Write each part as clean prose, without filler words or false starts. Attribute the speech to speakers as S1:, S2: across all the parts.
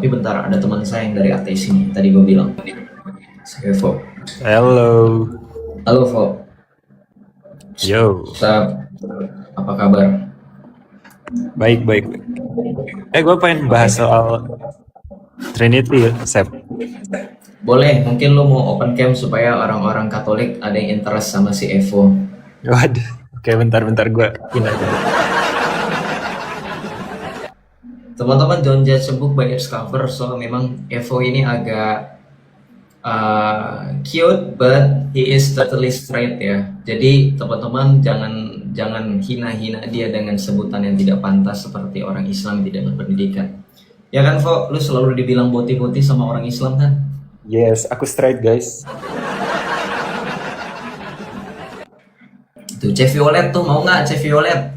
S1: Tapi bentar, ada teman saya yang dari ATS ini. Tadi gue bilang. Si Evo.
S2: Halo,
S1: Halo, Vo.
S2: yo,
S1: Sup? Apa kabar?
S2: baik baik. Gue pengen
S1: Oke.
S2: bahas soal Trinity, Sep.
S1: Boleh, mungkin lu mau open camp supaya orang-orang Katolik ada yang interest sama si Evo.
S2: Waduh, oke bentar-bentar gue pin aja.
S1: Teman-teman, don't judge a book by its cover. So memang Evo ini agak cute, but he is totally straight ya. Jadi teman-teman jangan hina-hina dia dengan sebutan yang tidak pantas seperti orang Islam yang tidak berpendidikan. Ya kan, Vo? Lu selalu dibilang boti-boti sama orang Islam kan?
S2: Yes, aku straight guys.
S1: Tuh, C Violet tuh mau nggak C Violet?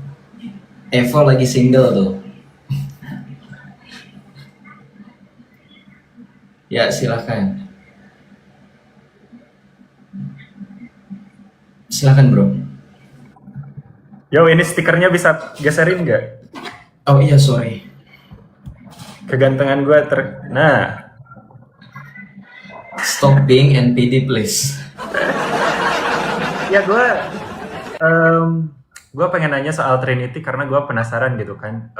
S1: Evo lagi single tuh. Ya silahkan. Silahkan bro.
S2: Yo, ini stikernya bisa geserin nggak?
S1: Oh iya sorry.
S2: Kegantengan gue Nah,
S1: Stop being NPD please.
S2: ya gue pengen nanya soal Trinity karena gue penasaran gitu kan.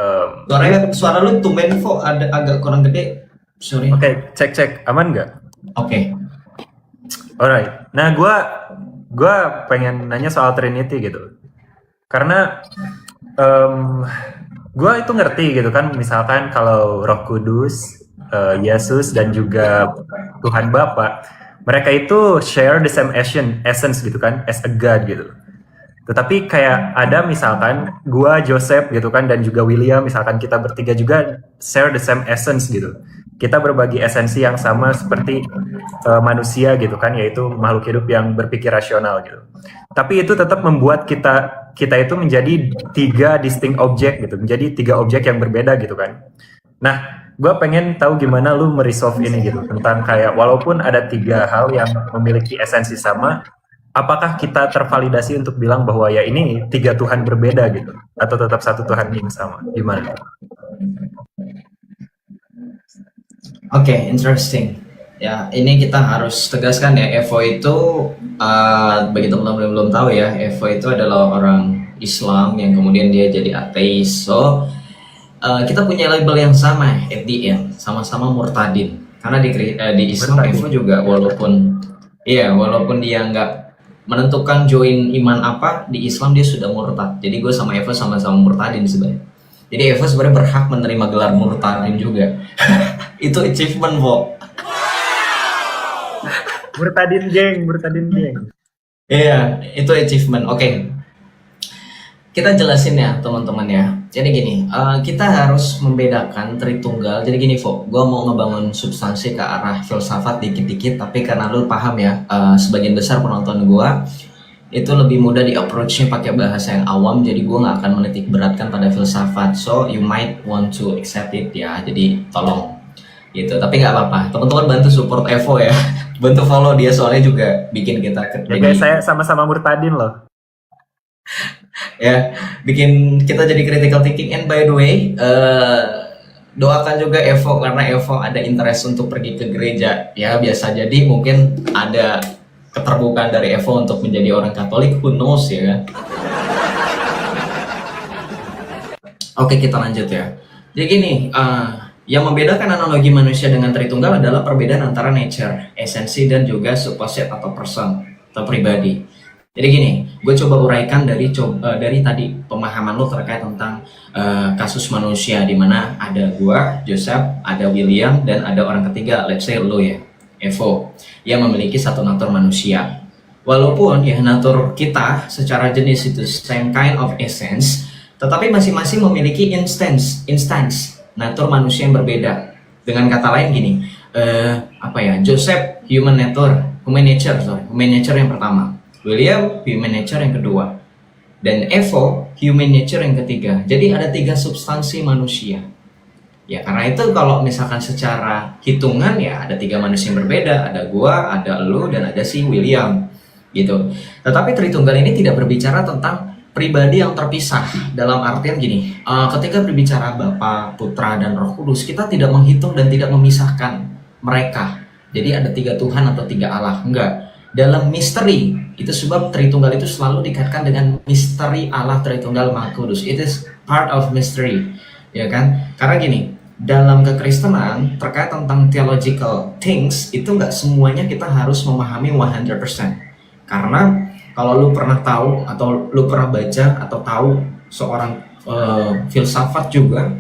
S1: Suara lu tumben Vo ada agak kurang gede. Sorry.
S2: Oke, cek aman nggak?
S1: Oke.
S2: Alright. Nah, gue pengen nanya soal Trinity gitu. Karena gue itu ngerti gitu kan, misalkan kalau Roh Kudus, Yesus dan juga Tuhan Bapa, mereka itu share the same essence gitu kan, as a God gitu. Tetapi kayak ada misalkan gua, Joseph gitu kan, dan juga William, misalkan kita bertiga juga share the same essence gitu. Kita berbagi esensi yang sama seperti manusia gitu kan, yaitu makhluk hidup yang berpikir rasional gitu. Tapi itu tetap membuat kita itu menjadi tiga distinct objek gitu, menjadi tiga objek yang berbeda gitu kan. Nah, gue pengen tahu gimana lu meresolve ini gitu, tentang kayak walaupun ada tiga hal yang memiliki esensi sama, apakah kita tervalidasi untuk bilang bahwa ya ini tiga Tuhan berbeda gitu, atau tetap satu Tuhan yang sama? Gimana?
S1: Oke, interesting. Ya, ini kita harus tegaskan ya, Evo itu bagi teman-teman yang belum tahu ya, Evo itu adalah orang Islam yang kemudian dia jadi ateis. So, kita punya label yang sama at the end, sama-sama murtadin. Karena di Islam
S2: Murtadin.
S1: Evo juga walaupun dia nggak menentukan join iman apa, di Islam dia sudah murtad. Jadi gue sama Evo sama-sama murtadin sebenarnya. Jadi Evo sebenarnya berhak menerima gelar murtadin juga. Itu achievement, Vo.
S2: Murtadin geng.
S1: Iya, itu achievement. Oke. Kita jelasin ya, teman-teman ya. Jadi gini, kita harus membedakan Tritunggal. Jadi gini, Vo, gue mau ngebangun substansi ke arah filsafat dikit-dikit, tapi karena lu paham ya, sebagian besar penonton gue itu lebih mudah di approach-nya pakai bahasa yang awam, jadi gue nggak akan menitik beratkan pada filsafat. So, you might want to accept it ya, jadi tolong. Gitu, tapi nggak apa-apa. Teman-teman bantu support Evo ya. Bantu follow dia, soalnya juga bikin kita
S2: Ya guys, saya sama-sama murtadin loh.
S1: ya bikin kita jadi critical thinking. And by the way, doakan juga Evo karena Evo ada interest untuk pergi ke gereja ya. Biasa jadi mungkin ada keterbukaan dari Evo untuk menjadi orang Katolik, who knows ya kan. Oke, kita lanjut ya. Jadi gini, yang membedakan analogi manusia dengan Tritunggal adalah perbedaan antara nature, esensi, dan juga supposite atau person atau pribadi. Jadi gini, gue coba uraikan dari tadi pemahaman lo terkait tentang kasus manusia, di mana ada gue, Joseph, ada William, dan ada orang ketiga, let's say lo ya, Evo, yang memiliki satu natur manusia. Walaupun ya natur kita secara jenis itu same kind of essence, tetapi masing-masing memiliki instance natur manusia yang berbeda. Dengan kata lain gini, Joseph human nature yang pertama, William human nature yang kedua, dan Evo human nature yang ketiga. Jadi ada tiga substansi manusia. Ya karena itu kalau misalkan secara hitungan ya ada tiga manusia yang berbeda, ada gua, ada lu, dan ada si William gitu. Tetapi Tritunggal ini tidak berbicara tentang pribadi yang terpisah. Dalam artian gini, ketika berbicara Bapa, Putra, dan Roh Kudus, kita tidak menghitung dan tidak memisahkan mereka. Jadi ada 3 Tuhan atau 3 Allah, enggak. Dalam misteri, itu sebab Tritunggal itu selalu dikaitkan dengan misteri Allah Tritunggal Maha Kudus. It is part of mystery, ya kan? Karena gini, dalam kekristenan terkait tentang theological things itu nggak semuanya kita harus memahami 100%. Karena kalau lu pernah tahu atau lu pernah baca atau tahu seorang filsafat juga,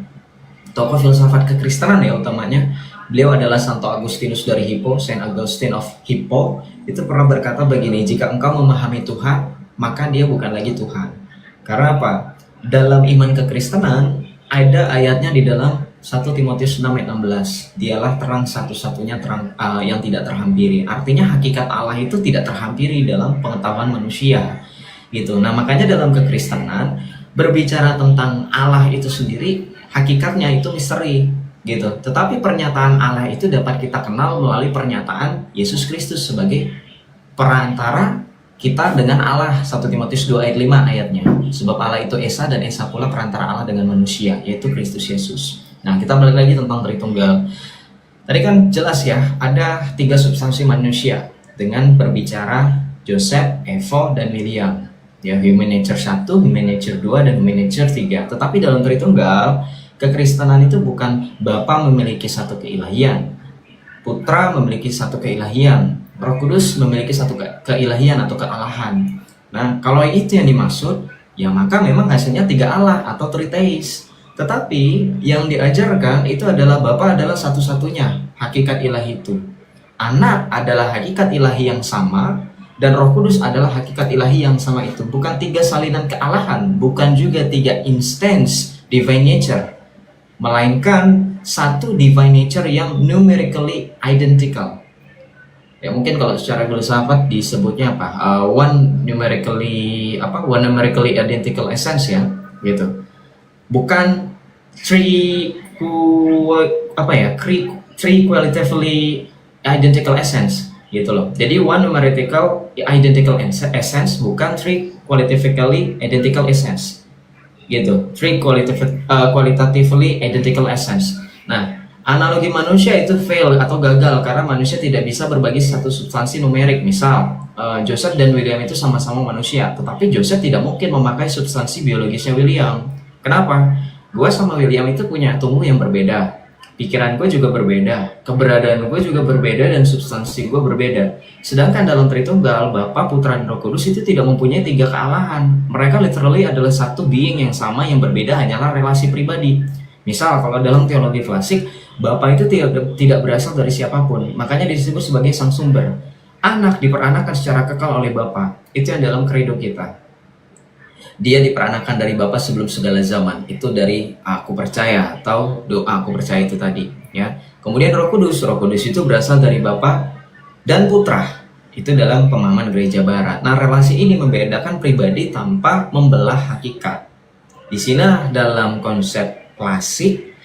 S1: tokoh filsafat kekristenan ya utamanya, beliau adalah Santo Agustinus dari Hippo, Saint Augustine of Hippo, itu pernah berkata begini, jika engkau memahami Tuhan, maka dia bukan lagi Tuhan. Karena apa? Dalam iman kekristenan, ada ayatnya di dalam 1 Timotius 6 ayat 16, dialah terang satu-satunya terang yang tidak terhampiri. Artinya hakikat Allah itu tidak terhampiri dalam pengetahuan manusia gitu. Nah makanya dalam kekristenan berbicara tentang Allah itu sendiri, hakikatnya itu misteri gitu. Tetapi pernyataan Allah itu dapat kita kenal melalui pernyataan Yesus Kristus sebagai perantara kita dengan Allah. 1 Timotius 2 ayat 5 ayatnya. Sebab Allah itu Esa dan Esa pula perantara Allah dengan manusia, yaitu Kristus Yesus. Nah, kita balik lagi tentang Tritunggal. Tadi kan jelas ya, ada 3 substansi manusia dengan berbicara Joseph, Evo, dan William. Ya, human nature 1, human nature 2, dan human nature 3. Tetapi dalam Tritunggal, kekristenan itu bukan Bapa memiliki satu keilahian, Putra memiliki satu keilahian, Roh Kudus memiliki satu keilahian atau kealahan. Nah, kalau itu yang dimaksud, ya maka memang hasilnya 3 Allah atau Triteis. Tetapi yang diajarkan itu adalah Bapa adalah satu-satunya hakikat ilahi itu. Anak adalah hakikat ilahi yang sama, dan Roh Kudus adalah hakikat ilahi yang sama itu. Bukan 3 salinan kealahan, bukan juga 3 instance divine nature, melainkan satu divine nature yang numerically identical. Ya mungkin kalau secara filsafat disebutnya apa? One numerically identical essence ya, gitu. Bukan three qualitatively identical essence gitu loh. Jadi one numerical identical essence bukan three qualitatively identical essence gitu. Three qualitatively identical essence. Nah, analogi manusia itu fail atau gagal karena manusia tidak bisa berbagi satu substansi numerik. Misal Joseph dan William itu sama-sama manusia, tetapi Joseph tidak mungkin memakai substansi biologisnya William. Kenapa? Gue sama William itu punya tubuh yang berbeda, pikiran gue juga berbeda, keberadaan gue juga berbeda, dan substansi gue berbeda. Sedangkan dalam Tritunggal, Bapa, Putra, dan Roh Kudus itu tidak mempunyai 3 kealahan. Mereka literally adalah satu being yang sama, yang berbeda hanyalah relasi pribadi. Misal kalau dalam teologi klasik, Bapa itu tidak berasal dari siapapun, makanya disebut sebagai sang sumber. Anak diperanakan secara kekal oleh Bapa, itu yang dalam kredo kita. Dia diperanakan dari Bapa sebelum segala zaman. Itu dari aku percaya atau doa aku percaya itu tadi ya. Kemudian Roh Kudus itu berasal dari Bapa dan Putra. Itu dalam pemahaman Gereja Barat. Nah, relasi ini membedakan pribadi tanpa membelah hakikat. Di sini dalam konsep klasik,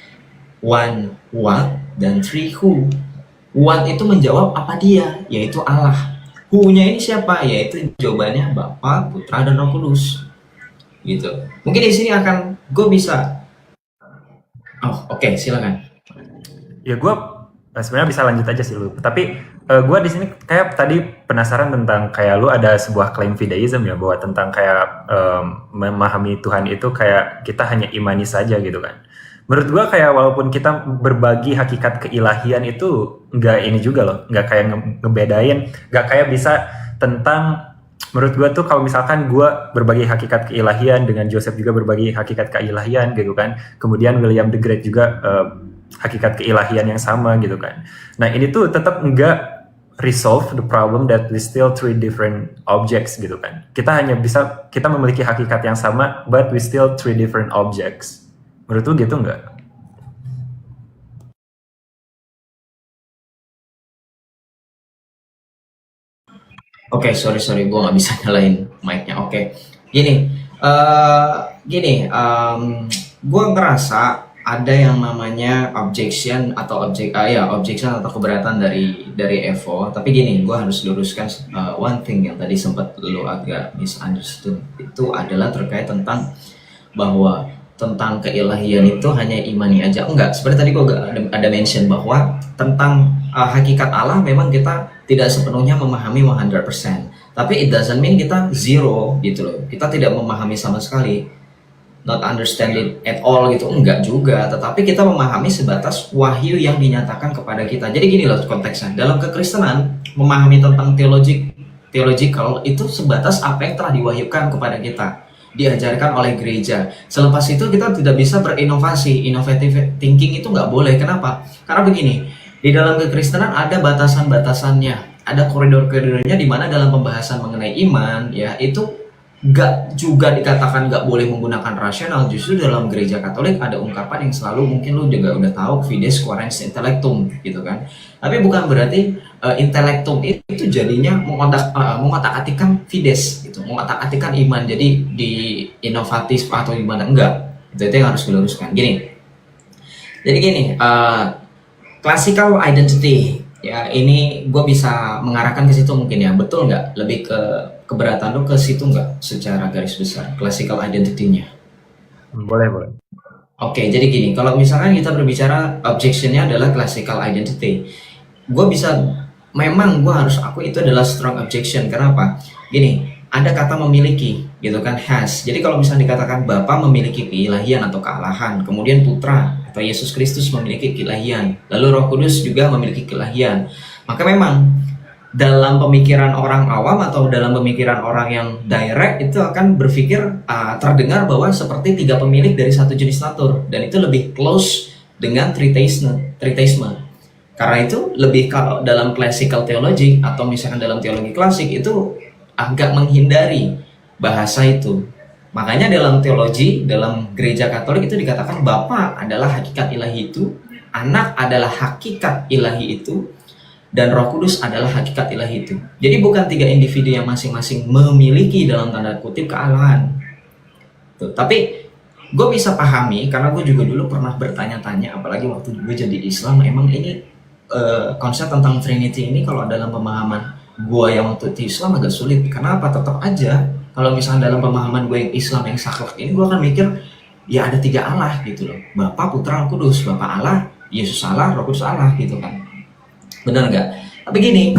S1: one what dan three who. What itu menjawab apa dia, yaitu Allah. Who-nya ini siapa? Yaitu jawabannya Bapa, Putra, dan Roh Kudus. Gitu. Mungkin di sini akan gue bisa. Oke, silakan.
S2: Ya gue sebenarnya bisa lanjut aja sih lu. Tapi gue di sini kayak tadi penasaran tentang kayak lu ada sebuah klaim fideism ya, bahwa tentang kayak memahami Tuhan itu kayak kita hanya imani saja gitu kan. Menurut gue kayak walaupun kita berbagi hakikat keilahian itu nggak ini juga loh, nggak kayak ngebedain, nggak kayak bisa tentang. Menurut gue tuh kalau misalkan gue berbagi hakikat keilahian dengan Joseph juga berbagi hakikat keilahian gitu kan. Kemudian William the Great juga hakikat keilahian yang sama gitu kan. Nah ini tuh tetap enggak resolve the problem that we still three different objects gitu kan. Kita memiliki hakikat yang sama but we still three different objects. Menurut lu gitu enggak?
S1: Oke, sorry, gue nggak bisa nyalain mic-nya. Oke, gini, gue ngerasa ada yang namanya objection atau objection atau keberatan dari Evo. Tapi gini, gue harus luruskan one thing yang tadi sempat lo agak misunderstood. Itu adalah terkait tentang bahwa tentang keilahian itu hanya imani aja. Enggak, seperti tadi gue ada mention bahwa tentang hakikat Allah memang kita tidak sepenuhnya memahami 100%. Tapi it doesn't mean kita zero gitu loh. Kita tidak memahami sama sekali, not understand it at all gitu, enggak juga, tetapi kita memahami sebatas wahyu yang dinyatakan kepada kita. Jadi gini loh konteksnya, dalam kekristenan memahami tentang theological itu sebatas apa yang telah diwahyukan kepada kita, diajarkan oleh gereja. Selepas itu kita tidak bisa berinovasi. Innovative thinking itu nggak boleh. Kenapa? Karena begini, di dalam kekristenan ada batasan-batasannya, ada koridor-koridornya, di mana dalam pembahasan mengenai iman ya itu gak juga dikatakan gak boleh menggunakan rasional. Justru dalam gereja Katolik ada ungkapan yang selalu mungkin lu juga udah tahu, fides quaerens intellectum gitu kan. Tapi bukan berarti intellectum itu jadinya mengotak-atikkan fides gitu, mengotak-atikkan iman jadi di inovatif atau gimana, enggak. Itu yang harus diluruskan. Gini, jadi gini, classical identity ya, ini gue bisa mengarahkan ke situ mungkin ya, betul nggak? Lebih ke keberatan lo ke situ nggak secara garis besar classical identity-nya?
S2: Boleh.
S1: Oke, jadi gini, kalau misalkan kita berbicara objection-nya adalah classical identity, gue bisa, memang gue harus akui itu adalah strong objection. Kenapa? Gini, ada kata memiliki gitu kan, has. Jadi kalau misalnya dikatakan Bapa memiliki keilahian atau kealahan, kemudian Putra atau Yesus Kristus memiliki keilahian, lalu Roh Kudus juga memiliki keilahian, maka memang dalam pemikiran orang awam atau dalam pemikiran orang yang direct itu akan berpikir terdengar bahwa seperti tiga pemilik dari satu jenis natur, dan itu lebih close dengan tritheisme. Karena itu lebih, kalau dalam classical theology atau misalkan dalam teologi klasik itu agak menghindari bahasa itu. Makanya dalam teologi, dalam gereja Katolik itu dikatakan Bapa adalah hakikat ilahi itu, Anak adalah hakikat ilahi itu, dan Roh Kudus adalah hakikat ilahi itu. Jadi bukan tiga individu yang masing-masing memiliki dalam tanda kutip kealahan. Tuh, tapi gue bisa pahami karena gue juga dulu pernah bertanya-tanya, apalagi waktu gue jadi Islam, emang ini konsep tentang Trinity ini kalau dalam pemahaman gue yang waktu itu Islam agak sulit. Kenapa? Tetap aja kalau misalnya dalam pemahaman gue yang Islam yang saklek ini, gue akan mikir ya ada tiga Allah gitu loh, Bapa, Putra, Roh Kudus. Bapa Allah, Yesus Allah, Roh Kudus Allah gitu kan. Benar nggak? Tapi gini,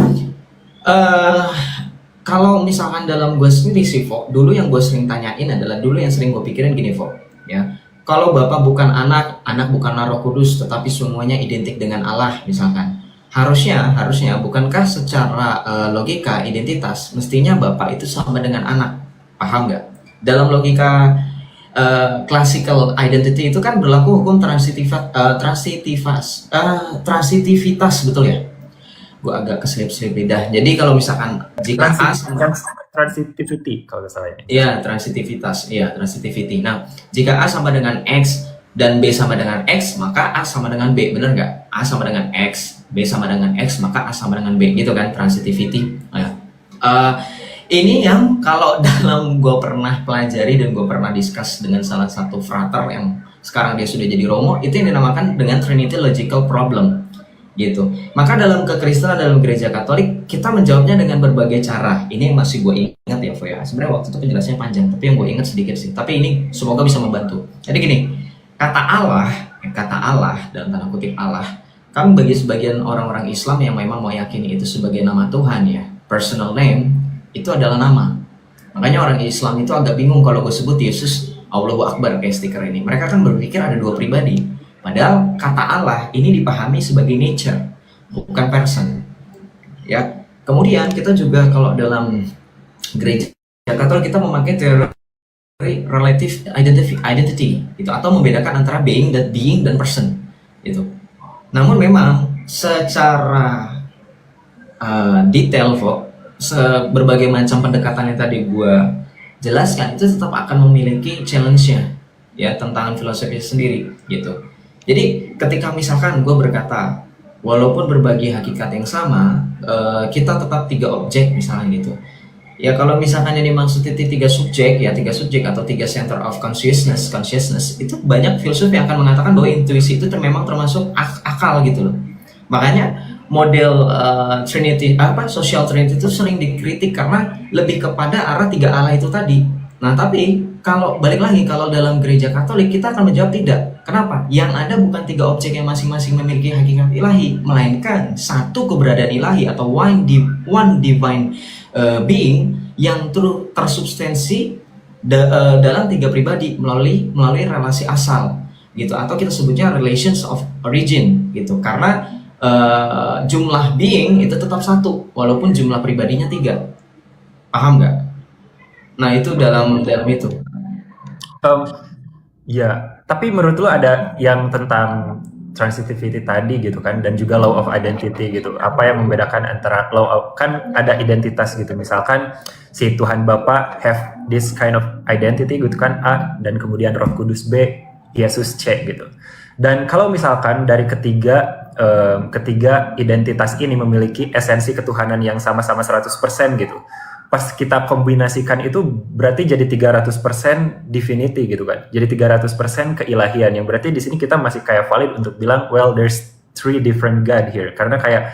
S1: kalau misalkan dalam gue sendiri sih, Fok, dulu yang gue sering tanyain adalah, dulu yang sering gue pikirin gini, Fok, ya, kalau Bapa bukan anak, anak bukanlah Roh Kudus, tetapi semuanya identik dengan Allah misalkan, harusnya bukankah secara logika identitas mestinya Bapa itu sama dengan anak, paham nggak? Dalam logika classical identity itu kan berlaku hukum transitivitas, betul ya? Gue agak keselip-selip lidah. Jadi kalau misalkan jika A sama
S2: transitivity kalau nggak salah ya.
S1: Iya, transitivitas. Iya, transitivity. Nah, jika A sama dengan X dan B sama dengan X, maka A sama dengan B. Bener nggak? A sama dengan X, B sama dengan X, maka A sama dengan B. Gitu kan, transitivity. Nah, ini yang kalau dalam gue pernah pelajari dan gue pernah discuss dengan salah satu frater yang sekarang dia sudah jadi Romo, itu yang dinamakan dengan Trinity Logical Problem. Gitu. Maka dalam kekristenan, dalam gereja Katolik, kita menjawabnya dengan berbagai cara. Ini masih gue ingat ya, Fo ya. Sebenarnya waktu itu penjelasannya panjang, tapi yang gue ingat sedikit sih. Tapi ini semoga bisa membantu. Jadi gini, kata Allah dalam tanda kutip Allah, kan bagi sebagian orang-orang Islam yang memang mau yakini itu sebagai nama Tuhan ya, personal name itu adalah nama. Makanya orang Islam itu agak bingung kalau gue sebut Yesus Allahu Akbar kayak stiker ini. Mereka kan berpikir ada dua pribadi. Padahal kata Allah ini dipahami sebagai nature, bukan person. Ya. Kemudian kita juga kalau dalam gereja Katolik kita memakai teori relative identity itu, atau membedakan antara being dan person itu. Namun memang secara detail, berbagai macam pendekatan yang tadi gue jelaskan itu tetap akan memiliki challenge-nya ya, tentang filosofi sendiri gitu. Jadi ketika misalkan gue berkata walaupun berbagi hakikat yang sama, kita tetap tiga objek misalnya gitu, Ya kalau misalkan yang dimaksud itu tiga subjek ya, tiga subjek atau tiga center of consciousness itu banyak filsuf yang akan mengatakan bahwa intuisi itu memang termasuk akal gitu loh. Makanya model Trinity social Trinity itu sering dikritik karena lebih kepada arah tiga Allah itu tadi. Nah tapi kalau balik lagi, kalau dalam gereja Katolik kita akan menjawab tidak. Kenapa? Yang ada bukan tiga objek yang masing-masing memiliki hakikat ilahi, melainkan satu keberadaan ilahi atau one divine being yang tersubstansi dalam tiga pribadi melalui relasi asal gitu, atau kita sebutnya relations of origin gitu, karena jumlah being itu tetap satu walaupun jumlah pribadinya tiga. Paham nggak? Nah itu dalam itu.
S2: Um, ya, tapi menurut lu ada yang tentang transitivity tadi gitu kan, dan juga law of identity gitu. Apa yang membedakan antara kan ada identitas gitu. Misalkan si Tuhan Bapa have this kind of identity gitu kan, A, dan kemudian Roh Kudus B, Yesus C gitu. Dan kalau misalkan dari ketiga identitas ini memiliki esensi ketuhanan yang sama-sama 100% gitu. Pas kita kombinasikan itu berarti jadi 300% divinity gitu kan. Jadi 300% keilahian, yang berarti di sini kita masih kayak valid untuk bilang well there's three different God here. Karena kayak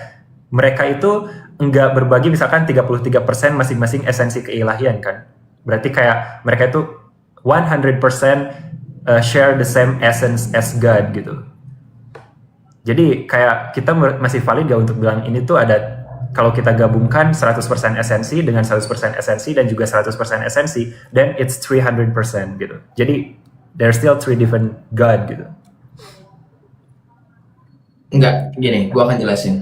S2: mereka itu enggak berbagi misalkan 33% masing-masing esensi keilahian kan. Berarti kayak mereka itu 100% share the same essence as God gitu. Jadi kayak kita masih valid gak untuk bilang ini tuh ada, kalau kita gabungkan 100% esensi dengan 100% esensi dan juga 100% esensi, then it's 300% gitu. Jadi there's still three different God gitu.
S1: Enggak, gini, gua akan jelasin.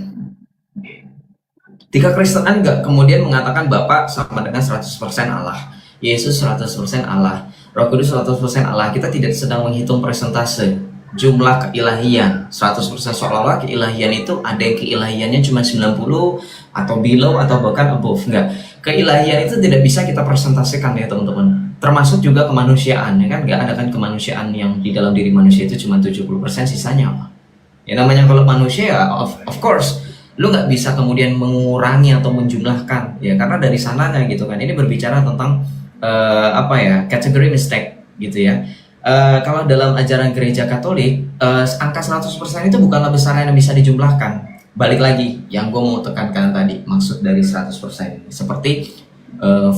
S1: Tiga Kristenan enggak kemudian mengatakan Bapa sama dengan 100% Allah, Yesus 100% Allah, Roh Kudus 100% Allah. Kita tidak sedang menghitung persentase jumlah keilahian 100%, seolah-olah keilahian itu ada yang keilahiannya cuma 90 atau below atau bahkan above. Enggak, keilahian itu tidak bisa kita presentasikan ya teman-teman, termasuk juga kemanusiaan ya kan. Enggak ada kan kemanusiaan yang di dalam diri manusia itu cuma 70%, sisanya apa ya namanya kalau manusia. Of course lu nggak bisa kemudian mengurangi atau menjumlahkan ya, karena dari sananya gitu kan. Ini berbicara tentang kategori mistake gitu ya. Kalau dalam ajaran gereja Katolik, angka 100% itu bukanlah besaran yang bisa dijumlahkan. Balik lagi, yang gue mau tekankan tadi, maksud dari 100%. Seperti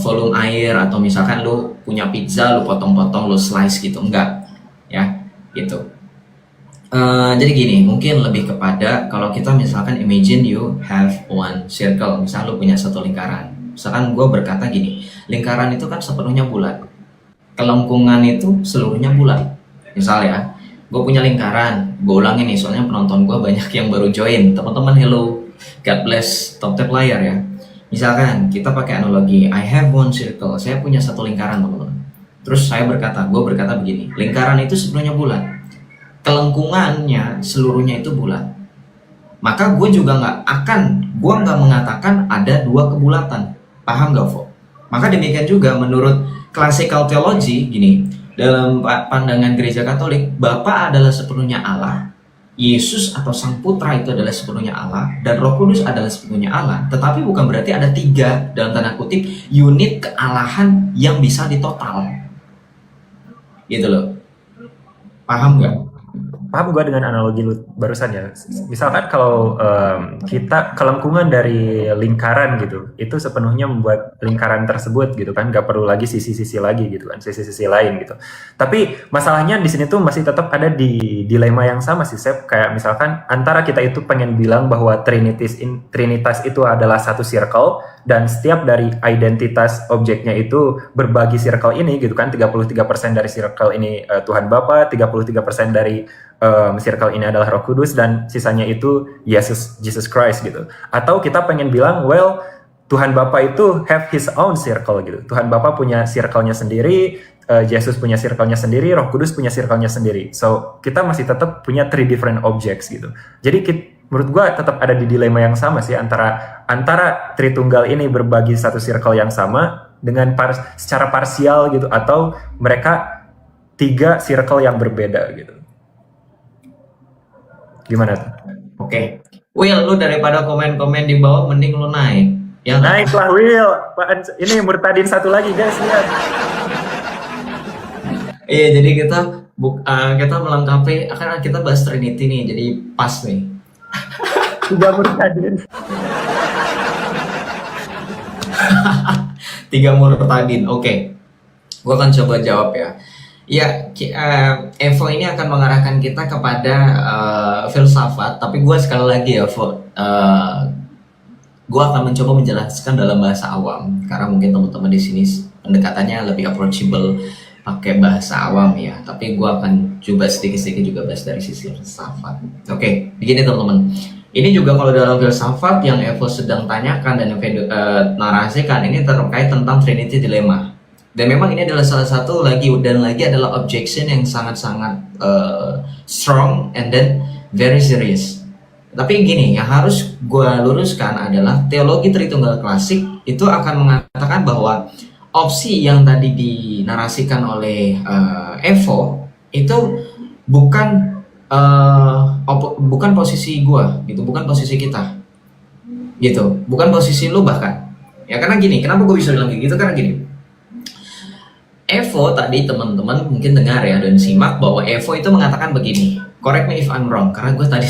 S1: volume air, atau misalkan lu punya pizza, lu potong-potong, lu slice gitu. Enggak, ya, gitu. Jadi gini, mungkin lebih kepada kalau kita misalkan imagine you have one circle. Misalkan lu punya satu lingkaran. Misalkan gue berkata gini, lingkaran itu kan sepenuhnya bulat, kelengkungan itu seluruhnya bulat. Misal ya, gue punya lingkaran, gue ulangin nih soalnya penonton gue banyak yang baru join. Teman-teman hello, God bless Top Tap Layar ya. Misalkan kita pakai analogi, I have one circle, saya punya satu lingkaran teman-teman. Terus gue berkata begini, lingkaran itu sepenuhnya bulat, kelengkungannya seluruhnya itu bulat. Maka gue nggak mengatakan ada dua kebulatan. Paham gak, Fo? Maka demikian juga menurut classical theology, gini, dalam pandangan gereja Katolik, Bapa adalah sepenuhnya Allah, Yesus atau Sang Putra itu adalah sepenuhnya Allah, dan Roh Kudus adalah sepenuhnya Allah. Tetapi bukan berarti ada tiga, dalam tanda kutip, unit kealahan yang bisa ditotal. Gitu loh. Paham gak?
S2: Paham gue dengan analogi lu barusan ya. Misalkan kalau kita kelengkungan dari lingkaran gitu, itu sepenuhnya membuat lingkaran tersebut gitu kan, gak perlu lagi sisi-sisi lagi gitu kan, sisi-sisi lain gitu. Tapi masalahnya di sini tuh masih tetap ada di dilema yang sama sih, Sep. Kayak misalkan antara kita itu pengen bilang bahwa Trinitas itu adalah satu circle, dan setiap dari identitas objeknya itu berbagi circle ini gitu kan, 33% dari circle ini Tuhan Bapa, 33% dari circle ini adalah Roh Kudus, dan sisanya itu Jesus Christ gitu. Atau kita pengen bilang, well, Tuhan Bapa itu have his own circle gitu. Tuhan Bapa punya circle-nya sendiri, Yesus punya circle-nya sendiri, Roh Kudus punya circle-nya sendiri. So, kita masih tetap punya three different objects gitu. Jadi menurut gue tetap ada di dilema yang sama sih, antara Tritunggal ini berbagi satu circle yang sama dengan secara parsial gitu, atau mereka tiga circle yang berbeda gitu. Gimana tuh?
S1: Oke. Will, lu daripada komen-komen di bawah mending lu naik Ya nggak?
S2: Naiklah Will. Ini Murtadin satu lagi guys, lihat.
S1: Iya, jadi kita melengkapi, akan kita bahas Trinity nih, jadi pas nih.
S2: 3 Murtadin.
S1: 3 Murtadin, oke. Gue akan coba jawab ya. Ya, Evo ini akan mengarahkan kita kepada filsafat, tapi gue sekali lagi ya, gue akan mencoba menjelaskan dalam bahasa awam, karena mungkin teman-teman di sini pendekatannya lebih approachable pakai bahasa awam ya. Tapi gue akan coba sedikit-sedikit juga bahas dari sisi filsafat. Oke, begini teman-teman. Ini juga kalau dalam filsafat yang Evo sedang tanyakan dan narasikan ini terkait tentang Trinity Dilemma. Dan memang ini adalah salah satu lagi adalah objection yang sangat-sangat strong and then very serious. Tapi gini, yang harus gue luruskan adalah teologi Tritunggal klasik itu akan mengatakan bahwa opsi yang tadi dinarasikan oleh Evo itu bukan posisi gue gitu, bukan posisi kita gitu, bukan posisi lu bahkan ya. Karena gini, kenapa gue bisa bilang gitu, karena gini, Evo tadi teman-teman mungkin dengar ya dan simak bahwa Evo itu mengatakan begini, correct me if I'm wrong, karena gue tadi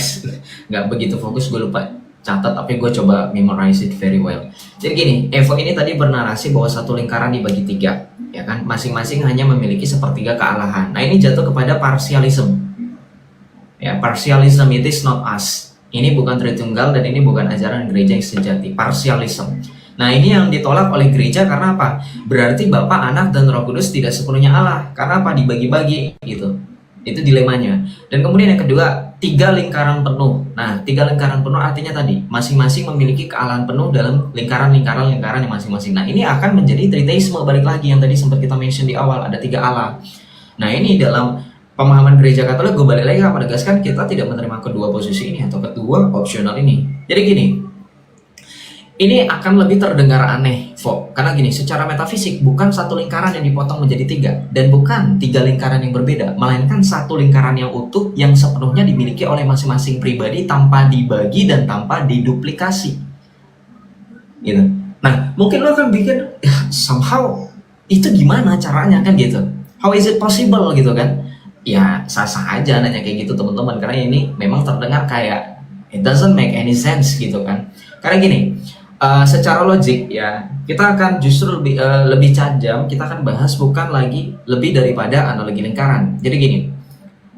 S1: nggak begitu fokus, gue lupa catat, tapi gue coba memorize it very well. Jadi gini, Evo ini tadi bernarasi bahwa satu lingkaran dibagi 3, ya kan, masing-masing hanya memiliki sepertiga kealahan. Nah ini jatuh kepada partialism, ya, partialism, it is not us. Ini bukan Tritunggal dan ini bukan ajaran gereja yang sejati, partialism. Nah ini yang ditolak oleh gereja karena apa? Berarti Bapa, Anak, dan Roh Kudus tidak sepenuhnya Allah. Karena apa? Dibagi-bagi gitu. Itu dilemanya. Dan kemudian yang kedua, 3 lingkaran penuh. Nah 3 lingkaran penuh artinya tadi masing-masing memiliki kealahan penuh dalam lingkaran yang masing-masing. Nah ini akan menjadi triteisme, balik lagi yang tadi sempat kita mention di awal, ada 3 Allah. Nah ini dalam pemahaman gereja Katolik, gue balik lagi menegaskan kita tidak menerima kedua posisi ini atau kedua opsional ini. Jadi gini, ini akan lebih terdengar aneh, karena gini, secara metafisik bukan satu lingkaran yang dipotong menjadi 3 dan bukan 3 lingkaran yang berbeda, melainkan satu lingkaran yang utuh yang sepenuhnya dimiliki oleh masing-masing pribadi tanpa dibagi dan tanpa diduplikasi. Gitu. Nah, mungkin lo akan bikin somehow itu gimana caranya kan gitu? How is it possible gitu kan? Ya sah-sah aja nanya kayak gitu teman-teman, karena ini memang terdengar kayak it doesn't make any sense gitu kan. Karena gini, secara logik ya, kita akan justru lebih tajam, kita akan bahas bukan lagi lebih daripada analogi lingkaran. Jadi gini,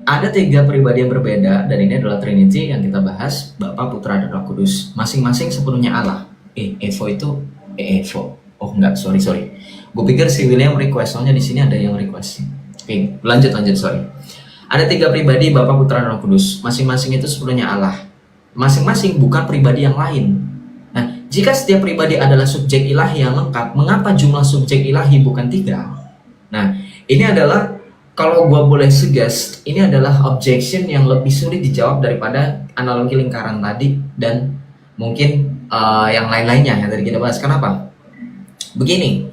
S1: ada 3 pribadi yang berbeda dan ini adalah Trinity yang kita bahas, Bapa, Putra, dan Roh Kudus, masing-masing sepenuhnya Allah. Evo itu Evo. Oh enggak, sorry. Gue pikir si William request, soalnya di sini ada yang request. Oke, lanjut, sorry. Ada 3 pribadi, Bapa, Putra, dan Roh Kudus, masing-masing itu sepenuhnya Allah. Masing-masing bukan pribadi yang lain. Jika setiap pribadi adalah subjek ilahi yang lengkap, mengapa jumlah subjek ilahi bukan 3? Nah, ini adalah, kalau gue boleh suggest, ini adalah objection yang lebih sulit dijawab daripada analogi lingkaran tadi dan mungkin yang lain-lainnya yang tadi kita bahas. Kenapa? Begini,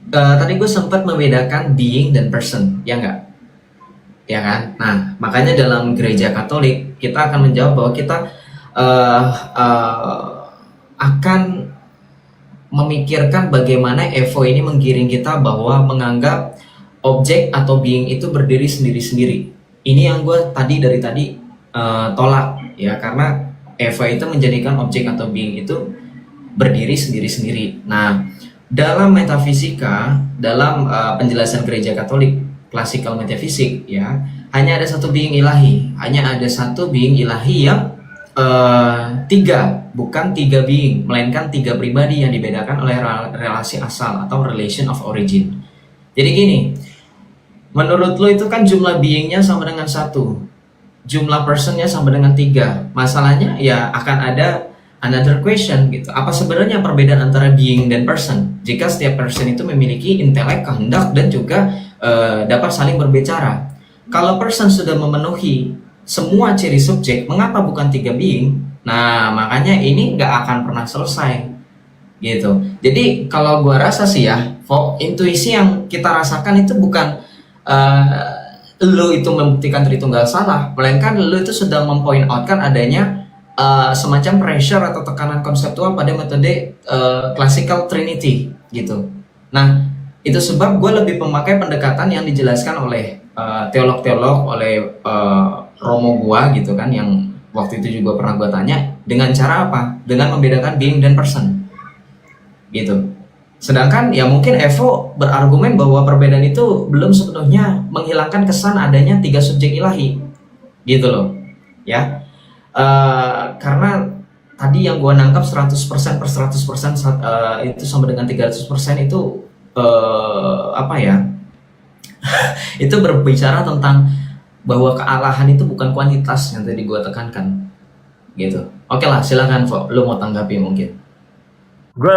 S1: tadi gue sempat membedakan being dan person, ya enggak? Ya kan? Nah, makanya dalam gereja Katolik kita akan menjawab bahwa kita akan memikirkan bagaimana Evo ini menggiring kita bahwa menganggap objek atau being itu berdiri sendiri-sendiri. Ini yang gue dari tadi tolak ya, karena Evo itu menjadikan objek atau being itu berdiri sendiri-sendiri. Nah, dalam metafisika, dalam penjelasan gereja Katolik classical metafisik ya, hanya ada satu being ilahi, hanya ada satu being ilahi yang 3, bukan 3 being, melainkan 3 pribadi yang dibedakan oleh relasi asal atau relation of origin. Jadi gini, menurut lo itu kan jumlah beingnya sama dengan 1, jumlah personnya sama dengan 3. Masalahnya ya akan ada another question gitu. Apa sebenarnya perbedaan antara being dan person? Jika setiap person itu memiliki intelek, kehendak, dan juga dapat saling berbicara. Kalau person sudah memenuhi semua ciri subjek, mengapa bukan 3 being? Nah, makanya ini nggak akan pernah selesai gitu. Jadi kalau gua rasa sih ya, intuisi yang kita rasakan itu bukan lu itu membuktikan Tritunggal salah, melainkan lu itu sedang mempoint out kan adanya semacam pressure atau tekanan konseptual pada metode classical trinity gitu. Nah, itu sebab gue lebih memakai pendekatan yang dijelaskan oleh teolog-teolog, oleh Romo gua gitu kan, yang waktu itu juga pernah gue tanya, dengan cara apa? Dengan membedakan being dan person gitu. Sedangkan ya mungkin Evo berargumen bahwa perbedaan itu belum sepenuhnya menghilangkan kesan adanya tiga subjek ilahi gitu loh ya. Karena tadi yang gue nangkap 100% per 100% itu sama dengan 300% itu apa ya itu berbicara tentang bahwa kealahan itu bukan kuantitas yang tadi gue tekankan gitu. Oke lah, silakan Vo, lu mau tanggapi mungkin.
S2: Gue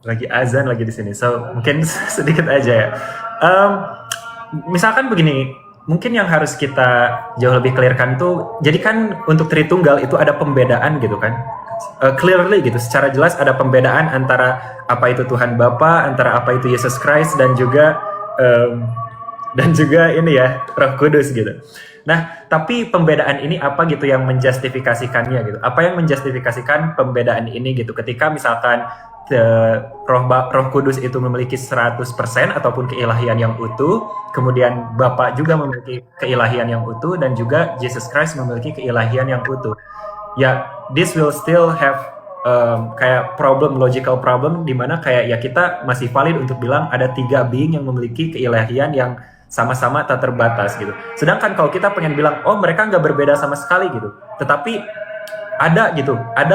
S2: lagi azan lagi di sini, so mungkin sedikit aja ya. Misalkan begini, mungkin yang harus kita jauh lebih clearkan tuh, jadi kan untuk Tritunggal itu ada pembedaan gitu kan, clearly gitu, secara jelas ada pembedaan antara apa itu Tuhan Bapa, antara apa itu Yesus Christ dan juga ini ya Roh Kudus gitu. Nah, tapi pembedaan ini apa gitu yang menjustifikasikannya gitu? Apa yang menjustifikasikan pembedaan ini gitu? Ketika misalkan Roh Kudus itu memiliki 100% ataupun keilahian yang utuh, kemudian Bapa juga memiliki keilahian yang utuh, dan juga Jesus Christ memiliki keilahian yang utuh. Ya, this will still have kayak logical problem, dimana kayak ya kita masih valid untuk bilang ada 3 being yang memiliki keilahian yang sama-sama tak terbatas gitu. Sedangkan kalau kita pengen bilang, oh mereka nggak berbeda sama sekali gitu, tetapi ada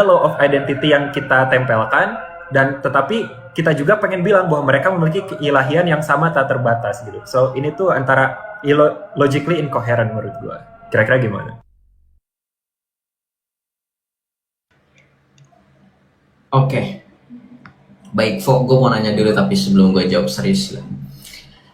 S2: law of identity yang kita tempelkan, dan tetapi kita juga pengen bilang bahwa mereka memiliki keilahian yang sama tak terbatas gitu. So ini tuh antara logically incoherent menurut gue. Kira-kira gimana?
S1: Oke. Baik, Vo, gue mau nanya dulu tapi sebelum gue jawab serius lah.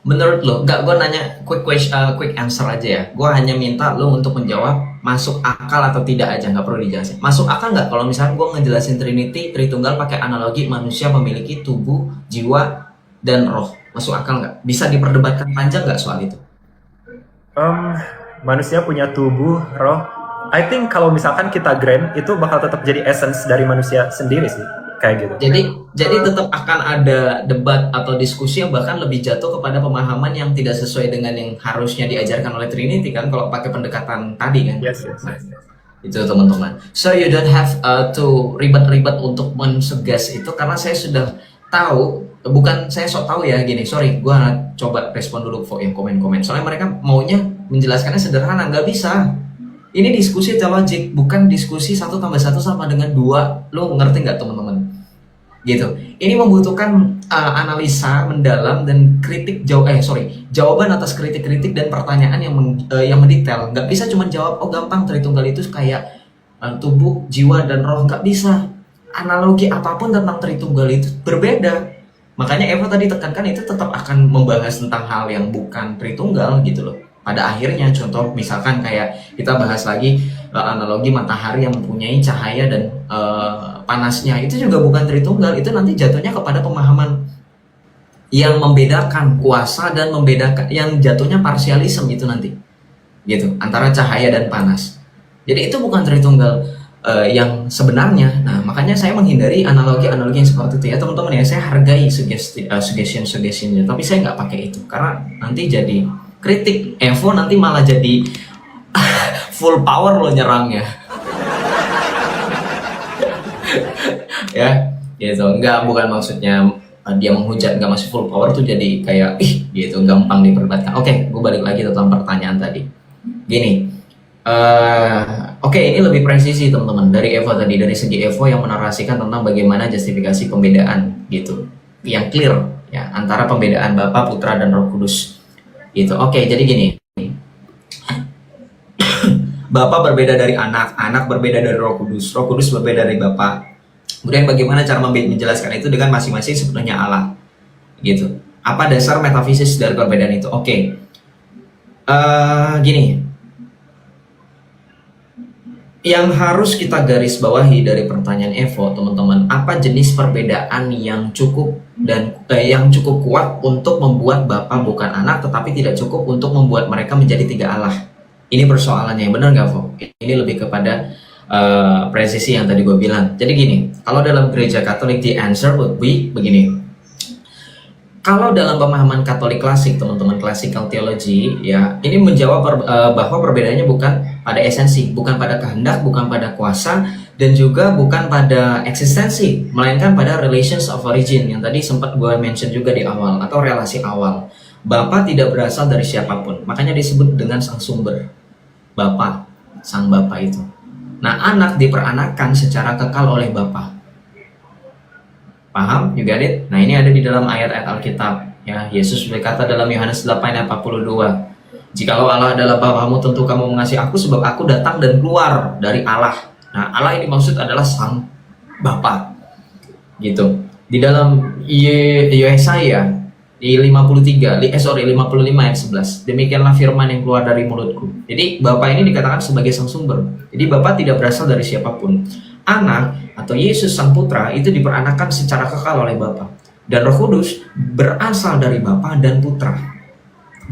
S1: Menurut lo, gue nanya quick answer aja ya. Gue hanya minta lo untuk menjawab masuk akal atau tidak aja, nggak perlu dijelasin. Masuk akal nggak kalau misalnya gue ngejelasin Tritunggal pakai analogi manusia memiliki tubuh, jiwa, dan roh. Masuk akal nggak? Bisa diperdebatkan panjang nggak soal itu?
S2: Manusia punya tubuh, roh. I think kalau misalkan kita grand, itu bakal tetap jadi essence dari manusia sendiri sih. Kayak gitu.
S1: Jadi tetap akan ada debat atau diskusi yang bahkan lebih jatuh kepada pemahaman yang tidak sesuai dengan yang harusnya diajarkan oleh Trinity kan, kalau pakai pendekatan tadi kan.
S2: Yes.
S1: Itu teman-teman. So you don't have to ribet-ribet untuk mensuggest itu, karena saya sudah tahu, bukan saya sok tahu ya gini. Sorry, gue coba respon dulu Vo yang komen-komen. Soalnya mereka maunya menjelaskannya sederhana, nggak bisa. Ini diskusi teologik, bukan diskusi 1 tambah 1 sama dengan 2. Lo ngerti nggak teman-teman? Gitu. Ini membutuhkan analisa mendalam dan jawaban atas kritik-kritik dan pertanyaan yang mendetail. Nggak bisa cuma jawab, oh gampang Tritunggal itu kayak tubuh, jiwa, dan roh. Nggak bisa. Analogi apapun tentang Tritunggal itu berbeda. Makanya Eva tadi tekankan itu tetap akan membahas tentang hal yang bukan Tritunggal gitu loh. Pada akhirnya, contoh misalkan kayak kita bahas lagi analogi matahari yang mempunyai cahaya dan panasnya, itu juga bukan Tritunggal. Itu nanti jatuhnya kepada pemahaman yang membedakan kuasa dan membedakan yang jatuhnya parsialisme itu nanti gitu, antara cahaya dan panas. Jadi itu bukan Tritunggal yang sebenarnya. Nah, makanya saya menghindari analogi-analogi yang seperti itu ya teman-teman ya. Saya hargai suggestion-suggestionnya, tapi saya nggak pakai itu karena nanti jadi kritik. Evo nanti malah jadi full power lo nyerangnya. Ya, gitu. Enggak, bukan maksudnya dia menghujat, enggak, masih full power tuh jadi kayak gitu, gampang diperdebatkan. Oke, gue balik lagi tentang pertanyaan tadi. Gini, oke, ini lebih presisi teman-teman dari Evo tadi, dari segi Evo yang menarasikan tentang bagaimana justifikasi pembedaan gitu, yang clear ya antara pembedaan Bapa, Putra, dan Roh Kudus. Gitu. Oke, jadi gini. Bapa berbeda dari anak berbeda dari Roh Kudus berbeda dari Bapa. Kemudian bagaimana cara menjelaskan itu dengan masing-masing sepenuhnya Allah. Gitu. Apa dasar metafisis dari perbedaan itu? Oke. Gini. Yang harus kita garis bawahi dari pertanyaan Evo, teman-teman, apa jenis perbedaan yang cukup dan yang cukup kuat untuk membuat Bapa bukan anak, tetapi tidak cukup untuk membuat mereka menjadi 3 Allah? Ini persoalannya, benar nggak, Vo? Ini lebih kepada presisi yang tadi gue bilang. Jadi gini, kalau dalam gereja Katolik the answer would be begini. Kalau dalam pemahaman Katolik klasik, teman-teman classical theology, ya ini menjawab bahwa perbedaannya bukan pada esensi, bukan pada kehendak, bukan pada kuasa, dan juga bukan pada eksistensi, melainkan pada relations of origin yang tadi sempat gue mention juga di awal, atau relasi awal. Bapa tidak berasal dari siapapun, makanya disebut dengan sang sumber, Bapa, sang Bapa itu. Nah, anak diperanakan secara kekal oleh Bapa. Paham? You get it? Nah, ini ada di dalam ayat-ayat Alkitab. Ya, Yesus berkata dalam Yohanes 8 ayat 42, "Jikalau Allah adalah Bapamu, tentu kamu mengasihi aku, sebab aku datang dan keluar dari Allah." Nah, Allah ini maksud adalah sang Bapa. Gitu. Di dalam Yesaya di 55 ayat 11, "Demikianlah firman yang keluar dari mulutku." Jadi, Bapa ini dikatakan sebagai sang sumber. Jadi, Bapa tidak berasal dari siapapun. Anak atau Yesus Sang Putra itu diperanakan secara kekal oleh Bapa, dan Roh Kudus berasal dari Bapa dan Putra.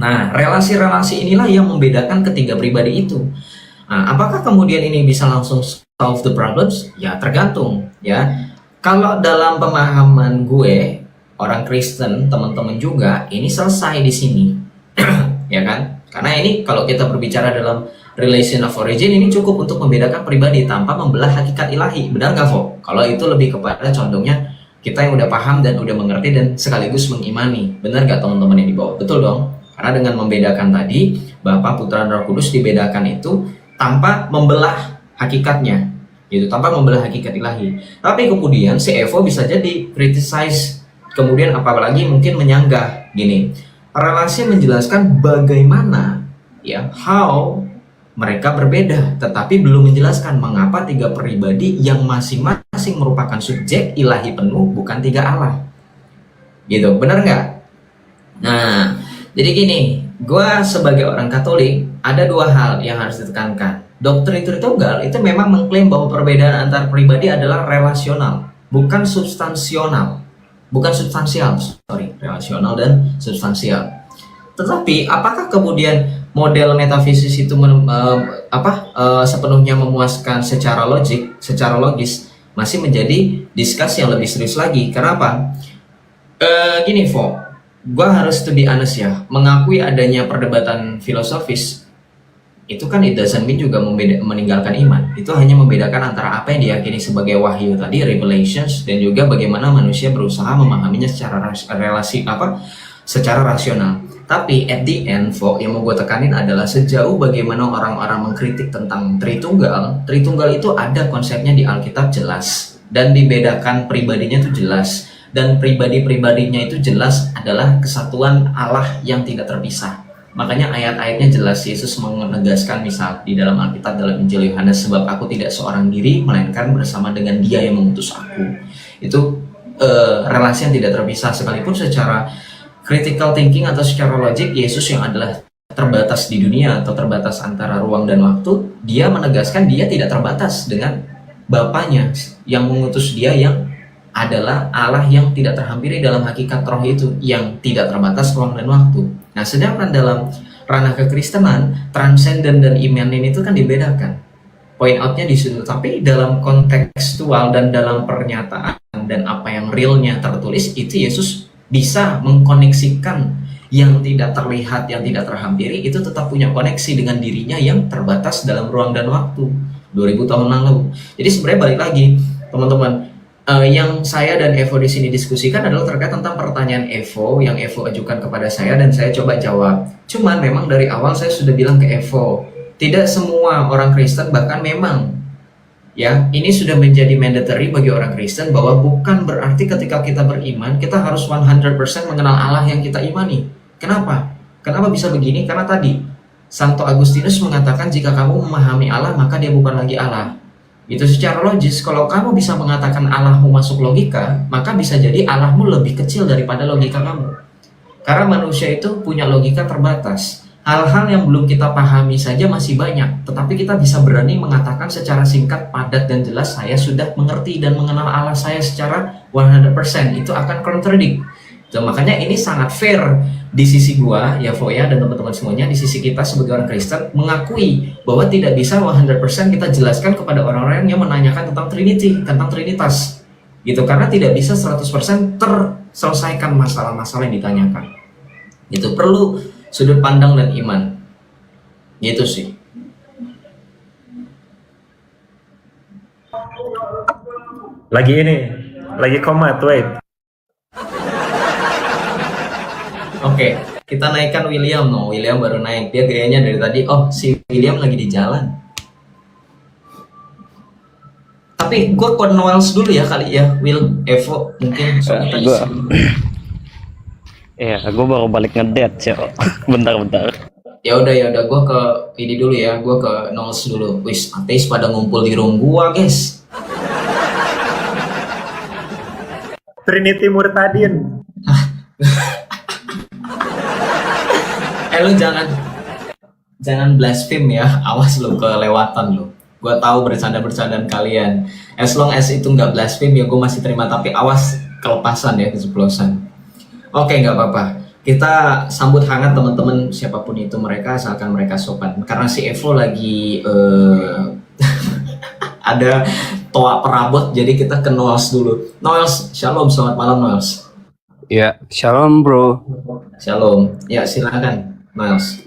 S1: Nah, relasi-relasi inilah yang membedakan ketiga pribadi itu. Nah, apakah kemudian ini bisa langsung solve the problems? Ya, tergantung ya. Kalau dalam pemahaman gue, orang Kristen, teman-teman juga, ini selesai di sini. Ya kan? Karena ini kalau kita berbicara dalam relation of origin, ini cukup untuk membedakan pribadi tanpa membelah hakikat ilahi. Benar gak, Fo? Kalau itu lebih kepada condongnya kita yang udah paham dan udah mengerti dan sekaligus mengimani. Benar gak teman-teman yang dibawa? Betul dong. Karena dengan membedakan tadi, Bapa, Putra, dan Roh Kudus dibedakan itu tanpa membelah hakikatnya, gitu, tanpa membelah hakikat ilahi. Tapi kemudian si Evo bisa jadi criticize, kemudian apalagi mungkin menyanggah. Gini, relasi menjelaskan bagaimana ya, how mereka berbeda, tetapi belum menjelaskan mengapa tiga pribadi yang masing-masing merupakan subjek ilahi penuh bukan tiga Allah. Gitu, benar nggak? Nah, jadi gini, gue sebagai orang Katolik ada dua hal yang harus ditekankan. Doktrin Tritunggal itu memang mengklaim bahwa perbedaan antar pribadi adalah relasional, bukan substansial, relasional dan substansial. Tetapi apakah kemudian model metafisis itu sepenuhnya memuaskan secara logis, masih menjadi diskusi yang lebih serius lagi. Kenapa? Gini, Fo, gue harus to be honest ya, mengakui adanya perdebatan filosofis itu kan it doesn't mean juga meninggalkan iman. Itu hanya membedakan antara apa yang diyakini sebagai wahyu tadi, revelations, dan juga bagaimana manusia berusaha memahaminya secara rasional. Tapi at the end, yang mau gue tekanin adalah sejauh bagaimana orang-orang mengkritik tentang Tritunggal itu ada konsepnya di Alkitab jelas, dan dibedakan pribadinya itu jelas, dan pribadi-pribadinya itu jelas adalah kesatuan Allah yang tidak terpisah. Makanya ayat-ayatnya jelas. Yesus menegaskan misal di dalam Alkitab dalam Injil Yohanes, "Sebab aku tidak seorang diri, melainkan bersama dengan Dia yang mengutus aku." Itu relasi yang tidak terpisah. Sekalipun secara critical thinking atau secara logik, Yesus yang adalah terbatas di dunia atau terbatas antara ruang dan waktu, dia menegaskan dia tidak terbatas dengan Bapanya yang mengutus dia, yang adalah Allah yang tidak terhampiri dalam hakikat roh itu, yang tidak terbatas ruang dan waktu. Nah, sedangkan dalam ranah kekristenan, transenden dan immanen itu kan dibedakan. Point outnya di situ. Tapi dalam kontekstual dan dalam pernyataan dan apa yang realnya tertulis, itu Yesus bisa mengkoneksikan yang tidak terlihat, yang tidak terhampiri, itu tetap punya koneksi dengan dirinya yang terbatas dalam ruang dan waktu 2000 tahun lalu. Jadi sebenarnya balik lagi, teman-teman, yang saya dan Evo di sini diskusikan adalah terkait tentang pertanyaan Evo yang Evo ajukan kepada saya dan saya coba jawab. Cuman memang dari awal saya sudah bilang ke Evo, tidak semua orang Kristen, bahkan memang ya, ini sudah menjadi mandatory bagi orang Kristen, bahwa bukan berarti ketika kita beriman kita harus 100% mengenal Allah yang kita imani. Kenapa? Kenapa bisa begini? Karena tadi Santo Agustinus mengatakan jika kamu memahami Allah maka dia bukan lagi Allah. Itu secara logis, kalau kamu bisa mengatakan Allahmu masuk logika, maka bisa jadi Allahmu lebih kecil daripada logika kamu. Karena manusia itu punya logika terbatas. Hal-hal yang belum kita pahami saja masih banyak, tetapi kita bisa berani mengatakan secara singkat, padat, dan jelas, saya sudah mengerti dan mengenal Allah saya secara 100%. Itu akan contradict. Dan makanya ini sangat fair di sisi gua, ya Foya dan teman-teman semuanya, di sisi kita sebagai orang Kristen mengakui bahwa tidak bisa 100% kita jelaskan kepada orang-orang yang menanyakan tentang Trinity, tentang Trinitas. Gitu, karena tidak bisa 100% terselesaikan masalah-masalah yang ditanyakan. Itu perlu sudut pandang dan iman. Gitu sih.
S2: Lagi komat, wait.
S1: Oke, kita naikkan William. No, William baru naik. Dia gayanya dari tadi, oh si William lagi di jalan. Tapi gue ke Noels dulu ya kali ya, Will, Evo, mungkin soalnya tadi
S3: Gua-
S1: sebelum-
S3: Iya, gue baru balik ngedet, Cok. Bentar-bentar.
S1: Ya udah gue ke ini dulu ya, gue ke Noels dulu. Wis, ateis pada ngumpul di room gua, guys.
S2: Trinity Murtadin.
S1: Lu jangan blaspheme ya, awas lu kelewatan lu. Gue tahu bercanda-bercandaan kalian. As long as itu nggak blaspheme ya gue masih terima, tapi awas kelepasan ya, keceplosan. Oke, nggak apa-apa. Kita sambut hangat teman-teman siapapun itu mereka, asalkan mereka sopan. Karena si Evo lagi ada toa perabot, jadi kita ke Noels dulu. Noels, shalom, selamat malam Noels.
S4: Ya, shalom bro.
S1: Shalom. Ya silakan Noels.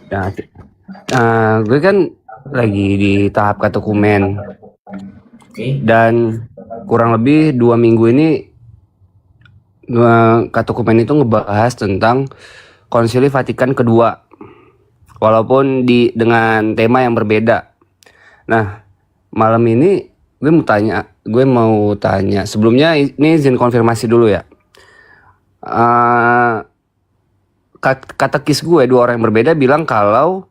S4: Nah, gue kan lagi di tahap katekumen
S1: Oke.
S4: dan kurang lebih 2 minggu ini katekumen itu ngebahas tentang Konsili Vatikan kedua, walaupun dengan tema yang berbeda. Nah, malam ini gue mau tanya. Sebelumnya ini izin konfirmasi dulu ya. Katekis gue, 2 orang yang berbeda bilang kalau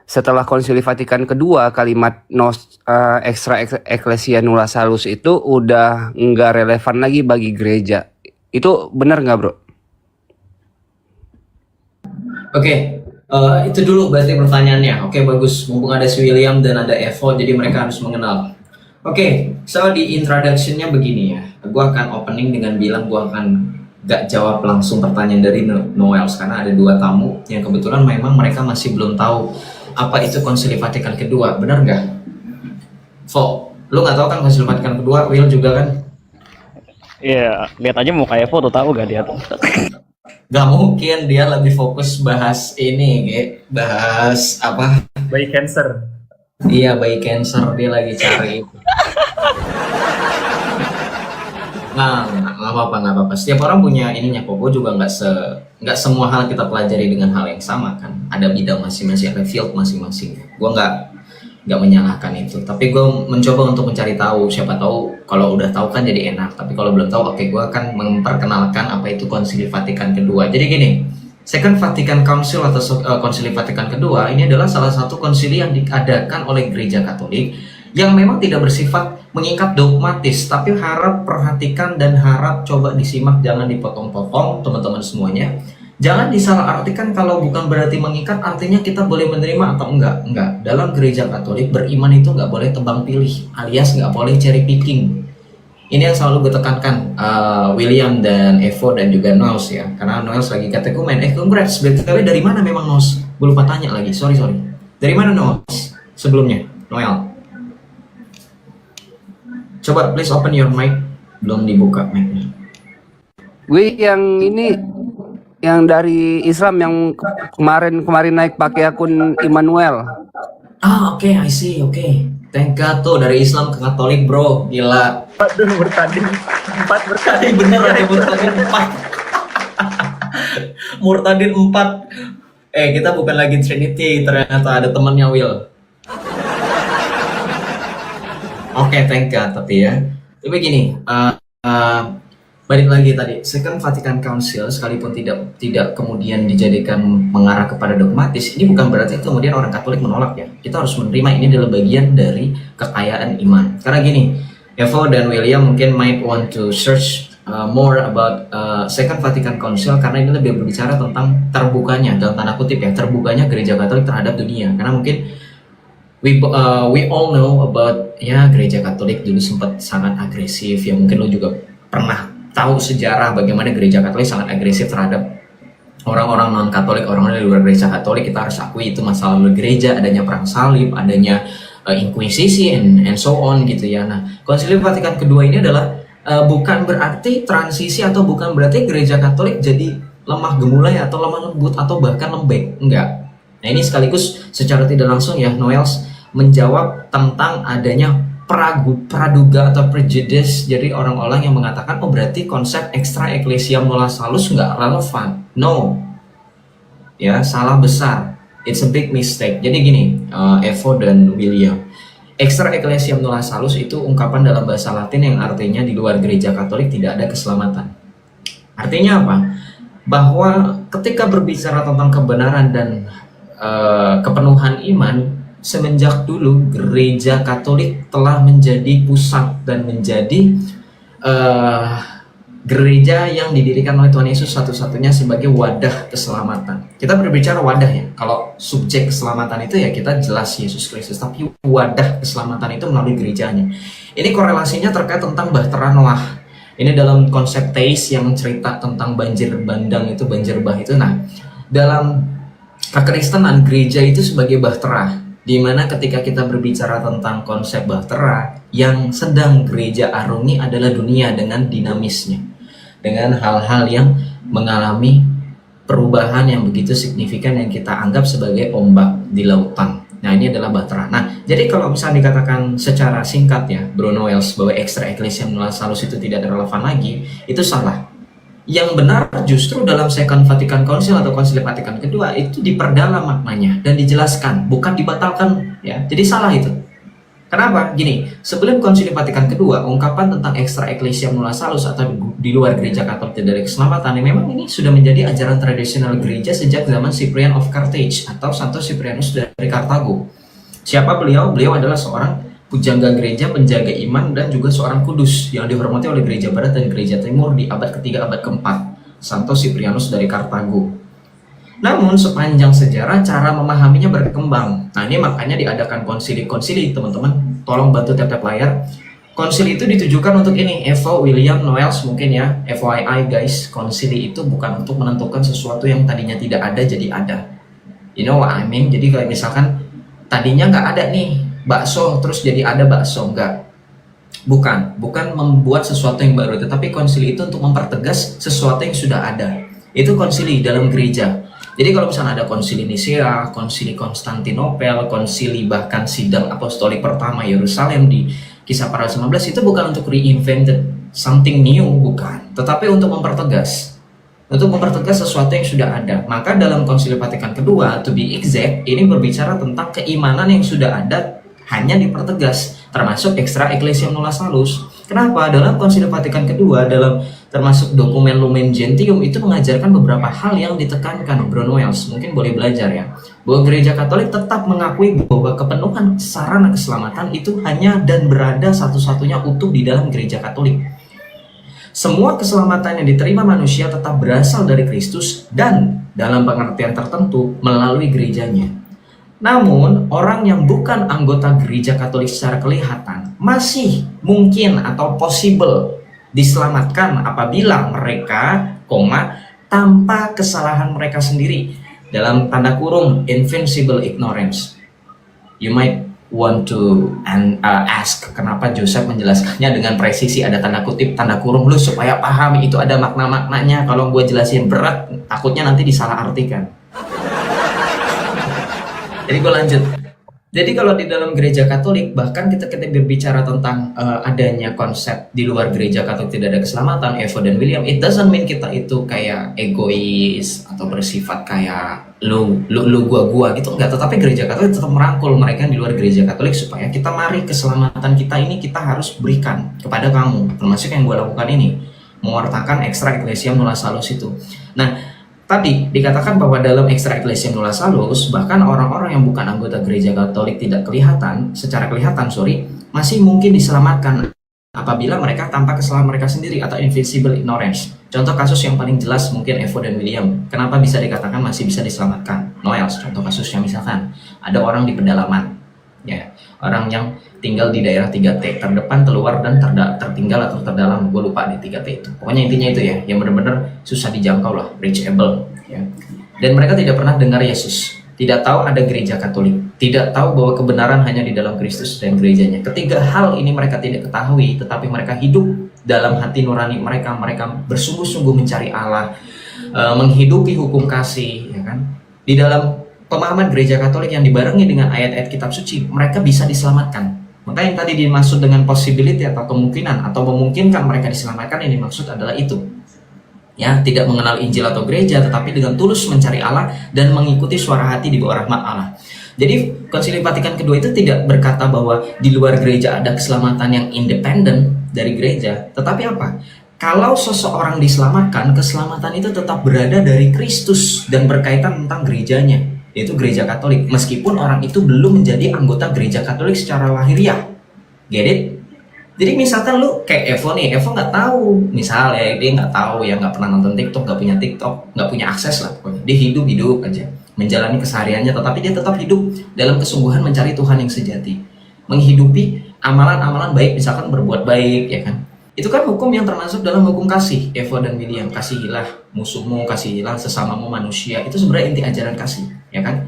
S4: setelah Konsili Vatikan kedua kalimat extra ecclesia nulla salus itu udah nggak relevan lagi bagi gereja. Itu benar nggak bro?
S1: Oke, itu dulu berarti pertanyaannya. Oke, bagus. Mumpung ada si William dan ada Evo, jadi mereka harus mengenal. Oke, so di introduction-nya begini ya. Gue akan opening dengan bilang gue akan gak jawab langsung pertanyaan dari Noels, karena ada 2 tamu yang kebetulan memang mereka masih belum tahu apa itu Konsili Vatikan kedua. Benar nggak? Vo, lu nggak tahu kan Konsili Vatikan kedua? Will juga kan?
S3: Iya, lihat aja muka Evo tuh, tahu gak dia tuh.
S1: Gak mungkin, dia lebih fokus bahas ini, bahas apa?
S2: Bayi cancer.
S1: Iya, bayi cancer, dia lagi cari. Nah, nggak apa-apa. Setiap orang punya ininya kok. Gue juga nggak semua hal kita pelajari dengan hal yang sama kan. Ada bidang masing-masing, ada field masing-masing. Gue nggak menyalahkan itu. Tapi gue mencoba untuk mencari tahu. Siapa tahu kalau udah tahu kan jadi enak. Tapi kalau belum tahu, oke, gue akan memperkenalkan apa itu Konsili Vatikan kedua. Jadi gini. Second Vatican Council atau Konsili Vatikan kedua ini adalah salah satu konsili yang diadakan oleh Gereja Katolik yang memang tidak bersifat mengikat dogmatis, tapi harap perhatikan dan harap coba disimak, jangan dipotong-potong teman-teman semuanya. Jangan disalahartikan kalau bukan berarti mengikat artinya kita boleh menerima atau enggak. Dalam Gereja Katolik beriman itu nggak boleh tebang pilih, alias nggak boleh cherry picking. Ini yang selalu gue tekankan, William dan Evo dan juga Noels ya, karena Noels lagi katekumen. Congrats, BTW dari mana memang Noels? Gue lupa tanya lagi, sorry. Dari mana Noels sebelumnya, Noel? Coba please open your mic, belum dibuka mic-nya.
S4: Gue yang dari Islam yang kemarin naik pakai akun Immanuel.
S1: Oke, I see, oke. Thank God tuh dari Islam ke Katolik bro, gila.
S2: Aduh, Murtadin 4 Murtadin.
S1: Bener ada Murtadin 4. Murtadin 4. Kita bukan lagi Trinity, ternyata ada temannya Will. Oke, thank God tapi ya. Tapi gini, balik lagi tadi, Second Vatican Council sekalipun tidak kemudian dijadikan mengarah kepada dogmatis, ini bukan berarti kemudian orang Katolik menolak ya. Kita harus menerima ini adalah bagian dari kekayaan iman. Karena gini, Evo dan William mungkin might want to search more about Second Vatican Council, karena ini lebih berbicara tentang terbukanya, dalam tanda kutip ya, terbukanya Gereja Katolik terhadap dunia. Karena mungkin we all know about ya, Gereja Katolik dulu sempat sangat agresif ya, mungkin lo juga pernah tahu sejarah bagaimana gereja Katolik sangat agresif terhadap orang-orang non-Katolik, orang-orang di luar gereja Katolik. Kita harus akui itu masa lalu gereja, adanya perang salib, adanya inkuisisi and so on gitu ya. Nah, Konsili Vatikan kedua ini adalah bukan berarti transisi atau bukan berarti gereja Katolik jadi lemah gemulai atau lemah lembut atau bahkan lembek, enggak. Nah, ini sekaligus secara tidak langsung ya Noels menjawab tentang adanya praduga atau prejudice. Jadi orang-orang yang mengatakan oh berarti konsep extra ecclesiam nulla salus nggak relevan. No, ya salah besar. It's a big mistake. Jadi gini, Evo dan William, extra ecclesiam nulla salus itu ungkapan dalam bahasa Latin yang artinya di luar gereja Katolik tidak ada keselamatan. Artinya apa? Bahwa ketika berbicara tentang kebenaran dan kepenuhan iman, semenjak dulu gereja Katolik telah menjadi pusat dan menjadi gereja yang didirikan oleh Tuhan Yesus satu-satunya sebagai wadah keselamatan. Kita berbicara wadah ya, kalau subjek keselamatan itu ya kita jelas Yesus Kristus, tapi wadah keselamatan itu melalui gerejanya. Ini korelasinya terkait tentang Bahtera Noah. Ini dalam konsep teis yang cerita tentang banjir bandang itu, banjir bah itu. Nah, dalam kekristenan gereja itu sebagai bahtera, di mana ketika kita berbicara tentang konsep bahtera, yang sedang gereja arungi adalah dunia dengan dinamisnya, dengan hal-hal yang mengalami perubahan yang begitu signifikan yang kita anggap sebagai ombak di lautan. Nah, ini adalah bahtera. Nah, jadi kalau misalnya dikatakan secara singkat ya, Bro Noels, bahwa extra ecclesiam nulla salus itu tidak relevan lagi, itu salah. Yang benar justru dalam Second Vatican Council atau Konsili Vatikan kedua itu diperdalam maknanya dan dijelaskan, bukan dibatalkan ya. Jadi salah itu. Kenapa? Gini, sebelum Konsili Vatikan kedua, ungkapan tentang extra ecclesiam nulla salus atau di luar gereja Katolik tidak ada keselamatan, memang ini sudah menjadi ajaran tradisional gereja sejak zaman Cyprian of Carthage atau Santo Cyprianus dari Kartago. Siapa beliau? Beliau adalah seorang pujangga gereja, penjaga iman, dan juga seorang kudus yang dihormati oleh gereja barat dan gereja timur di abad ketiga, abad keempat, Santo Cyprianus dari Kartago. Namun sepanjang sejarah cara memahaminya berkembang. Nah, ini makanya diadakan konsili-konsili, teman-teman. Tolong bantu tap-tap layar. Konsili itu ditujukan untuk ini, Evo, William, Noels mungkin ya, FYI guys, konsili itu bukan untuk menentukan sesuatu yang tadinya tidak ada jadi ada. You know what I mean? Jadi kayak misalkan tadinya nggak ada nih bakso terus jadi ada bakso, enggak. Bukan membuat sesuatu yang baru, tetapi konsili itu untuk mempertegas sesuatu yang sudah ada. Itu konsili dalam gereja. Jadi kalau misalnya ada konsili Nisea, konsili Konstantinopel, konsili bahkan sidang apostolik pertama Yerusalem di Kisah Para 19, itu bukan untuk reinvented something new, bukan, tetapi untuk mempertegas sesuatu yang sudah ada. Maka dalam Konsili Vatikan kedua, to be exact, ini berbicara tentang keimanan yang sudah ada hanya dipertegas, termasuk extra ecclesiam nulla salus. Kenapa? Dalam Konsili Vatikan kedua, dalam termasuk dokumen Lumen Gentium itu mengajarkan beberapa hal yang ditekankan. Bro Noels mungkin boleh belajar ya, bahwa gereja Katolik tetap mengakui bahwa kepenuhan sarana keselamatan itu hanya dan berada satu-satunya utuh di dalam gereja Katolik. Semua keselamatan yang diterima manusia tetap berasal dari Kristus dan dalam pengertian tertentu melalui gerejanya. Namun, orang yang bukan anggota gereja Katolik secara kelihatan masih mungkin atau possible diselamatkan apabila mereka, tanpa kesalahan mereka sendiri, dalam tanda kurung invincible ignorance. You might want to ask kenapa Joseph menjelaskannya dengan presisi, ada tanda kutip, tanda kurung, lu supaya paham itu ada makna-maknanya. Kalau gue jelasin berat, takutnya nanti disalah artikan. Jadi gue lanjut. Jadi kalau di dalam gereja Katolik, bahkan kita berbicara tentang adanya konsep di luar gereja Katolik tidak ada keselamatan, Evo dan William, it doesn't mean kita itu kayak egois atau bersifat kayak lu gua gitu, enggak. Tetapi gereja Katolik tetap merangkul mereka yang di luar gereja Katolik supaya kita mari keselamatan kita ini kita harus berikan kepada kamu, termasuk yang gue lakukan ini, mewartakan extra ecclesiam nulla salus itu. Nah, tadi dikatakan bahwa dalam extra ecclesiam nulla salus, bahkan orang-orang yang bukan anggota gereja Katolik tidak kelihatan, secara kelihatan masih mungkin diselamatkan apabila mereka tanpa kesalahan mereka sendiri atau invincible ignorance. Contoh kasus yang paling jelas mungkin Evo dan William. Kenapa bisa dikatakan masih bisa diselamatkan? Noels, contoh kasusnya misalkan ada orang di pedalaman, ya, orang yang tinggal di daerah 3T, terdepan, terluar, dan tertinggal atau terdalam. Gue lupa deh 3T itu. Pokoknya intinya itu ya, yang benar-benar susah dijangkau lah, reachable ya. Dan mereka tidak pernah dengar Yesus, tidak tahu ada gereja Katolik, tidak tahu bahwa kebenaran hanya di dalam Kristus dan gerejanya. Ketiga hal ini mereka tidak ketahui, tetapi mereka hidup dalam hati nurani mereka. Mereka bersungguh-sungguh mencari Allah, menghidupi hukum kasih, ya kan? Di dalam pemahaman gereja Katolik yang dibarengi dengan ayat-ayat kitab suci, mereka bisa diselamatkan. Maka yang tadi dimaksud dengan possibility atau kemungkinan atau memungkinkan mereka diselamatkan, yang dimaksud adalah itu. Ya, tidak mengenal Injil atau gereja, tetapi dengan tulus mencari Allah dan mengikuti suara hati di bawah rahmat Allah. Jadi Konsili Vatikan kedua itu tidak berkata bahwa di luar gereja ada keselamatan yang independen dari gereja, tetapi apa? Kalau seseorang diselamatkan, keselamatan itu tetap berada dari Kristus dan berkaitan tentang gerejanya, yaitu gereja Katolik, meskipun orang itu belum menjadi anggota gereja Katolik secara lahiriah. Get it? Jadi misalkan lu kayak Evo nih, Evo nggak tahu, misalnya dia nggak tahu ya, nggak pernah nonton TikTok, nggak punya TikTok, nggak punya akses lah pokoknya. Dia hidup aja, menjalani kesehariannya, tetapi dia tetap hidup dalam kesungguhan mencari Tuhan yang sejati, menghidupi amalan-amalan baik, misalkan berbuat baik, ya kan? Itu kan hukum yang termasuk dalam hukum kasih. Evo dan William, kasihilah musuhmu, kasihilah sesamamu manusia. Itu sebenarnya inti ajaran kasih, ya kan?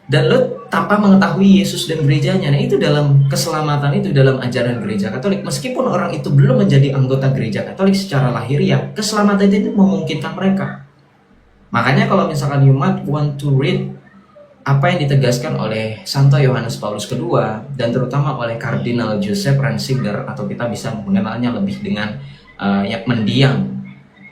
S1: Dan lo tanpa mengetahui Yesus dan gerejanya, nah itu dalam keselamatan itu, dalam ajaran gereja Katolik. Meskipun orang itu belum menjadi anggota gereja Katolik secara lahiriah, keselamatan itu memungkinkan mereka. Makanya kalau misalkan you might want to read apa yang ditegaskan oleh Santo Yohanes Paulus II dan terutama oleh Kardinal Joseph Ratzinger, atau kita bisa mengenalnya lebih dengan mendiang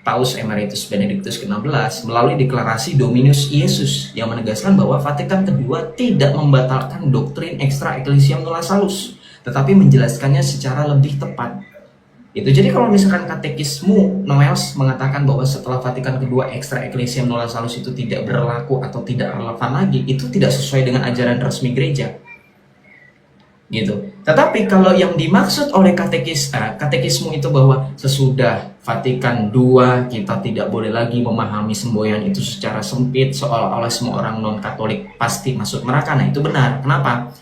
S1: Paus Emeritus Benedictus ke-16 melalui deklarasi Dominus Iesus yang menegaskan bahwa Vatikan kedua tidak membatalkan doktrin extra ecclesiam nulla salus, tetapi menjelaskannya secara lebih tepat. Itu jadi kalau misalkan katekismu Noels mengatakan bahwa setelah Vatikan kedua extra ecclesiam nulla salus itu tidak berlaku atau tidak relevan lagi, itu tidak sesuai dengan ajaran resmi gereja. Gitu. Tetapi kalau yang dimaksud oleh katekismu itu bahwa sesudah Vatikan II kita tidak boleh lagi memahami semboyan itu secara sempit, seolah-olah semua orang non-Katolik pasti masuk neraka. Nah itu benar. Kenapa?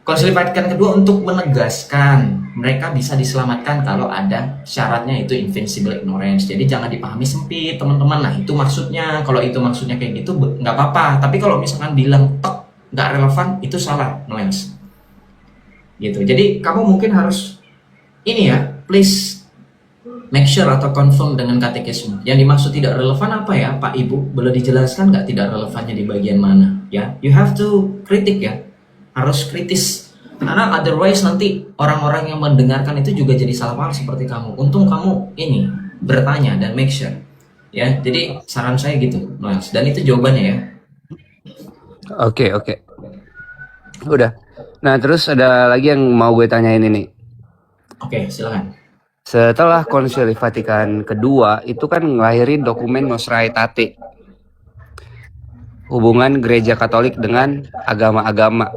S1: Konsili Vatikan kedua untuk menegaskan mereka bisa diselamatkan kalau ada syaratnya, itu invincible ignorance. Jadi jangan dipahami sempit teman-teman. Nah itu maksudnya, kalau itu maksudnya kayak gitu nggak apa-apa. Tapi kalau misalkan bilang tok nggak relevan, itu salah, Noels. Gitu. Jadi kamu mungkin harus ini ya, please make sure atau confirm dengan katekismu. Yang dimaksud tidak relevan apa ya, Pak Ibu? Boleh dijelaskan nggak tidak relevannya di bagian mana? Ya, you have to kritik ya, harus kritis. Karena otherwise nanti orang-orang yang mendengarkan itu juga jadi salah paham seperti kamu. Untung kamu ini bertanya dan make sure. Ya, jadi saran saya gitu, Noels. Dan itu jawabannya ya.
S4: Oke. Udah. Nah, terus ada lagi yang mau gue tanyain ini.
S1: Oke, silakan.
S4: Setelah Konsili Vatikan kedua itu kan ngelahirin dokumen Nostra Aetate, hubungan gereja Katolik dengan agama-agama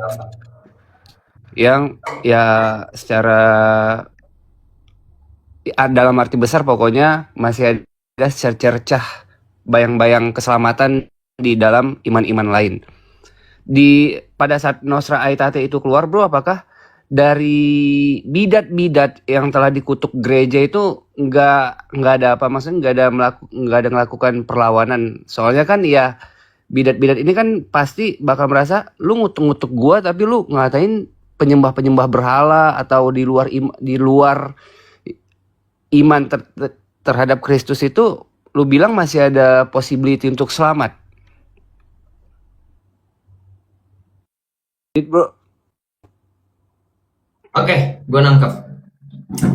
S4: yang ya secara dalam arti besar pokoknya masih ada cercah bayang-bayang keselamatan di dalam iman-iman lain. Pada saat Nostra Aetate itu keluar, bro, apakah dari bidat-bidat yang telah dikutuk gereja itu nggak ada apa, maksudnya nggak ada melakukan perlawanan? Soalnya kan ya bidat-bidat ini kan pasti bakal merasa lu ngutuk-ngutuk gua tapi lu ngatain penyembah-penyembah berhala atau di luar iman terhadap Kristus itu, lu bilang masih ada possibility untuk selamat. Bro.
S1: Oke, gue nangkep.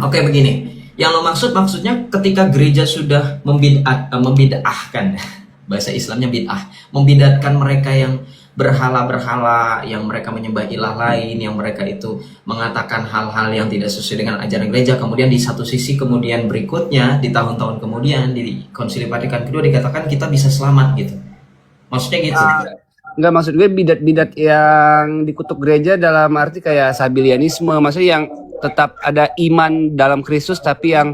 S1: Oke, begini. Yang lo maksudnya ketika gereja sudah membid'ahkan, bahasa Islamnya bid'ah, membidatkan mereka yang berhala-berhala, yang mereka menyembah ilah lain, yang mereka itu mengatakan hal-hal yang tidak sesuai dengan ajaran gereja. Kemudian di satu sisi kemudian berikutnya, di tahun-tahun kemudian, di Konsili Vatikan kedua dikatakan kita bisa selamat gitu. Maksudnya gitu.
S4: Enggak, maksud gue bidat-bidat yang dikutuk gereja dalam arti kayak Sabilianisme, maksudnya yang tetap ada iman dalam Kristus tapi yang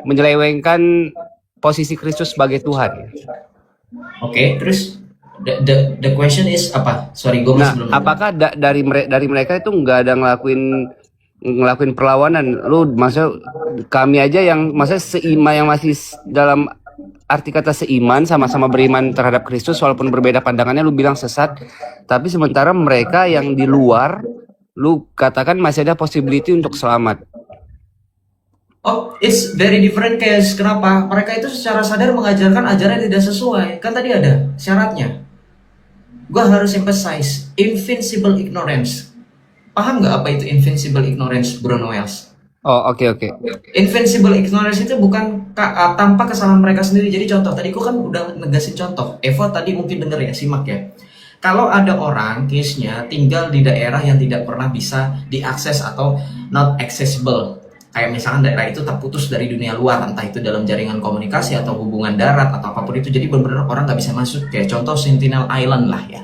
S4: menyelewengkan posisi Kristus sebagai Tuhan.
S1: Oke, terus The question is apa? Sorry, gue
S4: Nah,
S1: masih belum nangkep.
S4: apakah dari mereka itu nggak ada ngelakuin perlawanan? Lu maksud kami aja yang maksudnya seiman, yang masih dalam arti kata seiman, sama-sama beriman terhadap Kristus walaupun berbeda pandangannya, lu bilang sesat. Tapi sementara mereka yang di luar, lu katakan masih ada possibility untuk selamat.
S1: Oh, it's very different case. Kenapa? Mereka itu secara sadar mengajarkan ajaran yang tidak sesuai. Kan tadi ada syaratnya. Gue harus emphasize invincible ignorance. Paham nggak apa itu invincible ignorance, Bro Noels?
S4: Oh, oke.
S1: Invincible ignorance itu bukan tanpa kesalahan mereka sendiri. Jadi contoh, tadi gue kan udah negasin contoh. Evo tadi mungkin denger ya, simak ya. Kalau ada orang case-nya tinggal di daerah yang tidak pernah bisa diakses atau not accessible, kayak misalkan daerah itu terputus dari dunia luar, entah itu dalam jaringan komunikasi atau hubungan darat atau apapun itu, jadi benar-benar orang nggak bisa masuk. Kayak contoh Sentinel Island lah ya,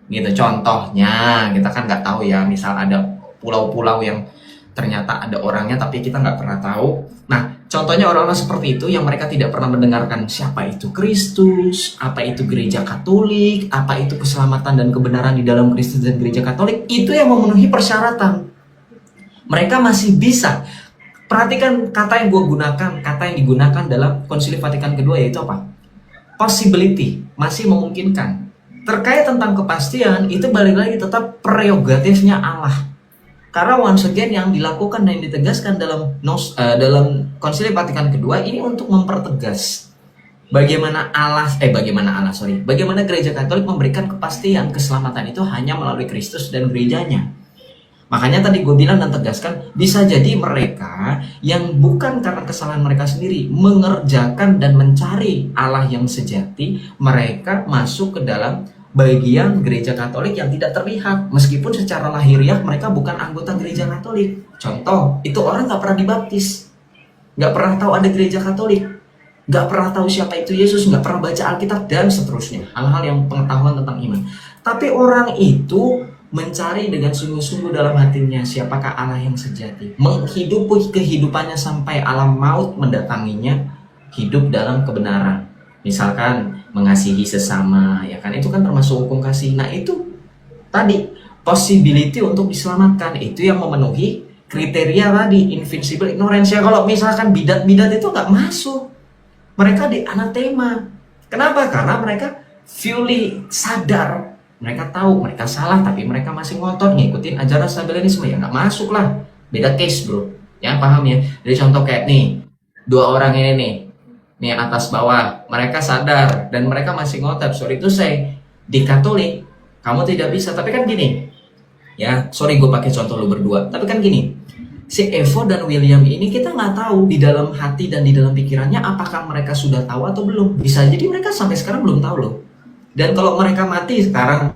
S1: gitu contohnya. Kita kan nggak tahu ya, misal ada pulau-pulau yang ternyata ada orangnya tapi kita nggak pernah tahu. Nah, contohnya orang-orang seperti itu yang mereka tidak pernah mendengarkan siapa itu Kristus, apa itu gereja Katolik, apa itu keselamatan dan kebenaran di dalam Kristus dan gereja Katolik, itu yang memenuhi persyaratan. Mereka masih bisa. Perhatikan kata yang gue gunakan, kata yang digunakan dalam Konsili Vatikan kedua, yaitu apa? Possibility, masih memungkinkan. Terkait tentang kepastian, itu balik lagi tetap prerogatifnya Allah. Karena once again yang dilakukan dan ditegaskan dalam Konsili Vatikan kedua ini untuk mempertegas bagaimana Gereja Katolik memberikan kepastian keselamatan itu hanya melalui Kristus dan gerejanya. Makanya tadi gue bilang dan tegaskan, bisa jadi mereka yang bukan karena kesalahan mereka sendiri mengerjakan dan mencari Allah yang sejati, mereka masuk ke dalam bagian gereja Katolik yang tidak terlihat, meskipun secara lahiriah mereka bukan anggota gereja Katolik. Contoh, itu orang nggak pernah dibaptis, nggak pernah tahu ada gereja Katolik, nggak pernah tahu siapa itu Yesus, nggak pernah baca Alkitab dan seterusnya, hal-hal yang pengetahuan tentang iman. Tapi orang itu mencari dengan sungguh-sungguh dalam hatinya siapakah Allah yang sejati, menghidupi kehidupannya sampai alam maut mendatanginya, hidup dalam kebenaran. Misalkan mengasihi sesama, ya kan, itu kan termasuk hukum kasih. Nah itu tadi possibility untuk diselamatkan, itu yang memenuhi kriteria tadi invincible ignorance. Ya kalau misalkan bidat-bidat itu nggak masuk, mereka di anatema. Kenapa? Karena mereka fully sadar, mereka tahu mereka salah, tapi mereka masih ngotot ngikutin ajaran Sabellianisme, ya nggak masuk lah. Beda case bro, ya paham ya. Jadi contoh kayak nih, dua orang ini nih atas bawah, mereka sadar dan mereka masih ngotot. Sorry itu saya di Katolik kamu tidak bisa, tapi kan gini ya, sorry gue pakai contoh lu berdua, tapi kan gini, si Evo dan William ini kita nggak tahu di dalam hati dan di dalam pikirannya apakah mereka sudah tahu atau belum. Bisa jadi mereka sampai sekarang belum tahu loh. Dan kalau mereka mati sekarang,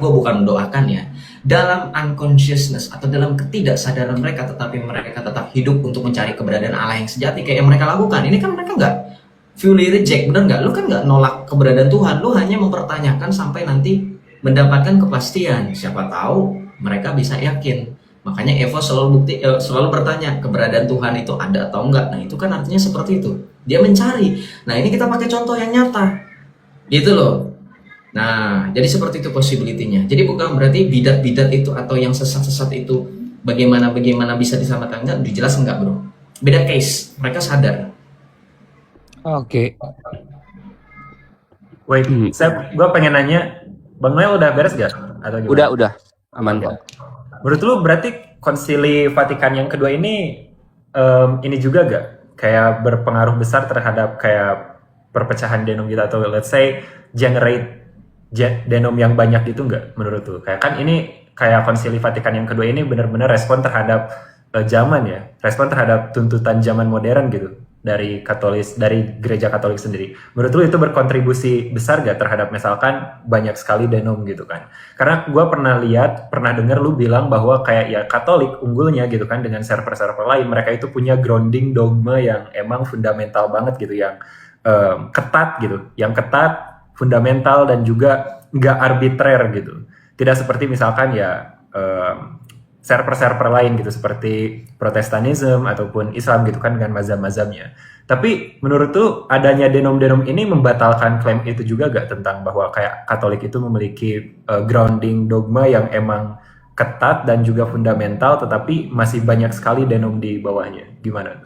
S1: gue bukan mendoakan ya, dalam unconsciousness atau dalam ketidaksadaran mereka, tetapi mereka tetap hidup untuk mencari keberadaan Allah yang sejati kayak yang mereka lakukan. Ini kan mereka nggak fully reject, bener nggak? Lu kan nggak nolak keberadaan Tuhan, lu hanya mempertanyakan sampai nanti mendapatkan kepastian. Siapa tahu mereka bisa yakin. Makanya Evo selalu bertanya keberadaan Tuhan itu ada atau enggak. Nah itu kan artinya seperti itu, dia mencari. Nah ini kita pakai contoh yang nyata gitu loh. Nah jadi seperti itu possibility-nya. Jadi bukan berarti bidat-bidat itu atau yang sesat-sesat itu bagaimana bisa diselamatkan, enggak, dijelas enggak bro. Beda case, mereka sadar.
S4: Oke.
S2: Wait, gue pengen nanya, Bang Noel udah beres gak? Atau gimana?
S4: Udah aman kok.
S2: Menurut lu berarti Konsili Vatikan yang kedua ini juga gak kayak berpengaruh besar terhadap kayak perpecahan denom gitu, atau let's say generate denom yang banyak gitu nggak menurut lu? Kayak kan ini kayak Konsili Vatikan yang kedua ini benar-benar respon terhadap zaman ya, respon terhadap tuntutan zaman modern gitu dari gereja Katolik sendiri. Menurut lu itu berkontribusi besar gak terhadap misalkan banyak sekali denom gitu kan? Karena gue pernah dengar lu bilang bahwa kayak ya Katolik unggulnya gitu kan dengan server-server lain, mereka itu punya grounding dogma yang emang fundamental banget gitu, yang ketat gitu, yang ketat, fundamental, dan juga nggak arbitrer gitu. Tidak seperti misalkan ya server-server lain gitu seperti Protestanisme ataupun Islam gitu kan dengan mazhab-mazhabnya. Tapi menurut tuh adanya denom-denom ini membatalkan klaim itu juga gak tentang bahwa kayak Katolik itu memiliki grounding dogma yang emang ketat dan juga fundamental, tetapi masih banyak sekali denom di bawahnya. Gimana?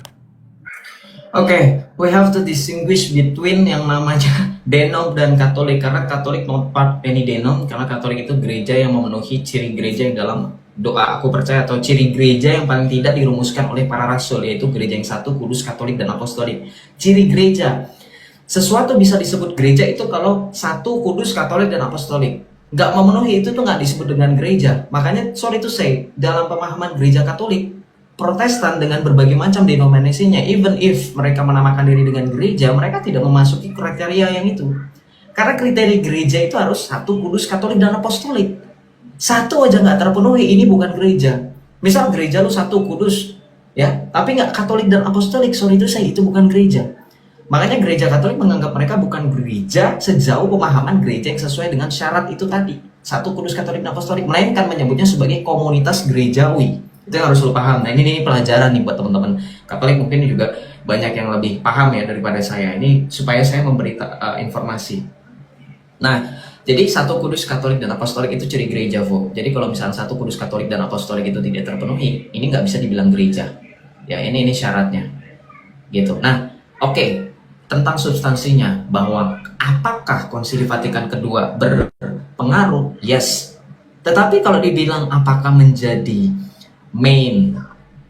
S1: Oke, we have to distinguish between yang namanya denom dan Katolik, karena Katolik not part any denom, karena Katolik itu gereja yang memenuhi ciri gereja yang dalam doa aku percaya, atau ciri gereja yang paling tidak dirumuskan oleh para rasul, yaitu gereja yang satu, kudus, katolik, dan apostolik. Ciri gereja, sesuatu bisa disebut gereja itu kalau satu, kudus, katolik, dan apostolik. Nggak memenuhi itu tuh nggak disebut dengan gereja. Makanya sorry to say, dalam pemahaman gereja Katolik, Protestan dengan berbagai macam denominasinya, even if mereka menamakan diri dengan gereja, mereka tidak memasuki kriteria yang itu. Karena kriteria gereja itu harus satu, kudus, katolik, dan apostolik. Satu aja nggak terpenuhi, ini bukan gereja. Misal gereja lu satu, kudus, ya, tapi nggak katolik dan apostolik, sorry itu saya, itu bukan gereja. Makanya gereja Katolik menganggap mereka bukan gereja sejauh pemahaman gereja yang sesuai dengan syarat itu tadi, satu, kudus, katolik, dan apostolik, melainkan menyebutnya sebagai komunitas gerejawi. Itu yang harus lo paham. Nah ini pelajaran nih buat teman-teman Katolik, mungkin juga banyak yang lebih paham ya daripada saya. Ini supaya saya memberi informasi. Nah, jadi satu, kudus, katolik, dan apostolik itu ciri gereja, Vo. Jadi kalau misalnya satu, kudus, katolik, dan apostolik itu tidak terpenuhi, ini nggak bisa dibilang gereja. Ya ini syaratnya, gitu. Nah, oke. Tentang substansinya, bahwa apakah Konsili Vatikan kedua berpengaruh? Yes. Tetapi kalau dibilang apakah menjadi main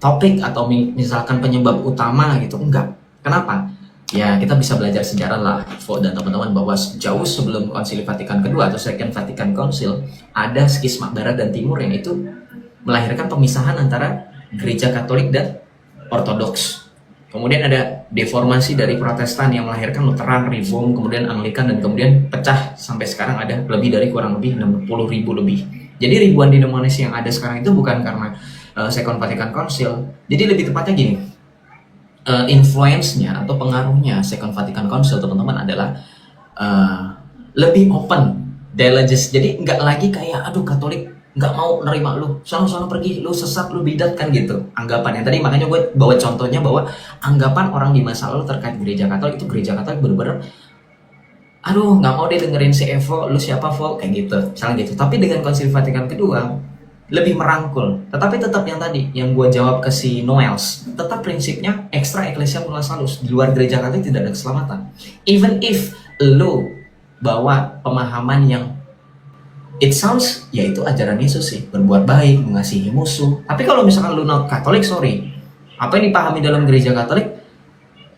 S1: topik atau misalkan penyebab utama gitu, enggak. Kenapa? Ya kita bisa belajar sejarah lah, Vo dan teman-teman, bahwa jauh sebelum Konsili Vatikan kedua atau Second Vatican Council ada skisma Barat dan Timur yang itu melahirkan pemisahan antara gereja Katolik dan Ortodoks. Kemudian ada deformasi dari Protestan yang melahirkan Lutheran, Reform, kemudian Anglikan, dan kemudian pecah sampai sekarang ada lebih dari kurang lebih 60.000 lebih. Jadi ribuan denominasi yang ada sekarang itu bukan karena Second Vatican Council. Jadi lebih tepatnya gini, influence-nya atau pengaruhnya Second Vatican Council, teman-teman, adalah lebih open, religious. Jadi nggak lagi kayak aduh Katolik nggak mau nerima lu, sono pergi, lu sesat, lu bidat, kan gitu anggapannya tadi. Makanya gue bawa contohnya bahwa anggapan orang di masa lalu terkait gereja Katolik itu gereja Katolik bener-bener aduh nggak mau deh dengerin si Evo, lu siapa Vo, kayak gitu, misalnya gitu. Tapi dengan Konsili Vatikan kedua lebih merangkul, tetapi tetap yang tadi yang gue jawab ke si Noels, tetap prinsipnya extra ecclesia nulla salus, di luar gereja Katolik tidak ada keselamatan. Even if lu bawa pemahaman yang it sounds, yaitu ajaran Yesus sih, berbuat baik, mengasihi musuh. Tapi kalau misalkan lu not Katolik, sorry, apa yang dipahami dalam gereja Katolik,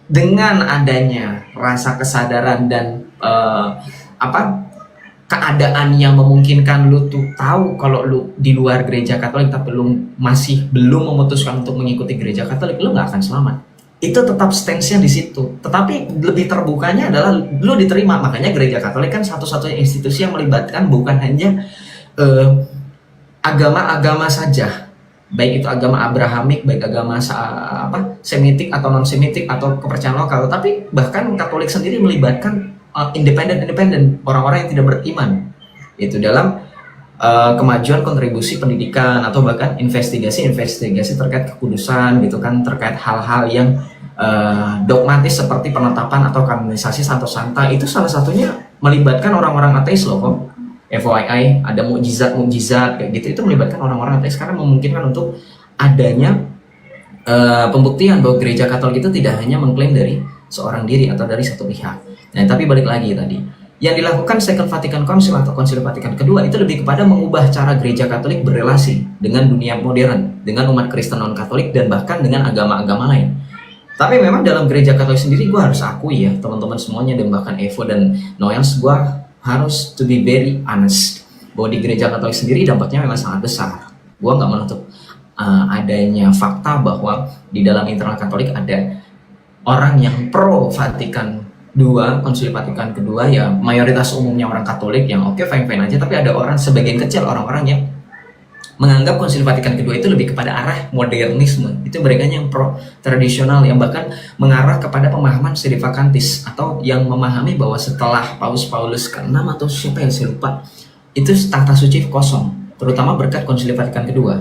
S1: dengan adanya rasa kesadaran dan keadaan yang memungkinkan lu tuh tahu kalau lu di luar gereja Katolik tapi lu masih belum memutuskan untuk mengikuti gereja Katolik, lu nggak akan selamat. Itu tetap stance-nya di situ. Tetapi lebih terbukanya adalah lu diterima. Makanya gereja Katolik kan satu-satunya institusi yang melibatkan bukan hanya agama-agama saja, baik itu agama Abrahamik, baik agama Semitik atau non Semitik atau kepercayaan lokal, tapi bahkan Katolik sendiri melibatkan independen, orang-orang yang tidak beriman, itu dalam kemajuan kontribusi pendidikan atau bahkan investigasi terkait kekudusan gitu kan, terkait hal-hal yang dogmatis seperti penetapan atau kanonisasi Santo Santa. Itu salah satunya melibatkan orang-orang ateis loh kok. FYI, ada mukjizat kayak gitu, itu melibatkan orang-orang ateis karena memungkinkan untuk adanya pembuktian bahwa gereja Katolik itu tidak hanya mengklaim dari seorang diri atau dari satu pihak. Nah, tapi balik lagi tadi, yang dilakukan Second Vatican Council atau Konsili Vatikan kedua itu lebih kepada mengubah cara gereja Katolik berrelasi dengan dunia modern, dengan umat Kristen non-Katolik, dan bahkan dengan agama-agama lain. Tapi memang dalam gereja Katolik sendiri, gue harus akui ya teman-teman semuanya, dan bahkan Evo dan Noels, gue harus to be very honest bahwa di gereja Katolik sendiri dampaknya memang sangat besar. Gue nggak menutup adanya fakta bahwa di dalam internal Katolik ada orang yang pro Vatikan II, Konsili Vatikan kedua, ya mayoritas umumnya orang Katolik yang oke, fine-fine aja, tapi ada orang, sebagian kecil orang-orang yang menganggap Konsili Vatikan kedua itu lebih kepada arah modernisme. Itu mereka yang pro tradisional, yang bahkan mengarah kepada pemahaman sedevakantis, atau yang memahami bahwa setelah Paulus ke-6 atau siapa yang saya lupa, itu tahta suci kosong, terutama berkat Konsili Vatikan kedua.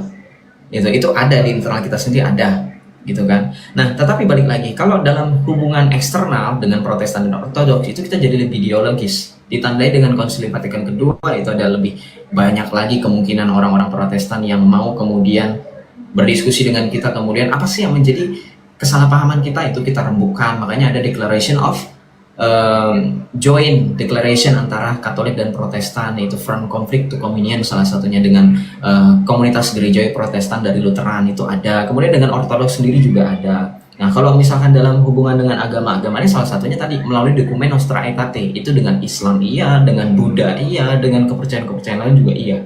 S1: Gitu. Itu ada di internal kita sendiri, ada gitu kan. Nah, tetapi balik lagi, kalau dalam hubungan eksternal dengan Protestan dan Ortodoks itu kita jadi lebih ideologis. Ditandai dengan Konsili Vatikan kedua, itu ada lebih banyak lagi kemungkinan orang-orang Protestan yang mau kemudian berdiskusi dengan kita, kemudian apa sih yang menjadi kesalahpahaman kita, itu kita rembukan. Makanya ada Declaration of joint declaration antara Katolik dan Protestan, yaitu From Conflict to Communion, salah satunya dengan komunitas gereja Protestan dari Lutheran itu ada, kemudian dengan Ortodoks sendiri juga ada. Nah, kalau misalkan dalam hubungan dengan agama-agama ini, salah satunya tadi melalui dokumen Nostra Aetate, itu dengan Islam iya, dengan Buddha iya, dengan kepercayaan-kepercayaan lain juga iya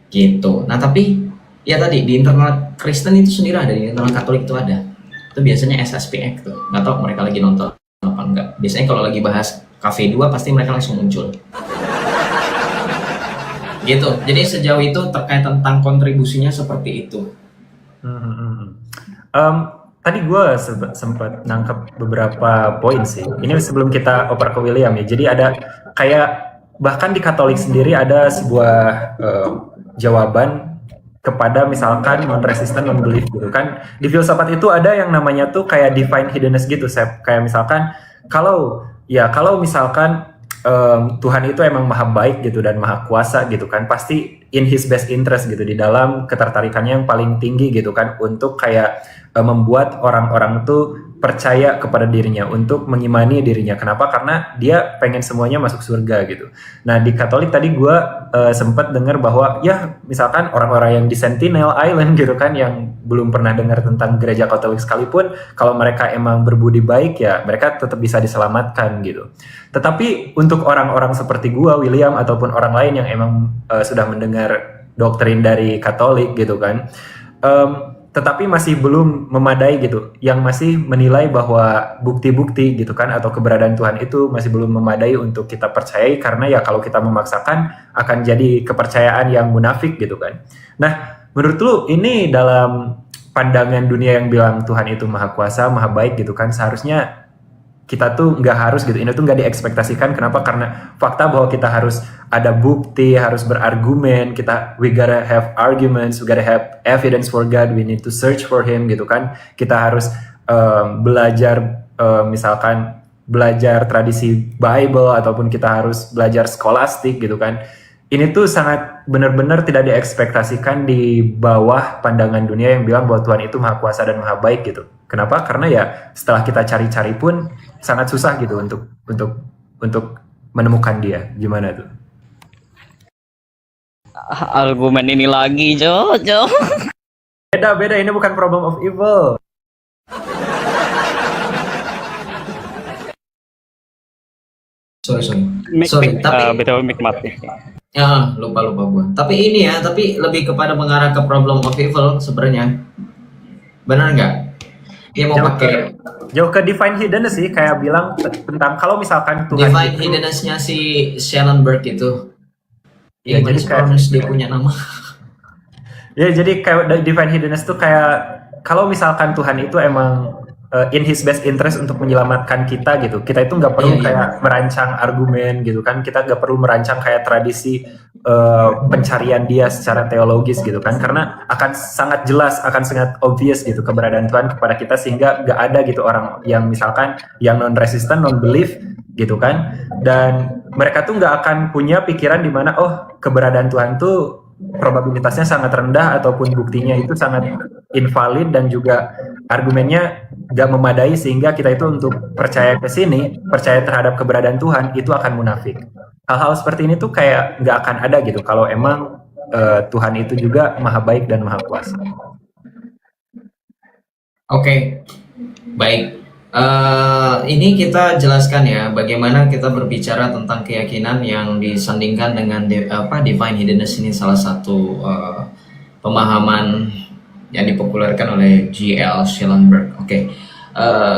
S1: gitu. Nah, tapi ya tadi di internal Kristen itu sendiri ada, di internal Katolik itu ada. Itu biasanya SSPX tuh, nggak tahu mereka lagi nonton apa enggak. Biasanya kalau lagi bahas Cafe 2 pasti mereka langsung muncul gitu. Jadi sejauh itu terkait tentang kontribusinya seperti itu.
S2: Tadi gue sempat nangkep beberapa poin sih. Ini sebelum kita oper ke William ya. Jadi ada kayak bahkan di Katolik sendiri ada sebuah jawaban kepada misalkan non-resistant non-belief gitu kan. Di filsafat itu ada yang namanya tuh kayak divine hiddenness gitu, Sep. Kayak misalkan kalau misalkan Tuhan itu emang maha baik gitu dan maha kuasa gitu kan, pasti in his best interest gitu, di dalam ketertarikannya yang paling tinggi gitu kan, untuk kayak membuat orang-orang tuh percaya kepada dirinya, untuk mengimani dirinya. Kenapa? Karena dia pengen semuanya masuk surga gitu. Nah, di Katolik tadi gue sempat dengar bahwa ya misalkan orang-orang yang di Sentinel Island gitu kan, yang belum pernah dengar tentang gereja Katolik sekalipun, kalau mereka emang berbudi baik ya mereka tetap bisa diselamatkan gitu. Tetapi untuk orang-orang seperti gue, William, ataupun orang lain yang emang sudah mendengar doktrin dari Katolik gitu kan, tetapi masih belum memadai gitu, yang masih menilai bahwa bukti-bukti gitu kan, atau keberadaan Tuhan itu masih belum memadai untuk kita percayai, karena ya kalau kita memaksakan akan jadi kepercayaan yang munafik gitu kan. Nah, menurut lu ini dalam pandangan dunia yang bilang Tuhan itu maha kuasa, maha baik gitu kan, seharusnya kita tuh nggak harus gitu, ini tuh nggak diekspektasikan. Kenapa? Karena fakta bahwa kita harus ada bukti, harus berargumen, we gotta have arguments, we gotta have evidence for God, we need to search for Him gitu kan. Kita harus belajar misalkan belajar tradisi Bible, ataupun kita harus belajar skolastik gitu kan. Ini tuh sangat benar-benar tidak diekspektasikan di bawah pandangan dunia yang bilang bahwa Tuhan itu maha kuasa dan maha baik gitu. Kenapa? Karena ya setelah kita cari-cari pun sangat susah gitu untuk menemukan dia. Gimana tuh?
S3: Argumen ini lagi, Jo.
S2: Beda, ini bukan problem of evil.
S1: Sorry, tapi
S3: BTW mic mati.
S1: ya lupa gua. Tapi lebih kepada mengarah ke problem of evil sebenarnya. Benar nggak? Dia mau pakai
S2: jauh ke divine hiddenness sih, kayak bilang tentang kalau misalkan Tuhan
S1: divine
S2: itu,
S1: hiddenness-nya si Schellenberg itu. Ya, jadi dia punya nama.
S2: Ya, jadi kayak divine hiddenness tuh kayak kalau misalkan Tuhan itu emang in his best interest untuk menyelamatkan kita gitu. Kita itu nggak perlu kayak merancang argumen gitu kan. Kita nggak perlu merancang kayak tradisi pencarian dia secara teologis gitu kan. Karena akan sangat jelas, akan sangat obvious gitu keberadaan Tuhan kepada kita, sehingga nggak ada gitu orang yang misalkan yang non-resistant, non-belief gitu kan. Dan mereka tuh nggak akan punya pikiran di mana keberadaan Tuhan tuh probabilitasnya sangat rendah, ataupun buktinya itu sangat invalid, dan juga argumennya gak memadai, sehingga kita itu untuk percaya ke sini, percaya terhadap keberadaan Tuhan itu akan munafik. Hal-hal seperti ini tuh kayak gak akan ada gitu kalau emang Tuhan itu juga maha baik dan maha kuasa.
S1: Oke, baik. Ini kita jelaskan ya bagaimana kita berbicara tentang keyakinan yang disandingkan dengan divine hiddenness. Ini salah satu pemahaman yang dipopulerkan oleh G.L. Schellenberg. Oke.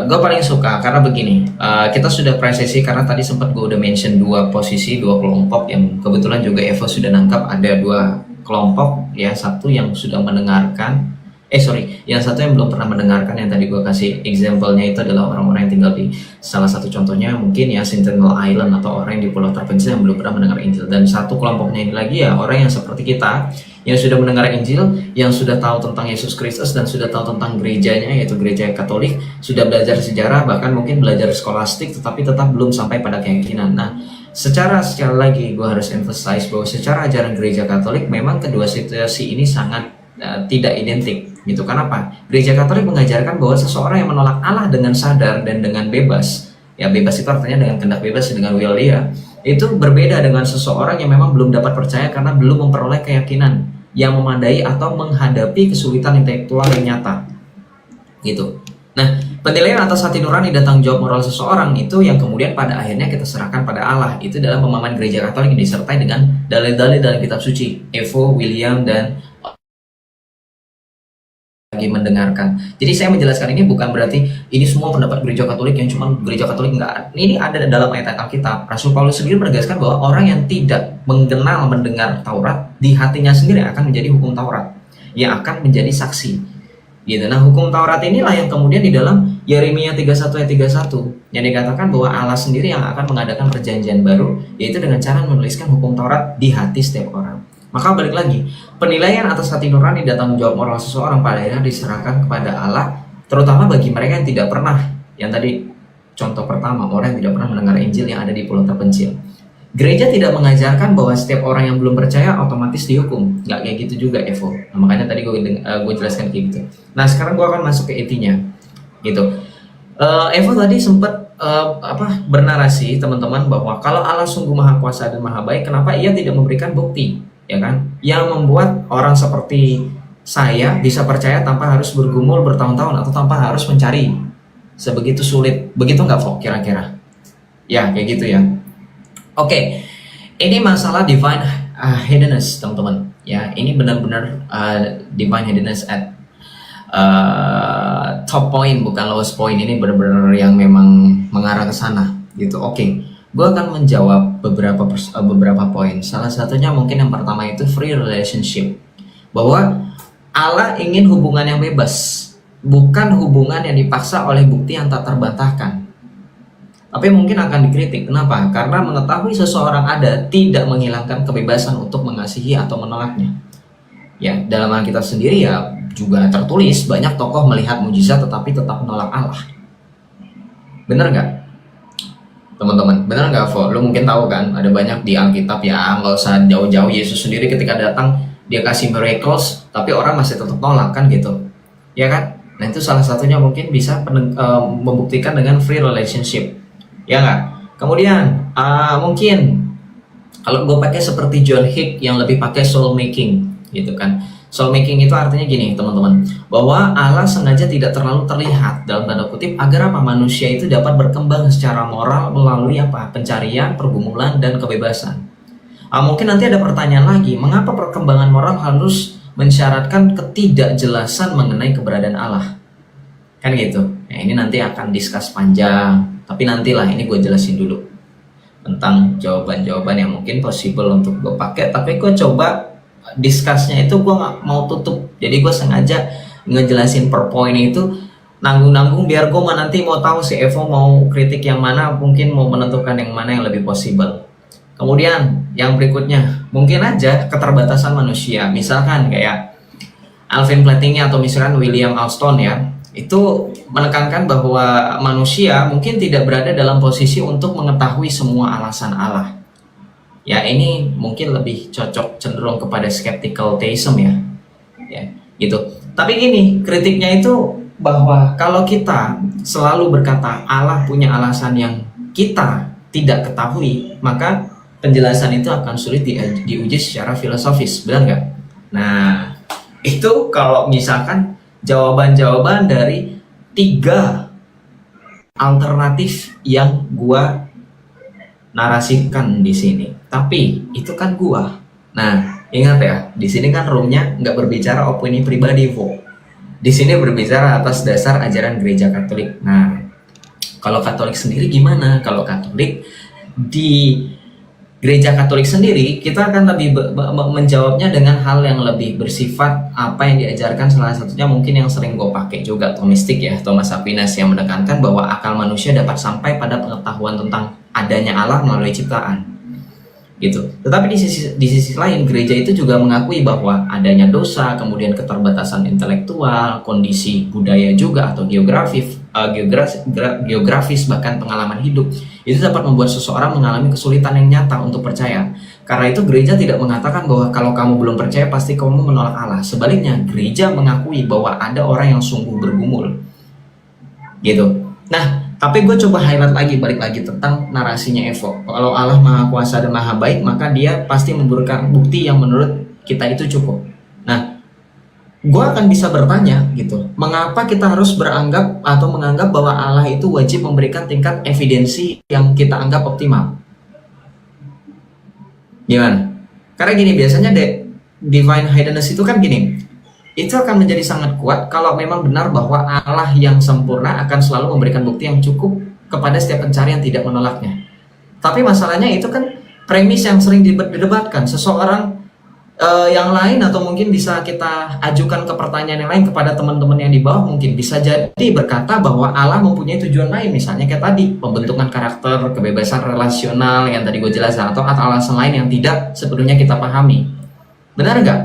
S1: Gue paling suka karena begini, kita sudah presisi karena tadi sempat gue udah mention dua kelompok yang kebetulan juga Evo sudah nangkap. Ada dua kelompok ya, satu yang sudah mendengarkan yang satu yang belum pernah mendengarkan yang tadi gue kasih example-nya itu adalah orang-orang yang tinggal di salah satu contohnya mungkin ya Sentinel Island atau orang yang di pulau terpencil yang belum pernah mendengar Injil. Dan satu kelompoknya ini lagi ya orang yang seperti kita yang sudah mendengar Injil, yang sudah tahu tentang Yesus Kristus dan sudah tahu tentang gerejanya yaitu gereja Katolik, sudah belajar sejarah bahkan mungkin belajar skolastik tetapi tetap belum sampai pada keyakinan. Nah, sekali lagi gue harus emphasize bahwa secara ajaran gereja Katolik memang kedua situasi ini sangat tidak identik gitu. Kenapa? Gereja Katolik mengajarkan bahwa seseorang yang menolak Allah dengan sadar dan dengan bebas, ya bebas itu artinya dengan kehendak bebas dengan will dia, itu berbeda dengan seseorang yang memang belum dapat percaya karena belum memperoleh keyakinan yang memadai atau menghadapi kesulitan intelektual yang nyata gitu. Nah, penilaian atas hati nurani dan tanggung jawab moral seseorang itu yang kemudian pada akhirnya kita serahkan pada Allah. Itu dalam pemahaman gereja Katolik yang disertai dengan dalil-dalil dalam kitab suci. Evo, William, dan lagi mendengarkan. Jadi saya menjelaskan ini bukan berarti ini semua pendapat gereja Katolik yang cuma gereja Katolik, enggak. Ini ada dalam ayat Alkitab. Rasul Paulus sendiri menegaskan bahwa orang yang tidak mendengar Taurat di hatinya sendiri akan menjadi hukum Taurat, yang akan menjadi saksi. Gitu. Nah, hukum Taurat inilah yang kemudian di dalam Yeremia 31 ayat 31 yang dikatakan bahwa Allah sendiri yang akan mengadakan perjanjian baru, yaitu dengan cara menuliskan hukum Taurat di hati setiap orang. Maka balik lagi, penilaian atas hati nurani dan tanggung jawab moral seseorang pada akhirnya diserahkan kepada Allah, terutama bagi mereka yang tidak pernah, yang tadi contoh pertama, orang yang tidak pernah mendengar Injil yang ada di pulau terpencil. Gereja tidak mengajarkan bahwa setiap orang yang belum percaya otomatis dihukum, nggak kayak gitu juga Evo. Nah, makanya tadi gue jelaskan kayak gitu. Nah, sekarang gue akan masuk ke intinya, gitu. Evo tadi sempat bernarasi teman-teman bahwa kalau Allah sungguh maha kuasa dan maha baik, kenapa ia tidak memberikan bukti, ya kan? Yang membuat orang seperti saya bisa percaya tanpa harus bergumul bertahun-tahun atau tanpa harus mencari sebegitu sulit, begitu nggak Fok kira-kira? Ya kayak gitu ya. Oke, ini masalah divine hiddenness teman-teman. Ya, ini benar-benar divine hiddenness at top point bukan lowest point. Ini benar-benar yang memang mengarah ke sana gitu. Oke, gue akan menjawab beberapa poin. Salah satunya mungkin yang pertama itu free relationship, bahwa Allah ingin hubungan yang bebas, bukan hubungan yang dipaksa oleh bukti yang tak terbantahkan. Tapi mungkin akan dikritik. Kenapa? Karena mengetahui seseorang ada tidak menghilangkan kebebasan untuk mengasihi atau menolaknya. Ya, dalam Alkitab sendiri ya juga tertulis banyak tokoh melihat mujizat tetapi tetap menolak Allah. Bener nggak? Teman-teman, bener nggak, Vo? Lu mungkin tahu kan, ada banyak di Alkitab ya, nggak usah jauh-jauh. Yesus sendiri ketika datang, dia kasih miracles, tapi orang masih tetap nolak kan gitu. Ya kan? Nah itu salah satunya mungkin bisa membuktikan dengan free relationship. Ya nggak? Kemudian mungkin kalau gue pakai seperti John Hick yang lebih pakai soul making gitu kan. Soul making itu artinya gini teman-teman, bahwa Allah sengaja tidak terlalu terlihat dalam tanda kutip agar manusia itu dapat berkembang secara moral melalui pencarian, pergumulan, dan kebebasan. Mungkin nanti ada pertanyaan lagi, mengapa perkembangan moral harus mensyaratkan ketidakjelasan mengenai keberadaan Allah? Kan gitu. Nah, ini nanti akan discuss panjang. Tapi nantilah, ini gue jelasin dulu tentang jawaban-jawaban yang mungkin possible untuk gue pakai. Tapi gue coba discussnya itu gue gak mau tutup. Jadi gue sengaja ngejelasin per poin itu nanggung-nanggung biar gue nanti mau tahu si Evo mau kritik yang mana, mungkin mau menentukan yang mana yang lebih possible. Kemudian yang berikutnya, mungkin aja keterbatasan manusia. Misalkan kayak Alvin Plantinga atau misalkan William Alston ya, itu menekankan bahwa manusia mungkin tidak berada dalam posisi untuk mengetahui semua alasan Allah. Ya ini mungkin lebih cocok cenderung kepada skeptical theism ya gitu. Tapi gini, kritiknya itu bahwa kalau kita selalu berkata Allah punya alasan yang kita tidak ketahui, maka penjelasan itu akan sulit diuji secara filosofis, benar nggak? Nah itu kalau misalkan jawaban-jawaban dari 3 alternatif yang gua narasikan di sini. Tapi itu kan gua. Nah, ingat ya, di sini kan roomnya nggak berbicara opini pribadi, Vo. Di sini berbicara atas dasar ajaran gereja Katolik. Nah, kalau Katolik sendiri gimana? Kalau Katolik di gereja Katolik sendiri, kita akan lebih menjawabnya dengan hal yang lebih bersifat apa yang diajarkan, salah satunya mungkin yang sering gue pakai juga, Thomistik ya, Thomas Aquinas, yang menekankan bahwa akal manusia dapat sampai pada pengetahuan tentang adanya Allah melalui ciptaan gitu. Tetapi di sisi lain, gereja itu juga mengakui bahwa adanya dosa, kemudian keterbatasan intelektual, kondisi budaya juga atau geografis, bahkan pengalaman hidup itu dapat membuat seseorang mengalami kesulitan yang nyata untuk percaya. Karena itu gereja tidak mengatakan bahwa kalau kamu belum percaya pasti kamu menolak Allah. Sebaliknya, gereja mengakui bahwa ada orang yang sungguh bergumul gitu. Nah, tapi gue coba highlight lagi, balik lagi tentang narasinya Evo. Kalau Allah Maha Kuasa dan Maha Baik, maka dia pasti memberikan bukti yang menurut kita itu cukup. Nah, gue akan bisa bertanya gitu, mengapa kita harus beranggap atau menganggap bahwa Allah itu wajib memberikan tingkat evidensi yang kita anggap optimal? Gimana? Karena gini, biasanya divine hiddenness itu kan gini, itu akan menjadi sangat kuat kalau memang benar bahwa Allah yang sempurna akan selalu memberikan bukti yang cukup kepada setiap pencari yang tidak menolaknya. Tapi masalahnya itu kan premis yang sering didebatkan. Seseorang yang lain, atau mungkin bisa kita ajukan ke pertanyaan yang lain kepada teman-teman yang di bawah, mungkin bisa jadi berkata bahwa Allah mempunyai tujuan lain, misalnya kayak tadi pembentukan karakter, kebebasan relasional yang tadi gue jelaskan, atau alasan lain yang tidak sepenuhnya kita pahami. Benar nggak?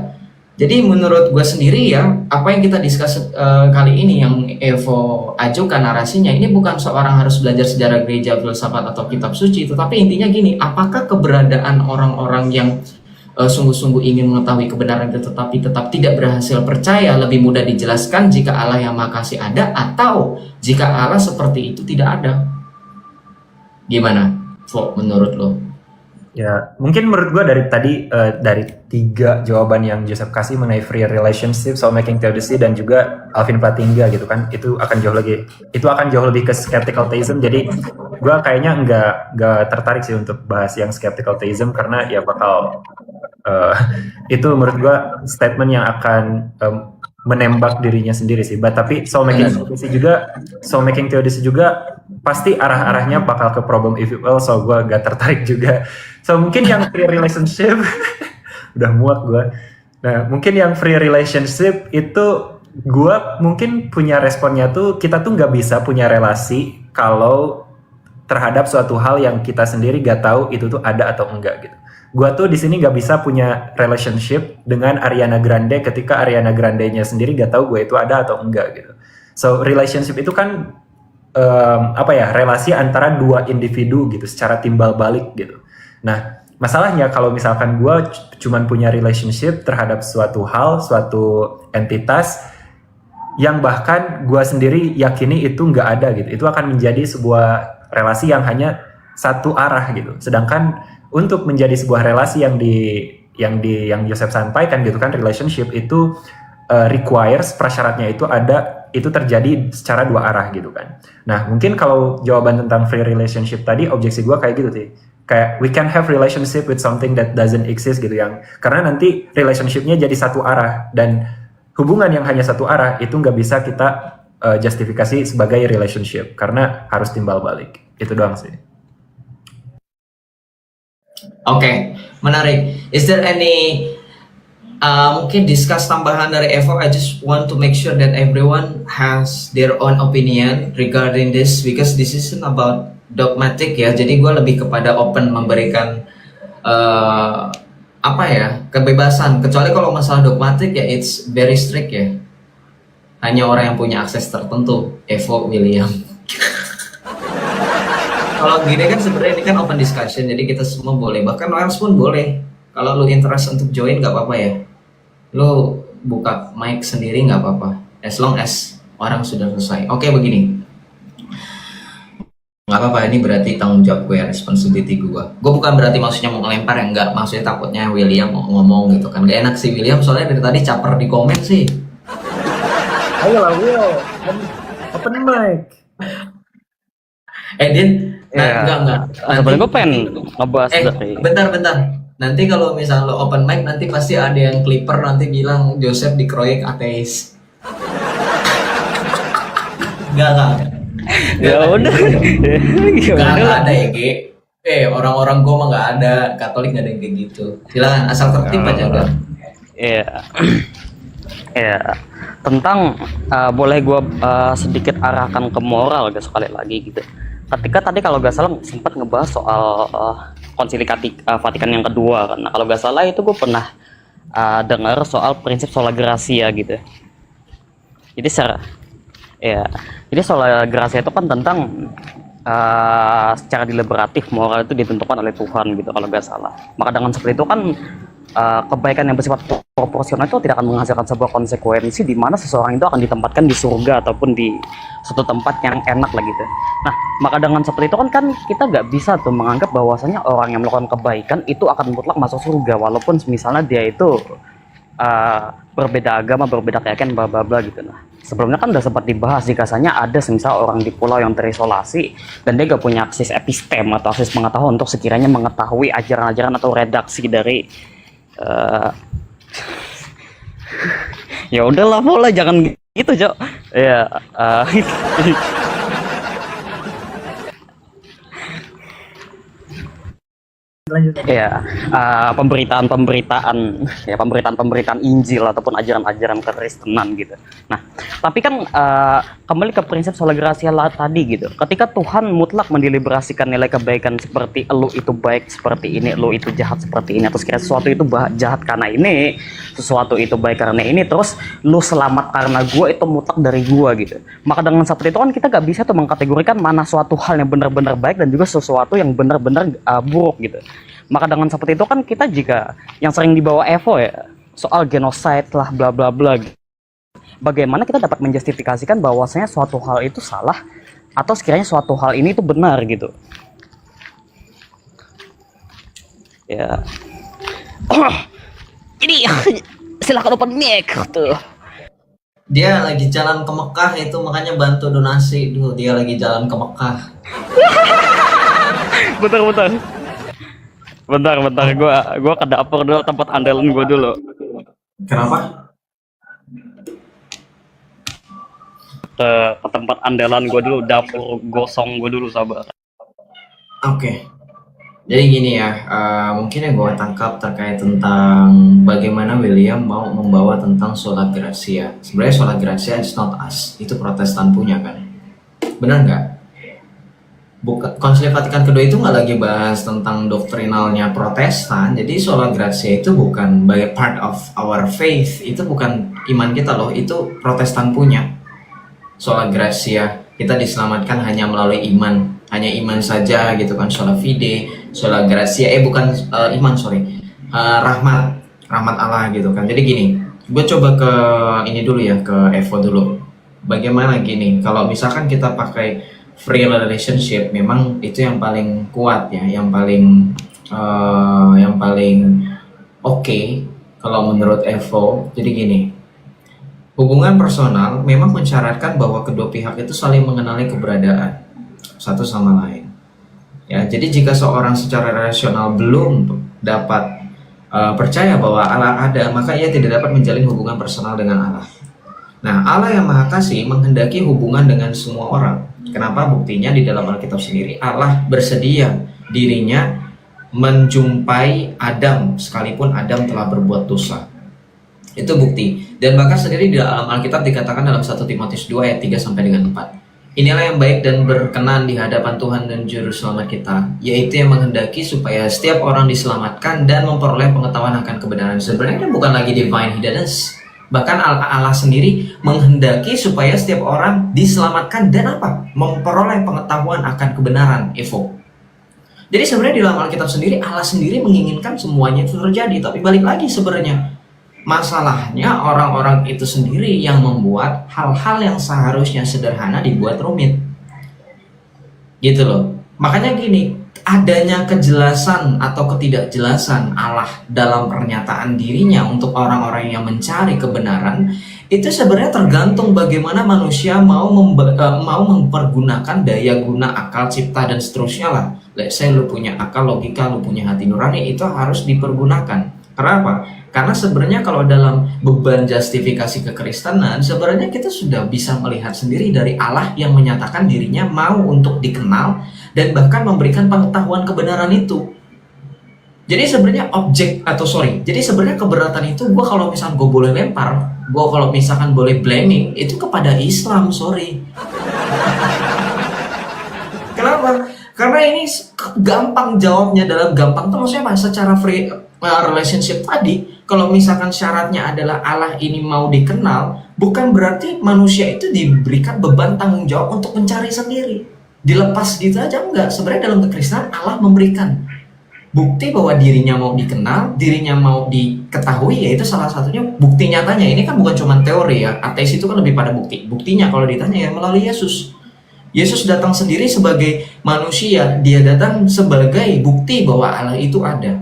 S1: Jadi menurut gue sendiri ya, apa yang kita discuss kali ini yang Evo ajukan narasinya, ini bukan seorang harus belajar sejarah gereja, filsafat atau kitab suci, tetapi intinya gini, apakah keberadaan orang-orang yang sungguh-sungguh ingin mengetahui kebenaran itu tetapi tetap tidak berhasil percaya lebih mudah dijelaskan jika Allah yang Maha Kasih ada, atau jika Allah seperti itu tidak ada? Gimana, Vo, menurut lo?
S2: Ya, mungkin menurut gue dari tadi dari 3 jawaban yang Joseph kasih mengenai free relationship, soul making theodicy, dan juga Alvin Plantinga gitu kan, itu akan jauh lebih ke skeptical theism. Jadi gue kayaknya nggak tertarik sih untuk bahas yang skeptical theism, karena ya bakal itu menurut gue statement yang akan menembak dirinya sendiri sih. Tapi soul making theodicy juga pasti arah-arahnya bakal ke problem if you will, so gue gak tertarik juga. So mungkin yang free relationship udah muak gue. Nah, mungkin yang free relationship itu gue mungkin punya responnya tuh, kita tuh nggak bisa punya relasi kalau terhadap suatu hal yang kita sendiri gak tahu itu tuh ada atau enggak gitu. Gue tuh di sini gak bisa punya relationship dengan Ariana Grande ketika Ariana Grande-nya sendiri gak tahu gue itu ada atau enggak gitu. So relationship itu kan relasi antara 2 individu gitu, secara timbal balik gitu. Nah, masalahnya kalau misalkan gue cuman punya relationship terhadap suatu hal, suatu entitas yang bahkan gue sendiri yakini itu nggak ada gitu, itu akan menjadi sebuah relasi yang hanya satu arah gitu. Sedangkan untuk menjadi sebuah relasi yang Joseph sampaikan gitu kan, relationship itu requires, prasyaratnya itu terjadi secara 2 arah gitu kan. Nah, mungkin kalau jawaban tentang free relationship tadi, objeksi gue kayak gitu sih. Kayak we can have relationship with something that doesn't exist gitu, yang karena nanti relationshipnya jadi satu arah, dan hubungan yang hanya satu arah itu nggak bisa kita justifikasi sebagai relationship karena harus timbal balik. Itu doang sih.
S1: Oke, menarik. Is there any mungkin discuss tambahan dari Evo? I just want to make sure that everyone has their own opinion regarding this, because this isn't about dogmatic ya. Jadi gue lebih kepada open, memberikan kebebasan. Kecuali kalau masalah dogmatik ya it's very strict ya. Hanya orang yang punya akses tertentu. Evo, William. Kalau gini kan sebenarnya ini kan open discussion, jadi kita semua boleh, bahkan Wales pun boleh. Kalau lu interest untuk join nggak apa-apa ya. Lu buka mic sendiri nggak apa-apa, as long as orang sudah selesai. Oke, begini. Nggak apa-apa, ini berarti tanggung jawab gue, responsibility gue. Gue bukan berarti maksudnya mau ngelempar ya, enggak. Maksudnya takutnya William mau ngomong gitu kan. Gak enak sih William, soalnya dari tadi caper di komen sih.
S2: Ayolah Will, open mic.
S1: Din, enggak.
S3: Sebenarnya gue pengen ngebahas dari
S1: bentar. Nanti kalau misalnya lo open mic, nanti pasti ada yang clipper nanti bilang Joseph dikeroyok ateis. Enggak.
S3: ya udah.
S1: Gak ada ya, Ge. Orang-orang gue mah nggak ada, Katolik nggak ada yang kayak gitu. Silakan, asal tertib aja kan.
S3: Iya. Ya, tentang boleh gue sedikit arahkan ke moral guys sekali lagi gitu. Ketika tadi kalau gak salah sempat ngebahas soal Konsili Vatikan yang kedua kan. Nah, kalau gak salah itu gue pernah dengar soal prinsip sola gratia gitu. Jadi ya, jadi sola gratia itu kan tentang secara deliberatif moral itu ditentukan oleh Tuhan gitu kalau gak salah. Maka dengan seperti itu kan kebaikan yang bersifat proporsional itu tidak akan menghasilkan sebuah konsekuensi di mana seseorang itu akan ditempatkan di surga ataupun di suatu tempat yang enak lah gitu. Nah, maka dengan seperti itu kan kita nggak bisa tuh menganggap bahwasanya orang yang melakukan kebaikan itu akan mutlak masuk surga walaupun misalnya dia itu berbeda agama, berbeda keyakinan, bla bla bla gitu. Nah, sebelumnya kan udah sempat dibahas jikasanya ada semisal orang di pulau yang terisolasi dan dia gak punya akses epistem atau akses pengetahuan untuk sekiranya mengetahui ajaran-ajaran atau redaksi dari ya udahlah boleh jangan gitu Cok ya. Ya, pemberitaan Injil ataupun ajaran-ajaran kekristenan gitu. Nah, tapi kan kembali ke prinsip sola gratia tadi gitu. Ketika Tuhan mutlak mendeliberasikan nilai kebaikan seperti lu itu baik seperti ini, lu itu jahat seperti ini, atau sekiranya sesuatu itu jahat karena ini, sesuatu itu baik karena ini, terus lu selamat karena gua itu mutlak dari gua gitu. Maka dengan seperti itu kan kita gak bisa tuh mengkategorikan mana suatu hal yang benar-benar baik dan juga sesuatu yang benar-benar buruk gitu. Maka dengan seperti itu kan kita jika yang sering dibawa Evo ya soal genocide lah bla bla bla. Bagaimana kita dapat menjustifikasikan bahwasanya suatu hal itu salah atau sekiranya suatu hal ini itu benar gitu. Ya. Jadi silakan open mic tuh.
S1: Dia lagi jalan ke Mekah itu makanya bantu donasi dulu. Dia lagi jalan ke Mekah.
S3: Bentar, gua ke dapur dulu tempat andalan gua dulu.
S1: Kenapa?
S3: Ke tempat andalan gua dulu, dapur gosong gua dulu sabar.
S1: Oke. Jadi gini ya, mungkin yang gue tangkap terkait tentang bagaimana William mau membawa tentang sola gratia. Sebenarnya sola gratia is not us, itu Protestan punya kan? Benar nggak? Konsili Vatikan kedua itu nggak lagi bahas tentang doktrinalnya Protestan, jadi sola gratia itu bukan part of our faith, itu bukan iman kita loh, itu Protestan punya. Sola gratia, kita diselamatkan hanya melalui iman, hanya iman saja gitu kan, sola fide, sola gratia, rahmat Allah gitu kan. Jadi gini, gue coba ke ini dulu ya, ke Evo dulu. Bagaimana gini, kalau misalkan kita pakai free relationship, memang itu yang paling kuat ya, yang paling oke kalau menurut Evo. Jadi gini, hubungan personal memang mensyaratkan bahwa kedua pihak itu saling mengenali keberadaan satu sama lain. Ya, jadi jika seorang secara rasional belum dapat percaya bahwa Allah ada, maka ia tidak dapat menjalin hubungan personal dengan Allah. Nah, Allah yang Maha Kasih menghendaki hubungan dengan semua orang. Kenapa? Buktinya di dalam Alkitab sendiri Allah bersedia dirinya menjumpai Adam sekalipun Adam telah berbuat dosa. Itu bukti. Dan bahkan sendiri di dalam Alkitab dikatakan dalam 1 Timotius 2 ayat 3 sampai dengan 4. Inilah yang baik dan berkenan di hadapan Tuhan dan Juru Selamat kita, yaitu yang menghendaki supaya setiap orang diselamatkan dan memperoleh pengetahuan akan kebenaran. Sebenarnya bukan lagi divine hiddenness. Bahkan Allah sendiri menghendaki supaya setiap orang diselamatkan dan apa? Memperoleh pengetahuan akan kebenaran, Evo. Jadi sebenarnya di dalam Alkitab sendiri Allah sendiri menginginkan semuanya itu terjadi. Tapi balik lagi sebenarnya, masalahnya orang-orang itu sendiri yang membuat hal-hal yang seharusnya sederhana dibuat rumit. Gitu loh. Makanya gini, adanya kejelasan atau ketidakjelasan Allah dalam pernyataan dirinya untuk orang-orang yang mencari kebenaran itu sebenarnya tergantung bagaimana manusia mau mempergunakan daya guna akal cipta dan seterusnya lah. Let's say lu punya akal logika, lu punya hati nurani, itu harus dipergunakan. Kenapa? Karena sebenarnya kalau dalam beban justifikasi kekristenan, sebenarnya kita sudah bisa melihat sendiri dari Allah yang menyatakan dirinya mau untuk dikenal dan bahkan memberikan pengetahuan kebenaran itu. Jadi sebenarnya jadi sebenarnya keberatan itu gue kalau misalkan gue boleh lempar, gue kalau misalkan boleh blaming itu kepada Islam, sorry. Kenapa? Karena ini gampang jawabnya, dalam gampang tuh maksudnya apa? Secara free relationship tadi, kalau misalkan syaratnya adalah Allah ini mau dikenal, bukan berarti manusia itu diberikan beban tanggung jawab untuk mencari sendiri. Dilepas gitu aja, enggak. Sebenarnya dalam kekristenan Allah memberikan bukti bahwa dirinya mau dikenal, dirinya mau diketahui, yaitu salah satunya bukti nyatanya. Ini kan bukan cuma teori ya, ateis itu kan lebih pada bukti. Buktinya kalau ditanya ya melalui Yesus. Yesus datang sendiri sebagai manusia, dia datang sebagai bukti bahwa Allah itu ada.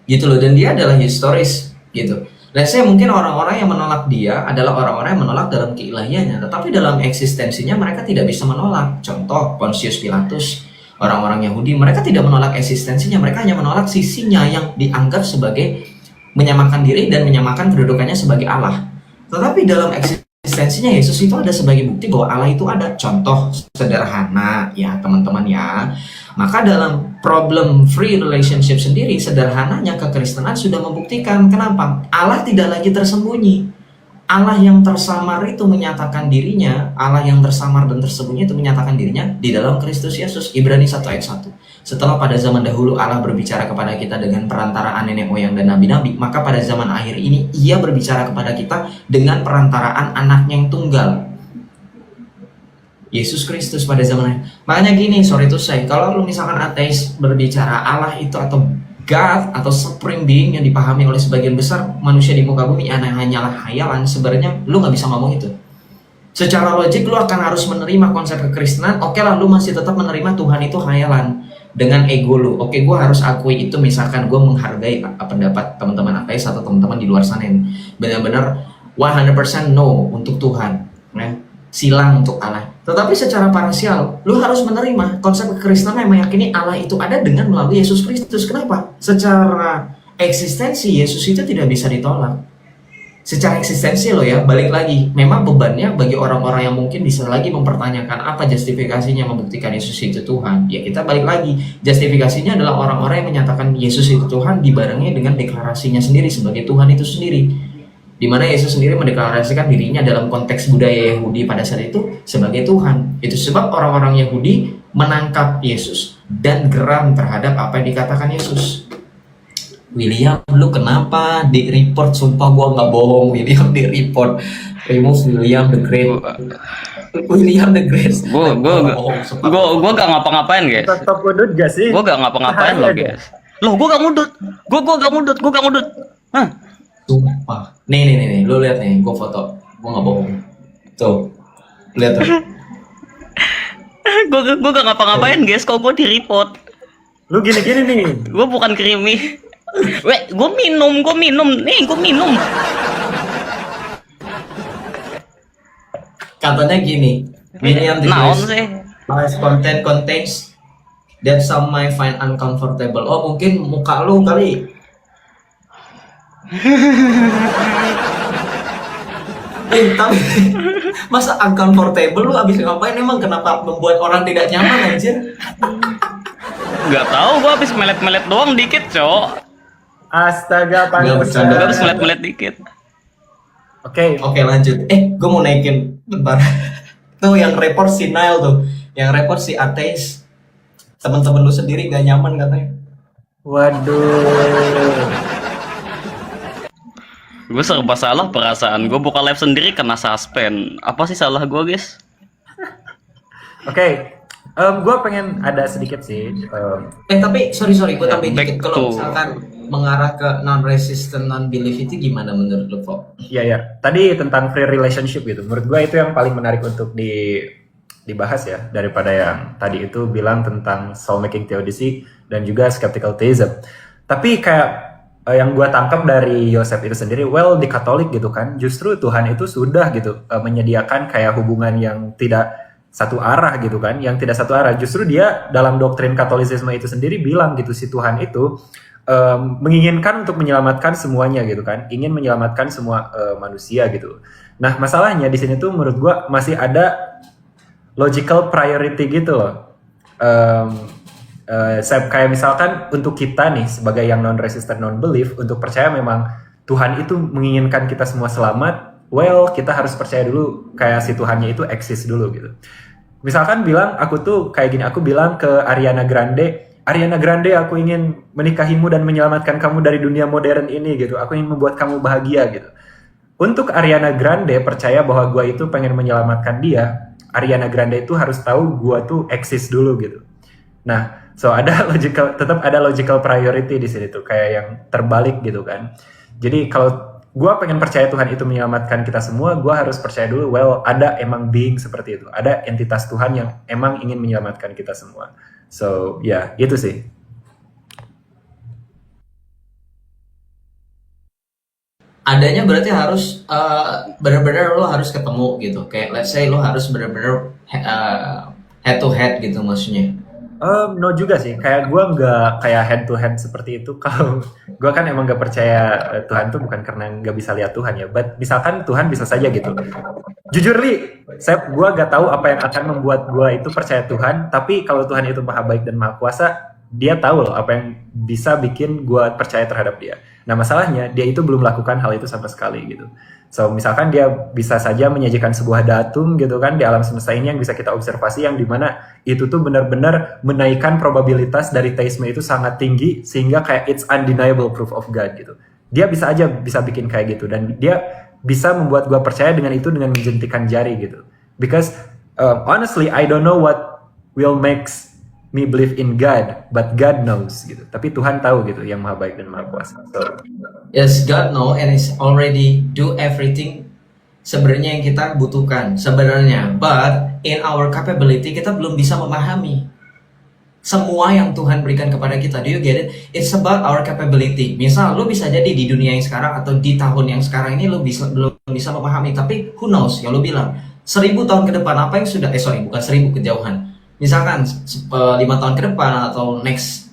S1: Gitu loh, dan dia adalah historis gitu. Dan saya mungkin orang-orang yang menolak dia adalah orang-orang yang menolak dalam keilahiannya, tetapi dalam eksistensinya mereka tidak bisa menolak. Contoh Pontius Pilatus, orang-orang Yahudi, mereka tidak menolak eksistensinya, mereka hanya menolak sisinya yang dianggap sebagai menyamakan diri dan menyamakan kedudukannya sebagai Allah. Tetapi dalam eksistensinya Yesus itu ada sebagai bukti bahwa Allah itu ada. Contoh sederhana ya teman-teman ya. Maka dalam problem free relationship sendiri, sederhananya kekristenan sudah membuktikan. Kenapa? Allah tidak lagi tersembunyi. Allah yang tersamar itu menyatakan dirinya, Allah yang tersamar dan tersembunyi itu menyatakan dirinya di dalam Kristus Yesus. Ibrani 1 ayat 1. Setelah pada zaman dahulu Allah berbicara kepada kita dengan perantaraan nenek moyang dan nabi-nabi, maka pada zaman akhir ini Ia berbicara kepada kita dengan perantaraan anaknya yang tunggal, Yesus Kristus pada zaman akhir. Makanya gini, sorry to say, kalau lu misalkan ateis berbicara Allah itu atau God atau supreme being yang dipahami oleh sebagian besar manusia di muka bumi hanyalah hayalan, sebenarnya lu nggak bisa ngomong itu. Secara logik lu akan harus menerima konsep kekristenan. Oke lah, lu masih tetap menerima Tuhan itu hayalan dengan ego lu. Oke, gue harus akui itu. Misalkan gue menghargai pendapat teman-teman ateis atau teman-teman di luar sana yang benar-benar 100% no untuk Tuhan, ya, silang untuk Allah. Tetapi secara parsial, lu harus menerima konsep kekristenan yang meyakini Allah itu ada dengan melalui Yesus Kristus. Kenapa? Secara eksistensi Yesus itu tidak bisa ditolak. Secara eksistensi loh ya, balik lagi, memang bebannya bagi orang-orang yang mungkin bisa lagi mempertanyakan apa justifikasinya membuktikan Yesus itu Tuhan. Ya kita balik lagi, justifikasinya adalah orang-orang yang menyatakan Yesus itu Tuhan dibarengi dengan deklarasinya sendiri sebagai Tuhan itu sendiri. Di mana Yesus sendiri mendeklarasikan dirinya dalam konteks budaya Yahudi pada saat itu sebagai Tuhan. Itu sebab orang-orang Yahudi menangkap Yesus dan geram terhadap apa yang dikatakan Yesus. William, lu kenapa di report? Sumpah gua nggak bohong, William di report. Remove William the Great. William the Great.
S3: Gue gak ngapa-ngapain guys.
S2: Tetap ngudut gak sih?
S3: Gue gak ngapa-ngapain loh guys. Loh gue gak ngudut. Gue gak ngudut. Hah?
S1: Sumpah. Nih, lu lihat nih, gua foto. Gua nggak bohong. Tuh, lihat tuh.
S3: Gue gak ngapa-ngapain guys. Kok gue di report?
S2: Lu gini-gini nih.
S3: Gue bukan krimi. Weh, gue minum. Nih, gue minum.
S1: Katanya gini, William the
S3: Naon
S1: Great.
S3: sih?
S1: Live content contains that some might find uncomfortable. Oh, mungkin muka lu kali. Tapi masa uncomfortable lu abis ngapain emang? Kenapa membuat orang tidak nyaman anjir?
S3: Gak tahu, gue habis melet-melet doang dikit cok.
S2: Astaga,
S1: Nggak bercanda.
S3: Gue
S2: pantesan.
S3: habis melet-melet dikit.
S2: Oke,
S1: Lanjut. Gue mau naikin bentar. Tuh yang report si Nile tuh, yang report si ateis. Teman-teman lu sendiri gak nyaman katanya.
S2: waduh.
S3: Gue serba salah perasaan. Gue buka live sendiri kena suspend. Apa sih salah gue guys?
S2: Oke, gue pengen ada sedikit sih.
S1: Tapi sorry gue tambahin
S3: Back
S1: dikit. Kalau
S3: to-
S1: misalkan mengarah ke non-resistant, non-belief itu gimana menurut lu kok?
S2: Iya. Tadi tentang free relationship gitu. Menurut gue itu yang paling menarik untuk dibahas ya, daripada yang tadi itu bilang tentang soul making theodicy dan juga skeptical theism. Tapi kayak yang gue tangkap dari Yosef itu sendiri, well di Katolik gitu kan, justru Tuhan itu sudah gitu menyediakan kayak hubungan yang tidak satu arah gitu kan, yang tidak satu arah. Justru dia dalam doktrin Katolisisme itu sendiri bilang gitu, si Tuhan itu menginginkan untuk menyelamatkan semuanya gitu kan, ingin menyelamatkan semua manusia gitu. Nah masalahnya di sini tuh menurut gua masih ada logical priority gitu loh. Kayak misalkan untuk kita nih sebagai yang non-resistant non-belief, untuk percaya memang Tuhan itu menginginkan kita semua selamat, well kita harus percaya dulu kayak si Tuhannya itu eksis dulu gitu. Misalkan bilang aku tuh kayak gini, aku bilang ke Ariana Grande, Ariana Grande aku ingin menikahimu dan menyelamatkan kamu dari dunia modern ini gitu, aku ingin membuat kamu bahagia gitu. Untuk Ariana Grande percaya bahwa gua itu pengen menyelamatkan dia, Ariana Grande itu harus tahu gua tuh eksis dulu gitu. Nah, so tetap ada logical priority di sini tuh, kayak yang terbalik gitu kan. Jadi kalau gue pengen percaya Tuhan itu menyelamatkan kita semua, gue harus percaya dulu, well ada emang being seperti itu, ada entitas Tuhan yang emang ingin menyelamatkan kita semua. So ya itu sih.
S1: Adanya berarti harus benar-benar lo harus ketemu gitu. Kayak let's say lo harus benar-benar head to head gitu maksudnya.
S2: No juga sih, kayak gue nggak kayak head to head seperti itu. Kalau gue kan emang nggak percaya Tuhan tuh bukan karena nggak bisa lihat Tuhan ya, but misalkan Tuhan bisa saja gitu. Jujur Li, gue nggak tahu apa yang akan membuat gue itu percaya Tuhan, tapi kalau Tuhan itu maha baik dan maha kuasa, dia tahu loh apa yang bisa bikin gue percaya terhadap dia. Nah masalahnya dia itu belum melakukan hal itu sama sekali gitu. So misalkan dia bisa saja menyajikan sebuah datum gitu kan di alam semesta ini yang bisa kita observasi, yang dimana itu tuh benar-benar menaikkan probabilitas dari teisme itu sangat tinggi sehingga kayak it's undeniable proof of God gitu. Dia bisa bikin kayak gitu, dan dia bisa membuat gue percaya dengan itu dengan menjentikan jari gitu. Because honestly I don't know what will makes me believe in God, but God knows gitu. Tapi Tuhan tahu gitu, yang maha baik dan maha kuasa. So,
S1: Yes, God know and is already do everything sebenarnya yang kita butuhkan sebenarnya. But in our capability kita belum bisa memahami semua yang Tuhan berikan kepada kita. Do you get it? It's about our capability. Misal lo bisa jadi di dunia yang sekarang atau di tahun yang sekarang ini lo belum bisa memahami. Tapi who knows, yang lo bilang 1000 tahun ke depan apa yang sudah bukan 1000 kejauhan. Misalkan 5 tahun ke depan atau next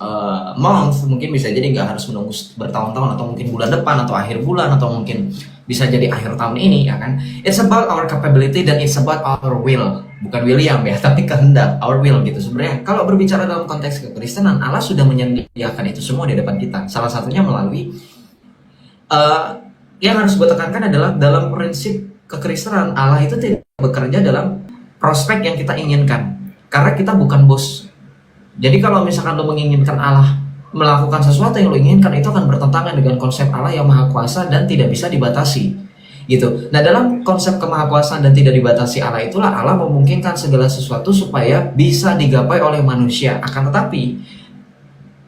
S1: month, mungkin bisa jadi nggak harus menunggu bertahun-tahun, atau mungkin bulan depan atau akhir bulan, atau mungkin bisa jadi akhir tahun ini ya kan. It's about our capability dan it's about our will, bukan William ya, tapi kehendak, our will gitu. Sebenarnya kalau berbicara dalam konteks kekristenan, Allah sudah menyediakan itu semua di depan kita. Salah satunya melalui yang harus gue tekankan adalah dalam prinsip kekristenan, Allah itu tidak bekerja dalam prospek yang kita inginkan. Karena kita bukan bos. Jadi kalau misalkan lo menginginkan Allah melakukan sesuatu yang lo inginkan, itu akan bertentangan dengan konsep Allah yang maha kuasa dan tidak bisa dibatasi gitu. Nah dalam konsep kemahakuasaan dan tidak dibatasi Allah itulah Allah memungkinkan segala sesuatu supaya bisa digapai oleh manusia. Akan tetapi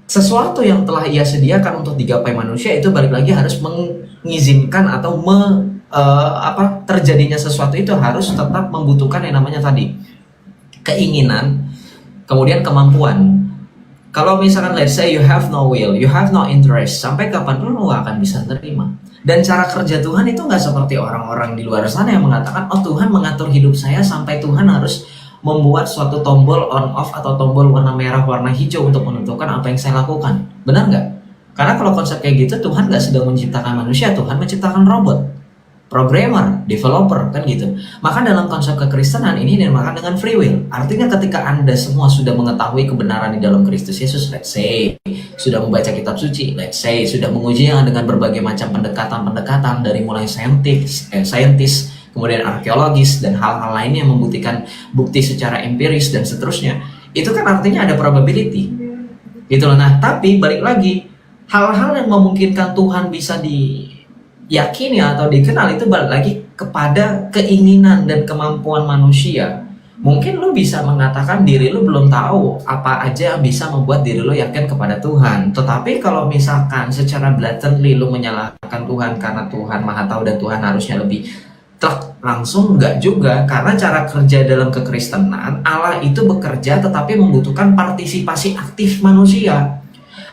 S1: sesuatu yang telah ia sediakan untuk digapai manusia itu balik lagi harus mengizinkan atau terjadinya sesuatu itu harus tetap membutuhkan yang namanya tadi keinginan, kemudian kemampuan. Kalau misalkan let's say you have no will, you have no interest, sampai kapan lu gak akan bisa terima. Dan cara kerja Tuhan itu gak seperti orang-orang di luar sana yang mengatakan, oh Tuhan mengatur hidup saya sampai Tuhan harus membuat suatu tombol on off atau tombol warna merah, warna hijau untuk menentukan apa yang saya lakukan. Benar nggak? Karena kalau konsep kayak gitu, Tuhan gak sedang menciptakan manusia, Tuhan menciptakan robot, programmer, developer, kan gitu. Maka dalam konsep kekristenan ini dinamakan dengan free will. Artinya ketika Anda semua sudah mengetahui kebenaran di dalam Kristus Yesus, let's say, sudah membaca kitab suci, let's say, sudah mengujinya dengan berbagai macam pendekatan-pendekatan dari mulai saintis, kemudian arkeologis, dan hal-hal lainnya yang membuktikan bukti secara empiris dan seterusnya, itu kan artinya ada probability. Gitu loh. Nah, tapi balik lagi, hal-hal yang memungkinkan Tuhan bisa diyakini atau dikenal itu balik lagi kepada keinginan dan kemampuan manusia. Mungkin lu bisa mengatakan diri lu belum tahu apa aja yang bisa membuat diri lu yakin kepada Tuhan. Tetapi kalau misalkan secara blatantly lu menyalahkan Tuhan karena Tuhan Maha Tahu dan Tuhan harusnya lebih langsung, enggak juga. Karena cara kerja dalam kekristenan, Allah itu bekerja tetapi membutuhkan partisipasi aktif manusia.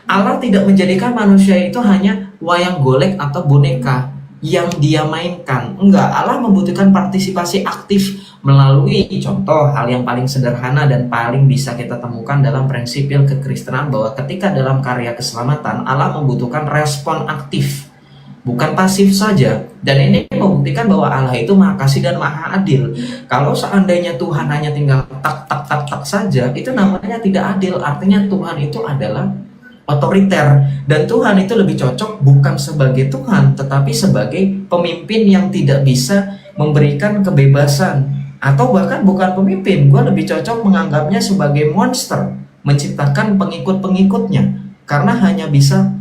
S1: Allah tidak menjadikan manusia itu hanya wayang golek atau boneka. yang dia mainkan. Enggak, Allah membutuhkan partisipasi aktif melalui contoh hal yang paling sederhana dan paling bisa kita temukan dalam prinsipil kekristenan, bahwa ketika dalam karya keselamatan Allah membutuhkan respon aktif, bukan pasif saja. Dan ini membuktikan bahwa Allah itu maha kasih dan maha adil. Kalau seandainya Tuhan hanya tinggal tak tak tak tak saja, itu namanya tidak adil. Artinya Tuhan itu adalah otoriter, dan Tuhan itu lebih cocok bukan sebagai Tuhan tetapi sebagai pemimpin yang tidak bisa memberikan kebebasan, atau bahkan bukan pemimpin, gue lebih cocok menganggapnya sebagai monster, menciptakan pengikut-pengikutnya karena hanya bisa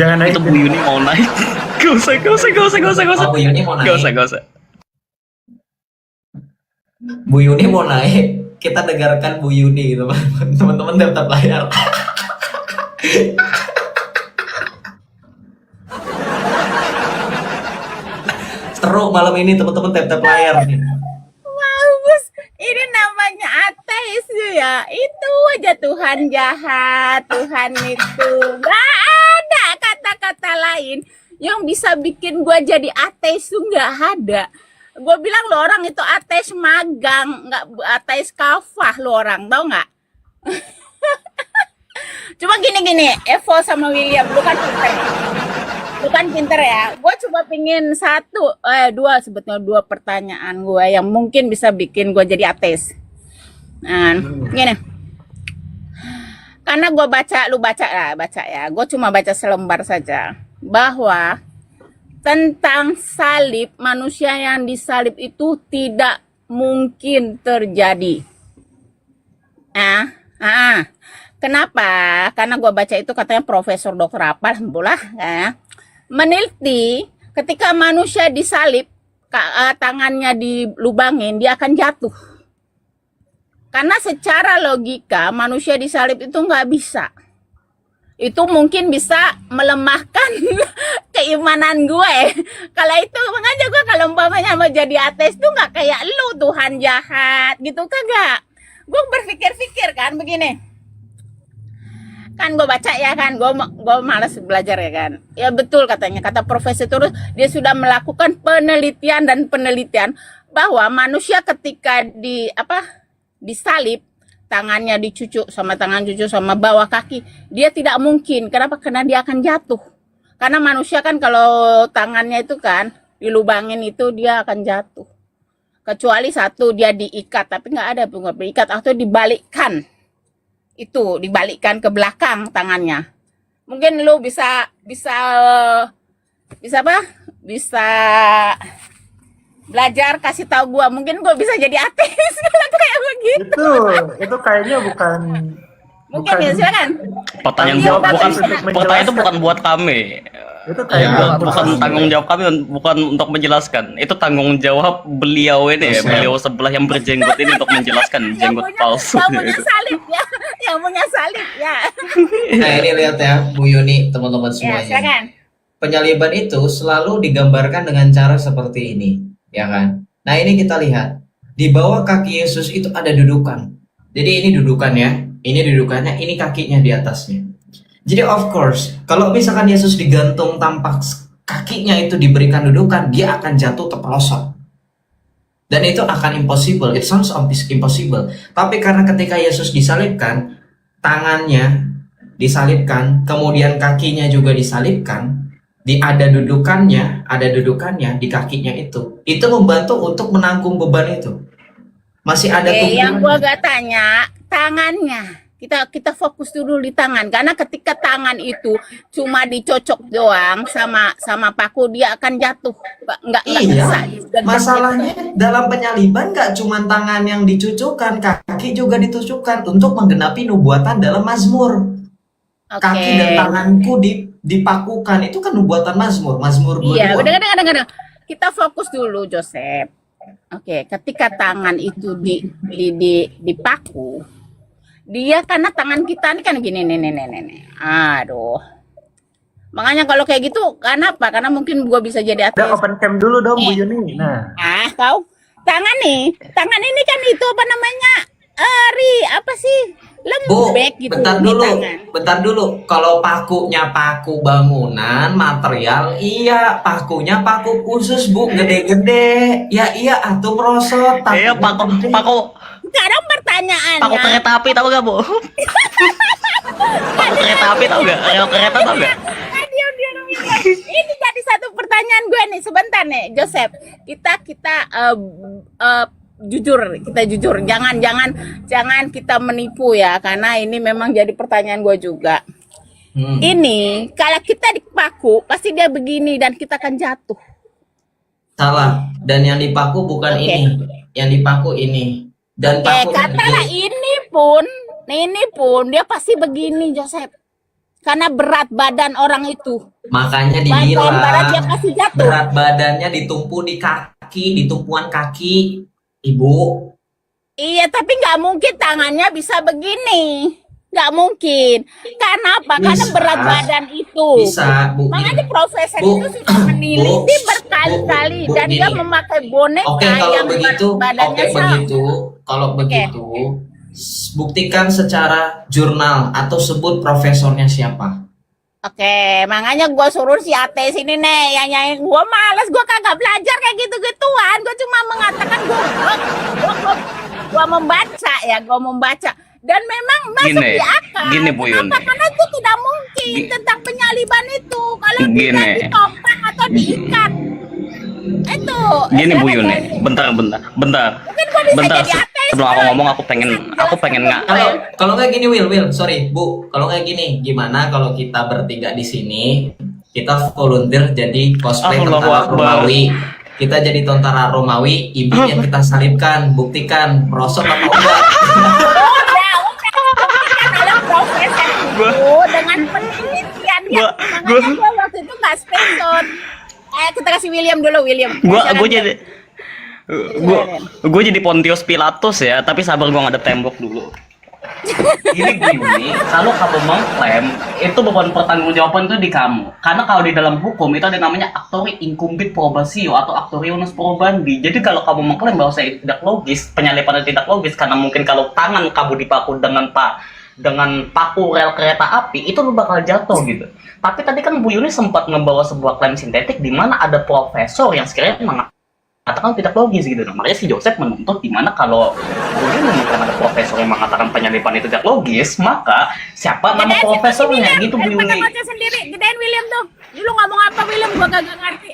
S2: Jangan naik.
S3: Itu Bu Yuni mau naik. Gak usah.
S1: Bu Yuni mau naik.
S3: Gak usah.
S1: Bu Yuni mau naik, kita dengarkan Bu Yuni gitu, teman-teman tetap layar. Seru malam ini teman-teman tetap layar nih.
S5: Bagus, ini namanya ateis ya. Itu aja Tuhan jahat, Tuhan itu nggak ada kata-kata lain yang bisa bikin gua jadi ateis tuh nggak ada. Gue bilang lo orang itu ateis magang, nggak ateis kafah lo orang, tau nggak? Cuma gini, Evo sama William, lu kan pinter ya. Gue coba pingin dua pertanyaan gue yang mungkin bisa bikin gue jadi ateis. Nah, gini. Karena gue baca, lu baca ya. Gue cuma baca selembar saja. Bahwa tentang salib, manusia yang disalib itu tidak mungkin terjadi. Kenapa? Karena gue baca itu katanya Profesor Dokter apa, meneliti ketika manusia disalib, tangannya dilubangin, dia akan jatuh. Karena secara logika manusia disalib itu nggak bisa. Itu mungkin bisa melemahkan keimanan gue. Kalau itu makanya gue kalau umpamanya mau jadi ateis tuh nggak kayak lu Tuhan jahat gitu kagak. Gue berpikir-pikir kan begini. Kan gue baca ya kan, gue malas belajar ya kan. Ya betul katanya, kata profesor terus dia sudah melakukan penelitian bahwa manusia ketika disalib, tangannya dicucuk sama tangan cucu sama bawah kaki, dia tidak mungkin. Kenapa? Karena dia akan jatuh. Karena manusia kan kalau tangannya itu kan dilubangin itu dia akan jatuh. Kecuali satu dia diikat, tapi nggak ada diikat atau dibalikkan. Itu dibalikkan ke belakang tangannya. Mungkin lu bisa belajar kasih tahu gua, mungkin gua bisa jadi ateis kalau kayak begitu.
S2: Itu kayaknya bukan
S5: Ya silakan.
S3: Pertanyaan itu bukan buat kami.
S2: Itu kayak
S3: bukan tanggung jawab kami, bukan untuk menjelaskan. Itu tanggung jawab beliau ini, beliau sebelah yang berjenggot ini untuk menjelaskan jenggot palsu.
S5: Yang punya salib ya.
S1: Nah ini lihat ya Bu Yuni, teman-teman
S5: Ya
S1: semuanya.
S5: silakan.
S1: Penyaliban itu selalu digambarkan dengan cara seperti ini, ya kan? Nah ini kita lihat, di bawah kaki Yesus itu ada dudukan. Jadi ini dudukannya, ini dudukannya, ini kakinya di atasnya. Jadi of course, kalau misalkan Yesus digantung tampak kakinya itu diberikan dudukan, dia akan jatuh terpelosok. Dan itu akan impossible, it sounds impossible. Tapi karena ketika Yesus disalibkan, tangannya disalibkan, kemudian kakinya juga disalibkan, ada dudukannya di kakinya itu membantu untuk menanggung beban itu. Masih ada
S5: Yang gua gak tanya tangannya. Kita fokus dulu di tangan, karena ketika tangan itu cuma dicocok doang sama paku, dia akan jatuh. Nggak bisa.
S1: Masalahnya dalam penyaliban nggak cuma tangan yang dicucukkan, kaki juga ditucukkan untuk menggenapi nubuatan dalam Mazmur. Kaki dan tanganku dipakukan, itu kan nubuatan Mazmur 22.
S5: Iya, dengar. Kita fokus dulu, Joseph. Oke, ketika tangan itu dipaku, dia karena tangan kita ini kan gini nih. Aduh. Makanya kalau kayak gitu, kenapa? Karena mungkin gua bisa jadi ateis.
S2: Udah open cam dulu dong Bu Yuni. Nah.
S5: Tahu? Tangan ini kan itu apa namanya? apa sih?
S1: Bu,
S5: Lembek gitu
S1: bentar
S5: di
S1: dulu,
S5: tangan.
S1: bentar dulu. Kalau pakunya paku bangunan, material, iya. Pakunya paku khusus, Bu, gede-gede. Ya iya, atuh merosot.
S3: Iya, paku
S1: gede.
S3: paku
S5: Sekarang
S3: paku
S5: pertanyaannya,
S3: kereta api tahu gak, Bu? Paku kereta api tahu gak? Rel kereta tahu gak?
S5: ini jadi satu pertanyaan gue nih, sebentar nih, Joseph. Kita jujur, jangan kita menipu ya, karena ini memang jadi pertanyaan gue juga. Ini kalau kita dipaku pasti dia begini dan kita akan jatuh.
S1: Salah. Dan yang dipaku bukan
S5: Oke.
S1: ini. Yang dipaku ini. Dan pakunya
S5: Katalah
S1: gede.
S5: ini pun dia pasti begini, Joseph. Karena berat badan orang itu.
S1: Makanya
S5: Badan badan dia
S1: dibilang
S5: pasti jatuh.
S1: berat badannya ditumpu di kaki, di tumpuan kaki, Ibu.
S5: Iya, tapi nggak mungkin tangannya bisa begini. Nggak mungkin. Karena apa? Karena
S1: Bisa.
S5: berat badan itu.
S1: Bisa, Bu.
S5: Makanya profesor
S1: Bu,
S5: itu sudah meneliti
S1: Bu,
S5: berkali-kali
S1: Bu,
S5: dan dia
S1: gini.
S5: memakai boneka
S1: Oke, kalau
S5: yang
S1: begitu,
S5: badannya
S1: oke
S5: sama.
S1: begitu, kalau begitu, buktikan secara jurnal atau sebut profesornya siapa.
S5: Oke, makanya gue suruh si Ate sini nih yang nyanyi. Gue males, gue kagak belajar kayak gitu-gituan. Gue cuma mengatakan gue membaca. Dan memang masuk
S3: Gini,
S5: di akal.
S3: gini, Bu Yuni.
S5: Kenapa? Karena itu tidak mungkin tentang penyaliban itu. Kalau
S3: Gini.
S5: tidak ditopang atau diikat. Itu.
S3: Gini, Bu
S5: silakan,
S3: Yuni,
S5: Yuni.
S3: bentar.
S5: Mungkin gue bisa
S3: Bentar,
S5: jadi ateis.
S3: sebelum aku
S5: Boy.
S3: ngomong aku pengen nggak.
S1: Kalau nggak gini, Will, sorry, Bu, kalau nggak gini, gimana kalau kita bertiga di sini, kita volunteer jadi cosplay
S3: Allahu
S1: tentara
S3: Akbar.
S1: Romawi. Kita jadi tentara Romawi, ibu yang kita salibkan, buktikan merosot apa enggak.
S5: Adalah profesor itu dengan penelitian dia. Makanya gue waktu itu nggak spesifik. Kita kasih William dulu, William.
S3: Gue jadi Pontius Pilatus ya, tapi sabar gue ngadep tembok dulu. Ini gini, kalau kamu mengklaim itu beban pertanggungjawaban itu di kamu. Karena kalau di dalam hukum itu ada namanya actori incumbit probatio atau actorionus probandi. Jadi kalau kamu mengklaim bahwa saya itu tidak logis, penyalipan itu tidak logis karena mungkin kalau tangan kamu dipaku dengan paku rel kereta api itu lu bakal jatuh gitu. Tapi tadi kan Bu Yuni sempat membawa sebuah klaim sintetik di mana ada profesor yang sekiranya mengatakan tidak logis gitu. Nah, makanya si Joseph menuntut di mana kalau Bu Yuni bukan ada profesor yang mengatakan penyalipan itu tidak logis, maka siapa nama profesornya gitu Bu Yuni.
S5: Baca sendiri, gedein William tuh. Lu ngomong apa William? Gua kagak ngerti.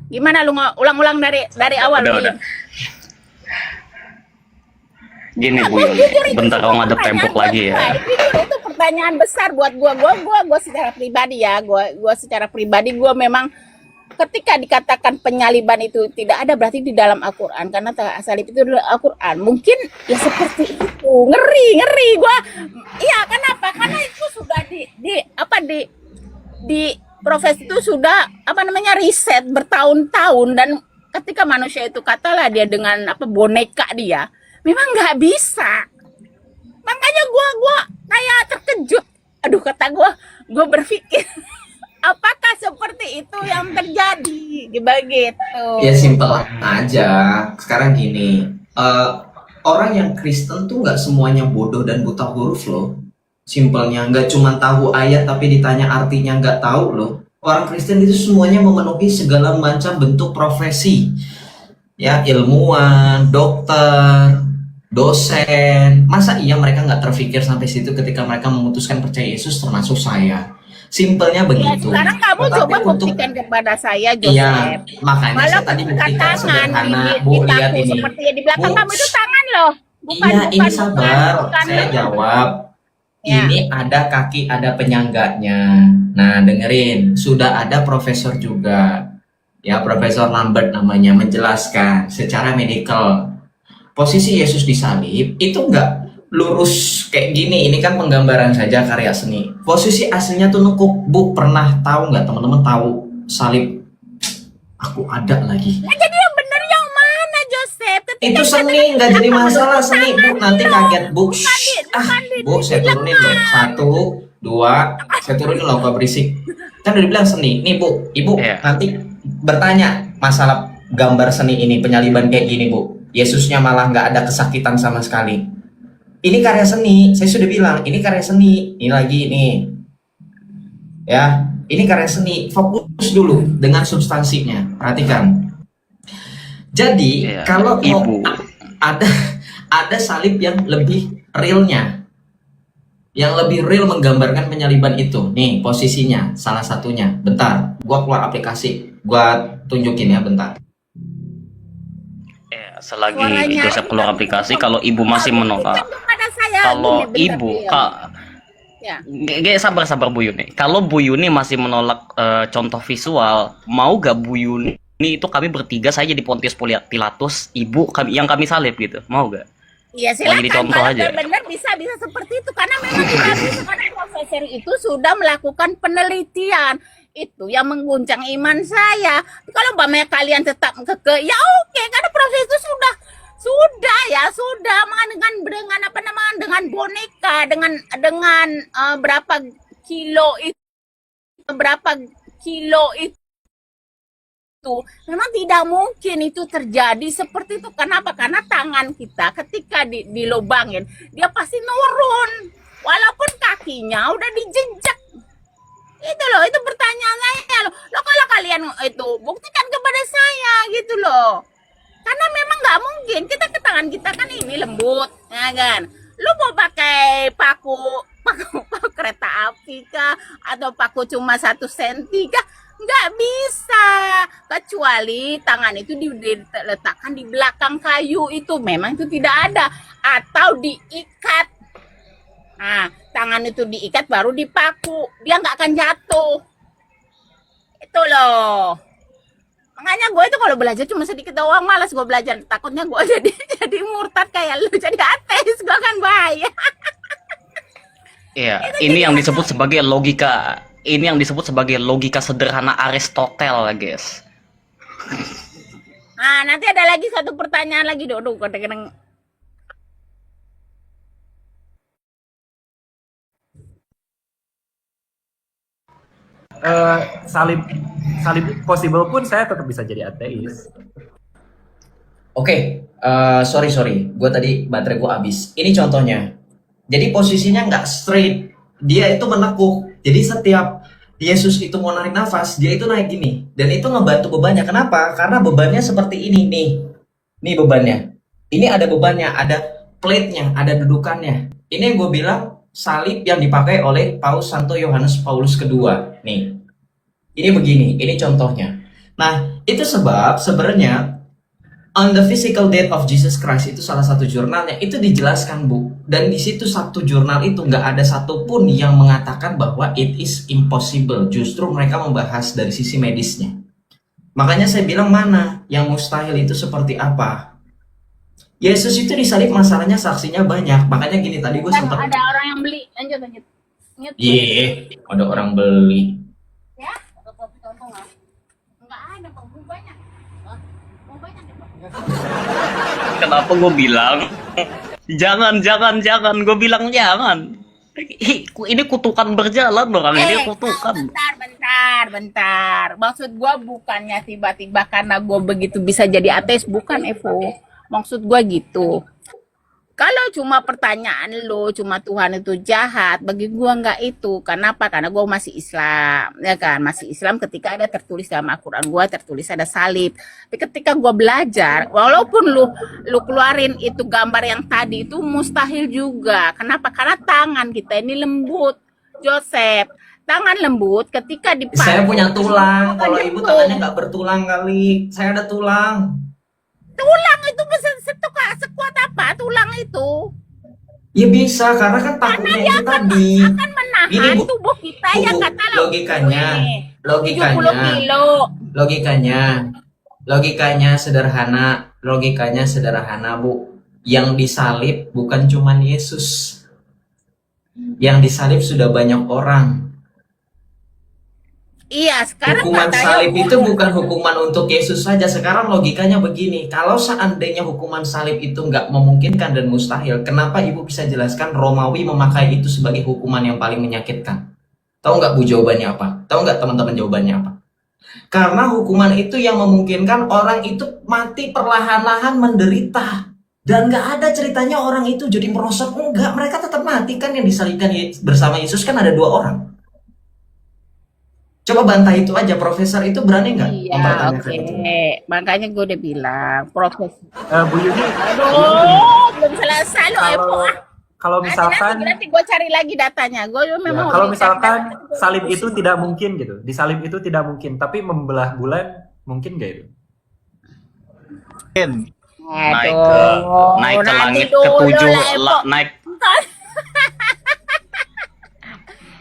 S5: Gimana lu ulang-ulang dari awal
S3: Udah.
S5: William?
S3: Gini Bu Yuni, bentar kalau ngadep tembok lagi ya.
S5: Itu pertanyaan besar buat gua secara pribadi ya. Gua secara pribadi gua memang ketika dikatakan penyaliban itu tidak ada berarti di dalam Al-Qur'an karena salib itu adalah Al-Qur'an. Mungkin ya seperti itu. Ngeri gua. Iya, kenapa? Karena itu sudah di profesi itu sudah riset bertahun-tahun dan ketika manusia itu katalah dia dengan boneka dia memang nggak bisa. Makanya gua kayak terkejut. Aduh, kata gua berpikir apakah seperti itu yang terjadi begitu.
S1: Ya simpel aja. Sekarang gini, orang yang Kristen tuh nggak semuanya bodoh dan buta huruf loh. Simpelnya, nggak cuma tahu ayat tapi ditanya artinya nggak tahu loh. Orang Kristen itu semuanya memenuhi segala macam bentuk profesi. Ya, ilmuwan, dokter, dosen. Masa iya mereka nggak terpikir sampai situ ketika mereka memutuskan percaya Yesus, termasuk saya. Simpelnya
S5: Ya,
S1: begitu.
S5: sekarang kamu
S1: Tetapi
S5: coba
S1: untuk-
S5: buktikan kepada saya,
S1: Iya,
S5: Joseph.
S1: makanya
S5: Kalau
S1: saya tadi
S5: bukan
S1: buktikan
S5: tangan
S1: sederhana.
S5: di
S1: Bu, lihat
S5: paku
S1: ini.
S5: seperti di belakang
S1: Bu,
S5: kamu itu tangan loh.
S1: Iya, ini sabar. Saya jawab.
S5: Ya.
S1: Ini ada kaki, ada penyangganya. Nah, dengerin. Sudah ada profesor juga. Ya, Profesor Lambert namanya, menjelaskan secara medikal. Posisi Yesus disalib itu enggak lurus kayak gini. Ini kan penggambaran saja karya seni. Posisi aslinya tuh nekuk. Bu, pernah tahu nggak teman-teman tahu salib? Aku ada lagi.
S5: Nah, jadi yang benar yang mana, Joseph? Ketika
S1: Itu seni, nggak jadi masalah seni. Bu, nanti kaget, Bu. Bu, saya turunin loh. 1, 2, saya turunin loh, kok berisik. Kan udah dibilang seni. Nih, Bu, Ibu
S3: Iya.
S1: nanti bertanya masalah gambar seni ini, penyaliban kayak gini, Bu. Yesusnya malah nggak ada kesakitan sama sekali. Ini karya seni, saya sudah bilang, ini karya seni. Ini lagi nih, ya, ini karya seni. Fokus dulu dengan substansinya, perhatikan. Jadi
S3: Iya,
S1: kalau mau
S3: ibu.
S1: ada salib yang lebih realnya, yang lebih real menggambarkan penyaliban itu. Nih posisinya, salah satunya. Bentar, gua keluar aplikasi, gua tunjukin ya, bentar.
S3: Selagi
S5: Suaranya
S3: Joseph keluar aplikasi, kalau ibu masih menolak,
S5: kepada saya.
S3: kalau
S5: Gini, bentar,
S3: ibu,
S5: Beliau. Ya.
S3: sabar Bu Yuni. Kalau Bu Yuni masih menolak contoh visual, mau gak Bu Yuni itu kami bertiga saya jadi Pontius Pilatus, ibu yang kami salib gitu, mau gak?
S5: Iya
S3: Mau jadi
S5: silakan
S3: contoh
S5: kalau
S3: aja.
S5: benar bisa seperti itu karena memang tidak bisa karena profesor itu sudah melakukan penelitian itu yang mengguncang iman saya. Kalau umpamanya kalian tetap keke, ya oke karena proses itu sudah dengan apa namanya dengan boneka dengan berapa kilo itu memang tidak mungkin itu terjadi seperti itu. Kenapa? Karena tangan kita ketika dilobangin dia pasti nurun walaupun kakinya udah dijejak. Itu loh, itu pertanyaan saya loh. Kalau kalian itu buktikan kepada saya gitu loh. Karena memang nggak mungkin kita ke tangan kita kan ini lembut, ya kan? Lu mau pakai paku kereta api kah atau paku cuma 1 senti kah? Nggak bisa, kecuali tangan itu diletakkan di belakang kayu itu memang itu tidak ada atau diikat. Nah, tangan itu diikat baru dipaku, dia nggak akan jatuh. Itu loh. Makanya gue itu kalau belajar cuma sedikit doang, malas gue belajar. Takutnya gue jadi murtad kayak lu, jadi ateis, gue kan bahaya.
S3: Iya, ini yang disebut sebagai logika. Ini yang disebut sebagai logika sederhana Aristotel, guys.
S5: Nah, nanti ada lagi satu pertanyaan lagi, Dodo. Kadang-kadang
S2: salib salib possible pun saya tetap bisa jadi ateis.
S1: Oke, sorry, gue tadi baterai gue habis. Ini contohnya. Jadi posisinya nggak straight, dia itu menekuk. Jadi setiap Yesus itu mau narik nafas, dia itu naik gini. Dan itu ngebantu bebannya. Kenapa? Karena bebannya seperti ini nih. Nih bebannya. Ini ada bebannya, ada plate-nya, ada dudukannya. Ini yang gue bilang salib yang dipakai oleh Paus Santo Yohanes Paulus kedua. Nih, ini begini, ini contohnya. Nah, itu sebab sebenarnya On the Physical Death of Jesus Christ itu salah satu jurnalnya itu dijelaskan, Bu. Dan di situ satu jurnal itu nggak ada satupun yang mengatakan bahwa it is impossible. Justru mereka membahas dari sisi medisnya. Makanya saya bilang mana yang mustahil itu seperti apa. Yesus itu disalib masalahnya saksinya banyak. Makanya gini tadi gue sempat.
S5: ada orang yang beli. Lanjut.
S1: Ada orang beli.
S5: Ya, contoh nggak ada kok, banyak. Mau banyak deh, Pak.
S3: Kenapa gue bilang jangan, gue bilang jangan. Ini kutukan berjalan orang ini kutukan.
S5: Bentar. Maksud gua bukannya tiba-tiba karena gua begitu bisa jadi ateis, bukan Evo. Maksud gua gitu. Kalau cuma pertanyaan lo, cuma Tuhan itu jahat, bagi gua nggak itu. Kenapa? Karena gua masih Islam, ya kan? Masih Islam ketika ada tertulis dalam Al-Quran gua tertulis ada salib. Tapi ketika gua belajar, walaupun lu keluarin itu gambar yang tadi itu mustahil juga. Kenapa? Karena tangan kita ini lembut, Joseph. Tangan lembut ketika dipakai.
S1: Saya punya tulang. Kalau ibu tangannya nggak bertulang kali. Saya ada tulang.
S5: Tulang itu sekuat apa tulang itu?
S1: Ya bisa, karena kan takutnya itu tadi.
S5: Akan menahan
S1: Gini, Bu.
S5: tubuh kita yang
S1: Bu,
S5: kata
S1: logikanya,
S5: 70 kilo.
S1: logikanya sederhana, Bu. Yang disalib bukan cuman Yesus. Yang disalib sudah banyak orang.
S5: Iya, sekarang
S1: Hukuman
S5: katanya
S1: salib itu bukan hukuman untuk Yesus saja. Sekarang logikanya begini, kalau seandainya hukuman salib itu nggak memungkinkan dan mustahil, kenapa Ibu bisa jelaskan Romawi memakai itu sebagai hukuman yang paling menyakitkan? Tahu nggak Bu jawabannya apa? Tahu nggak teman-teman jawabannya apa? Karena hukuman itu yang memungkinkan orang itu mati perlahan-lahan menderita. Dan nggak ada ceritanya orang itu jadi merosot. Enggak, mereka tetap mati kan, yang disalibkan bersama Yesus kan ada 2 orang. Coba bantah itu aja, profesor itu berani nggak
S5: Iya,
S1: mempertanyakan
S5: oke.
S1: itu?
S5: Makanya gue udah bilang, proses.
S2: Bu Yuni,
S5: Aduh, belum selesai lo, Epo.
S2: kalau misalkan
S5: Nanti gue cari lagi datanya. Gue
S2: ya,
S5: memang
S2: kalau
S5: udah cari
S2: misalkan
S5: data, tapi gua
S2: salib
S5: pusing.
S2: itu tidak mungkin gitu, disalib itu tidak mungkin, tapi membelah bulan mungkin gak itu?
S5: Aduh,
S3: naik ke
S5: nanti
S3: langit
S5: dulu
S3: ketujuh,
S5: lah, Epo.
S3: naik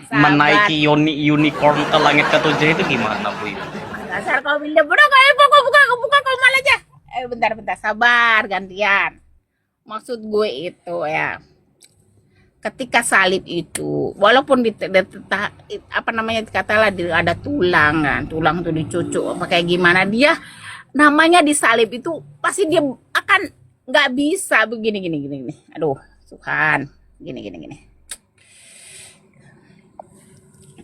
S5: Sabar.
S3: menaiki unicorn ke langit ketujuh itu gimana Bu?
S5: Dasar kau bilda bodoh kau, Epo. Kau buka kau malah aja. Bentar, sabar, gantian. Maksud gue itu ya, ketika salib itu, walaupun apa namanya, katalah ada tulang kan, tulang itu dicucuk apa kayak gimana, dia namanya disalib itu pasti dia akan nggak bisa begini gini. Aduh, Tuhan, gini.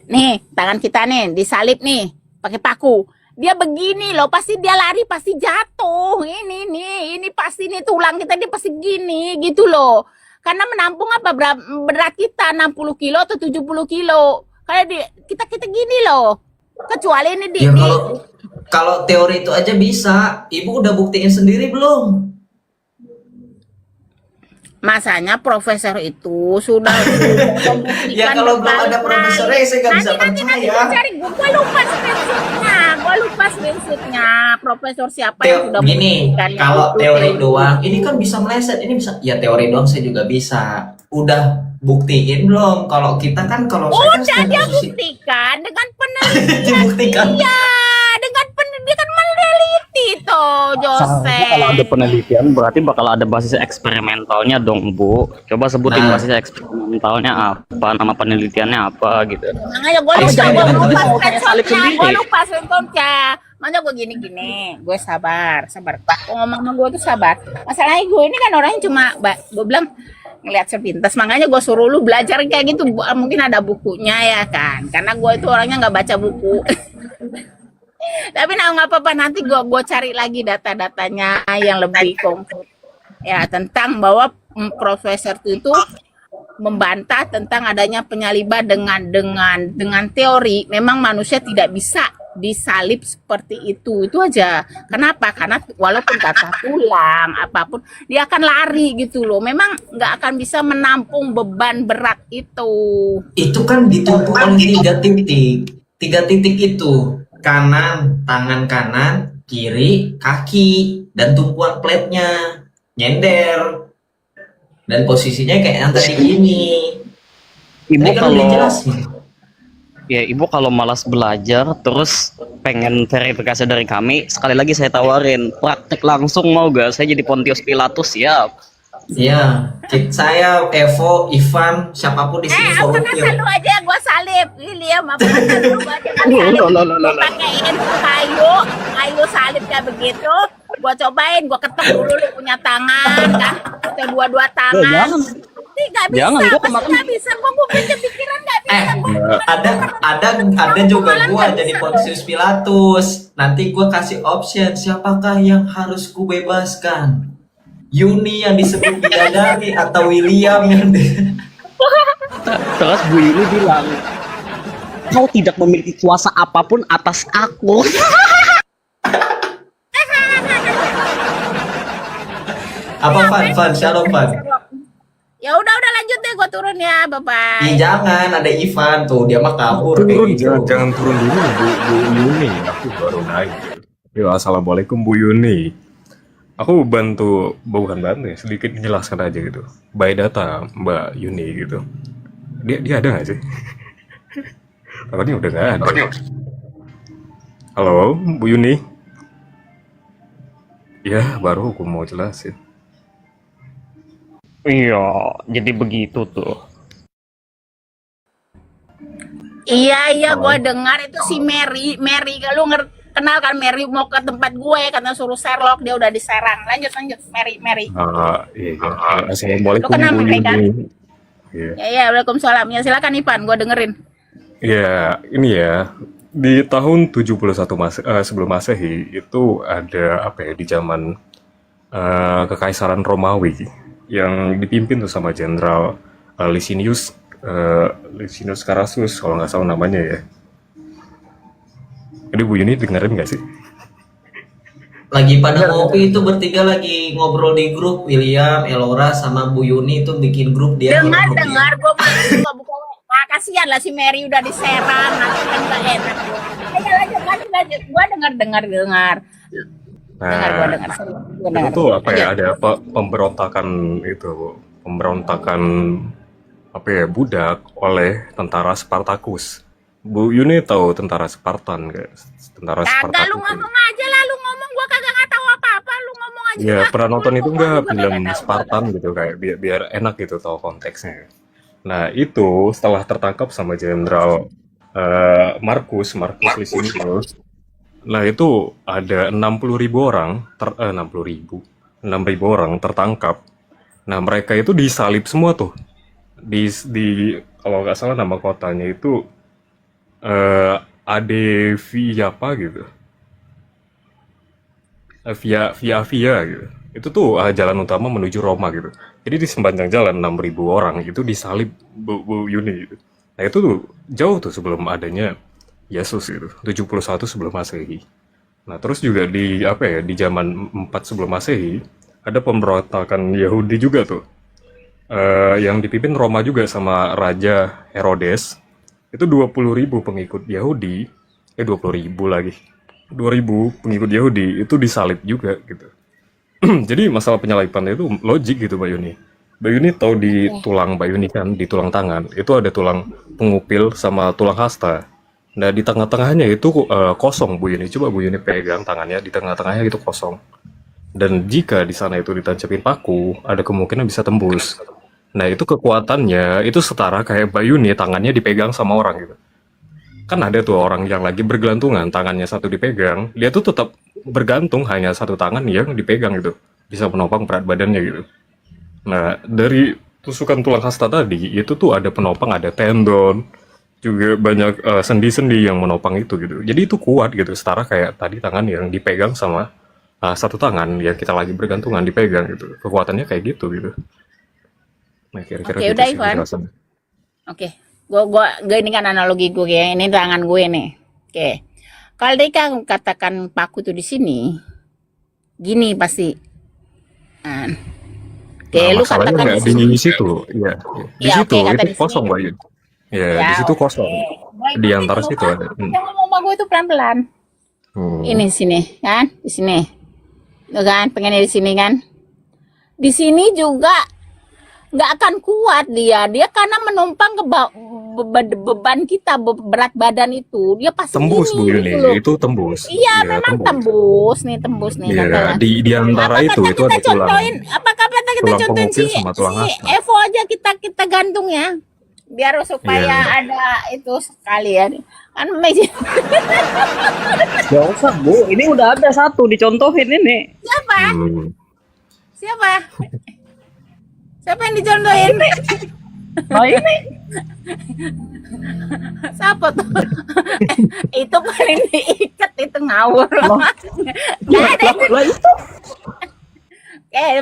S5: Nih, tangan kita nih disalib nih pakai paku. Dia begini loh, pasti dia lari pasti jatuh. Ini pasti nih tulang kita dia pasti gini gitu loh. Karena menampung apa berat kita 60 kilo atau 70 kilo. Kayak kita gini loh. Kecuali ini
S1: Ya kalau teori itu aja bisa, Ibu udah buktiin sendiri belum?
S5: Masanya profesor itu sudah membuktikan.
S1: Ya kalau belum ada profesornya saya nggak bisa
S5: Nanti
S1: percaya.
S5: cari, gue lupa screenshotnya. Profesor siapa yang sudah
S1: Gini,
S5: membuktikan
S1: kalau
S5: itu,
S1: teori doang, ini kan bisa meleset, ini bisa. Ya teori doang saya juga bisa. Udah buktiin belum? Kalau kita kan, kalau saya kan
S5: Udah
S1: setiap
S5: dia
S1: posisi
S5: buktikan dengan penelitian.
S1: dibuktikan.
S5: Iya, dengan penelitian meneliti toh,
S3: Seharusnya kalau ada
S5: Joseph.
S3: penelitian berarti bakal ada basis eksperimentalnya dong Bu. Coba sebutin
S1: Nah.
S3: basis eksperimentalnya apa, nama penelitiannya apa gitu.
S5: Makanya gue
S1: Eksperimen
S5: lupa
S1: itu.
S5: screenshotnya, gue lupa screenshotnya. Makanya gue gini, gue sabar. Gue ngomong sama gue tuh sabar. Masalahnya gue ini kan orangnya cuma, gue bilang ngeliat sepintas. Makanya gue suruh lu belajar kayak gitu. Mungkin ada bukunya ya kan. Karena gue itu orangnya nggak baca buku. Tapi nggak apa-apa, nanti gue cari lagi data-datanya yang lebih konkret ya tentang bahwa profesor itu membantah tentang adanya penyaliban dengan teori memang manusia tidak bisa disalib seperti itu aja. Kenapa? Karena walaupun kata tulang apapun dia akan lari gitu loh, memang nggak akan bisa menampung beban berat itu.
S1: Itu kan ditumpuk oleh 3 titik. 3 titik itu kanan, tangan kanan, kiri, kaki, dan tumpuan plate-nya nyender. Dan posisinya kayak yang tadi gini.
S3: Ibu
S1: Tadi kan udah
S3: kalau
S1: dijelasin.
S3: ya Ibu kalau malas belajar terus pengen verifikasi dari kami, sekali lagi saya tawarin praktek langsung, mau gak? Saya jadi Pontius Pilatus, siap.
S1: Iya, saya, Evo, Ivan, siapapun di sini
S5: Apakah
S1: volunteer.
S5: selalu aja gue salib William, apakah selalu aja gue salib, gue pakein kayu salib kayak begitu, gue cobain, gue ketok dulu lu punya tangan kan, atau dua tangan.
S3: jangan.
S5: Nggak bisa,
S3: Jangan, gua
S5: pasti
S3: kemarin-
S5: nggak bisa, gue punya pikiran nggak bisa.
S1: Ada juga gua jadi Pontius Pilatus. Nanti gua kasih option, siapakah yang harus kubebaskan? Yuni yang disebut bidadari atau William yang
S3: Terus Bu Yuni bilang, kau tidak memiliki kuasa apapun atas aku.
S1: apa Van, Shalom Van.
S5: Ya udah lanjut deh, gue turun ya, bye bye.
S1: Ih, jangan, ada Ivan tuh, dia mah kabur kayak gitu.
S6: Jangan turun dulu Bu Yuni, aku baru naik. Yo, assalamualaikum Bu Yuni. Aku bukan bantu ya, sedikit menjelaskan aja gitu. By data Mbak Yuni gitu. Dia ada nggak sih? Takutnya udah nggak ada. Halo Bu Yuni. Ya, baru aku mau jelasin.
S3: Iya, jadi begitu tuh.
S5: Iya, gue dengar itu si Mary, kalau kenal kan Mary mau ke tempat gue karena suruh Sherlock, dia udah diserang. Lanjut, Mary.
S6: Iya. Assalamualaikum
S5: Lu kenal
S6: Bu
S5: Mary, kan?
S6: Yuni. Iya.
S5: Ya, Waalaikumsalam. Ya silakan Ivan, gue dengerin.
S6: Ya, ini ya. di tahun 71 sebelum Masehi itu ada apa ya, di zaman Kekaisaran Romawi yang dipimpin tuh sama Jenderal Licinius Crassus kalau nggak salah namanya ya. Jadi Bu Yuni dengerin nggak sih?
S1: Lagi pada ngopi itu bertiga lagi ngobrol di grup, William, Elora sama Bu Yuni itu bikin grup dia ngopi.
S5: Dengar gue buka. Ah, kasihan lah si Mary udah diserang, nanti kan gak enak. Ayo lanjut. Gue dengar. Dengar gue dengar.
S6: Itu tuh apa ya, ada pemberontakan apa ya, budak oleh tentara Spartacus. Bu Yuni tahu tentara Spartan nggak? Tentara
S5: Kagak,
S6: Spartacus.
S5: lu ngomong aja lah, lu ngomong gue kagak nggak tahu apa-apa, lu ngomong aja.
S6: Ya, pernah nonton itu nggak
S5: Gua
S6: film
S5: kagak tahu.
S6: Spartan gitu, kayak biar enak gitu tahu konteksnya. Nah, itu setelah tertangkap sama Jenderal Marcus Licinius. Nah, itu ada 60.000 orang, 6.000 orang tertangkap. Nah, mereka itu disalib semua tuh. Di kalau nggak salah nama kotanya itu Adeviapa gitu. Via gitu. Itu tuh jalan utama menuju Roma gitu. Jadi di sepanjang jalan 6.000 orang itu disalib Bu Yuni gitu. Nah itu tuh jauh tuh sebelum adanya Yesus gitu, 71 sebelum Masehi. Nah terus juga di apa ya, di zaman 4 sebelum Masehi ada pemberontakan Yahudi juga tuh. Yang dipimpin Roma juga sama Raja Herodes. Itu 20.000 pengikut Yahudi, 20.000 lagi. 2.000 pengikut Yahudi itu disalib juga gitu. Jadi masalah penyaliban itu logik gitu Mbak Yuni. Mbak Yuni tahu di tulang Mbak Yuni kan, di tulang tangan itu ada tulang pengupil sama tulang hasta. Nah di tengah-tengahnya itu kosong Bu Yuni. Coba Bu Yuni pegang tangannya, di tengah-tengahnya itu kosong. Dan jika di sana itu ditancapin paku, ada kemungkinan bisa tembus. Nah itu kekuatannya itu setara kayak Mbak Yuni tangannya dipegang sama orang gitu. Kan ada tuh orang yang lagi bergelantungan, tangannya satu dipegang, dia tuh tetap bergantung hanya satu tangan yang dipegang gitu, bisa menopang berat badannya gitu. Nah dari tusukan tulang hasta tadi itu tuh ada penopang, ada tendon, juga banyak sendi-sendi yang menopang itu gitu. Jadi itu kuat gitu, setara kayak tadi tangan yang dipegang sama satu tangan yang kita lagi bergantungan dipegang gitu. Kekuatannya kayak gitu gitu. Nah kira-kira
S5: Oke,
S6: gitu
S5: udah
S6: sih
S5: Ivan.
S6: penjelasannya.
S5: Oke, gue ini kan analogi gue ya, ini tangan gue nih. Oke, kalau dia kan katakan paku tuh di sini, gini pasti. Nah, oke,
S6: Nah,
S5: lu
S6: masalahnya
S5: katakan di
S6: nggak
S5: sini.
S6: di situ, ya. Di
S5: Ya,
S6: situ
S5: oke, kata
S6: itu
S5: di
S6: kosong,
S5: sini.
S6: Mbak Yun. Ya,
S5: Ya,
S6: di situ
S5: oke.
S6: kosong.
S5: Gue
S6: Di
S5: ikutin
S6: antara
S5: lu
S6: situ
S5: kan.
S6: ada.
S5: Yang ngomong sama gue itu pelan-pelan.
S6: Hmm.
S5: Ini sini, kan? Di sini. Tuh kan, pengennya di sini kan? Di sini juga nggak akan kuat dia karena menumpang ke beban kita, berat badan itu dia pasti
S6: Tembus Bu
S5: ini
S6: Yuni,
S5: gitu loh.
S6: itu tembus.
S5: Iya,
S6: Ya,
S5: memang
S6: tembus.
S5: tembus nih
S6: Iya,
S5: katakan.
S6: di antara
S5: Apa
S6: itu
S5: kata kita
S6: ada tulang,
S5: contohin, apa kata kita
S6: tulang
S5: contohin
S6: pengukil
S5: si
S6: sama tulang hasta.
S5: Evo aja kita gantung ya, biar supaya
S6: Iya.
S5: ada itu sekalian kan meja.
S3: Gak usah Bu, ini udah ada satu dicontohin ini.
S5: Siapa?
S6: Hmm.
S5: Siapa? Siapa yang dicontohin?
S3: Nah ini
S5: Siapa tuh? Itu paling diikat itu ngawur. Nggak ada itu.
S3: lah itu.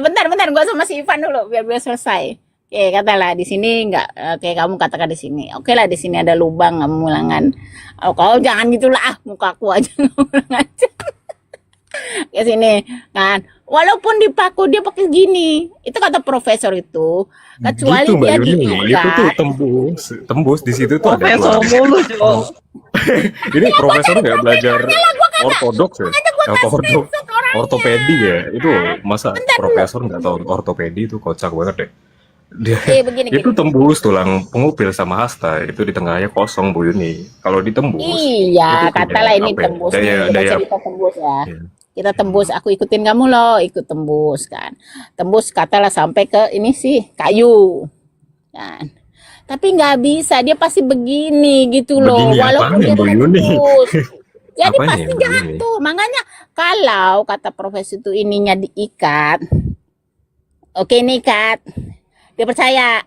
S5: Bentar, gua sama si Ivan dulu biar selesai. Katalah di sini nggak, kamu katakan di sini. Oke lah, di sini ada lubang ngulangan. Oh, kau jangan gitulah, mukaku aja ngulang aja. Ke sini kan. Walaupun dipaku dia pakai gini. Itu kata profesor itu, kecuali
S6: Gitu Mbak
S5: dia
S6: Yuni, itu tuh
S5: diikat.
S6: tembus di situ tuh ada
S3: Profesor
S6: tulang.
S3: mulu Cok.
S6: Ini profesor nggak belajar ortodoks ya? Ortopedi ya? Itu masa profesor nggak tahu ortopedi, itu kocak banget deh. Dia
S5: Begini
S6: itu tembus tulang pengupil sama hasta, itu di tengahnya kosong Bu Yuni. Kalau ditembus,
S5: Iya,
S6: itu punya
S5: katalah ini
S6: apa ya,
S5: tembus nih. Kita
S6: daya.
S5: cerita tembus ya.
S6: Ya.
S5: Kita tembus, aku ikutin kamu loh, ikut tembus kan. Tembus katalah sampai ke ini sih kayu. Kan. Tapi nggak bisa, dia pasti begini gitu loh.
S6: Begini
S5: Walaupun
S6: apanya,
S5: dia
S6: Bu Yuni?
S5: tembus. Jadi
S6: Apanya,
S5: pasti
S6: Bu Yuni?
S5: jatuh. Makanya kalau kata profesor itu ininya diikat. Oke, ini ikat. Dia percaya.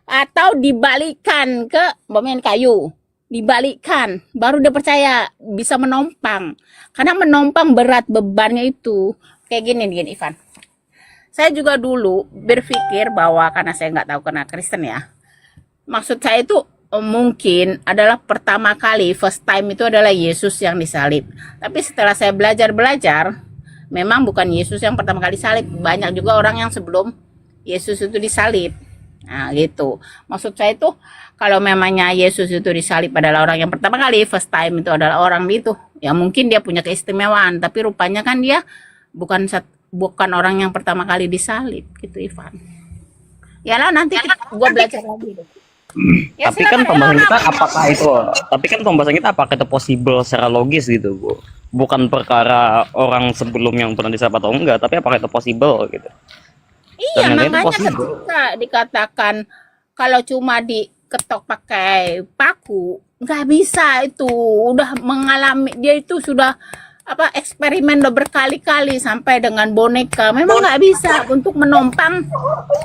S5: Atau dibalikan ke pemain kayu. dibalikkan, baru dia percaya bisa menompang. Karena menompang berat bebannya itu. Kayak gini Ivan. Saya juga dulu berpikir bahwa karena saya nggak tahu karena Kristen ya. Maksud saya itu mungkin adalah pertama kali, first time itu adalah Yesus yang disalib. Tapi setelah saya belajar, memang bukan Yesus yang pertama kali salib. Banyak juga orang yang sebelum Yesus itu disalib. Nah gitu. Maksud saya itu kalau memangnya Yesus itu disalib adalah orang yang pertama kali, first time itu adalah orang itu. Ya mungkin dia punya keistimewaan. Tapi rupanya kan dia bukan orang yang pertama kali disalib gitu Ivan. Ya lah nanti gua belajar lagi deh. Ya,
S3: Tapi kan
S5: silakan,
S3: pembahasan
S5: Elora.
S3: kita apakah itu possible secara logis gitu, Bu. Bukan perkara orang sebelum yang pernah disalib atau enggak, tapi apakah itu possible gitu.
S5: Iya,
S3: Dan yang lain itu
S5: makanya
S3: possible.
S5: ketika dikatakan kalau cuma diketok pakai paku, nggak bisa itu. Udah mengalami, dia itu sudah eksperimen udah berkali-kali sampai dengan boneka. Memang nggak bisa untuk menompang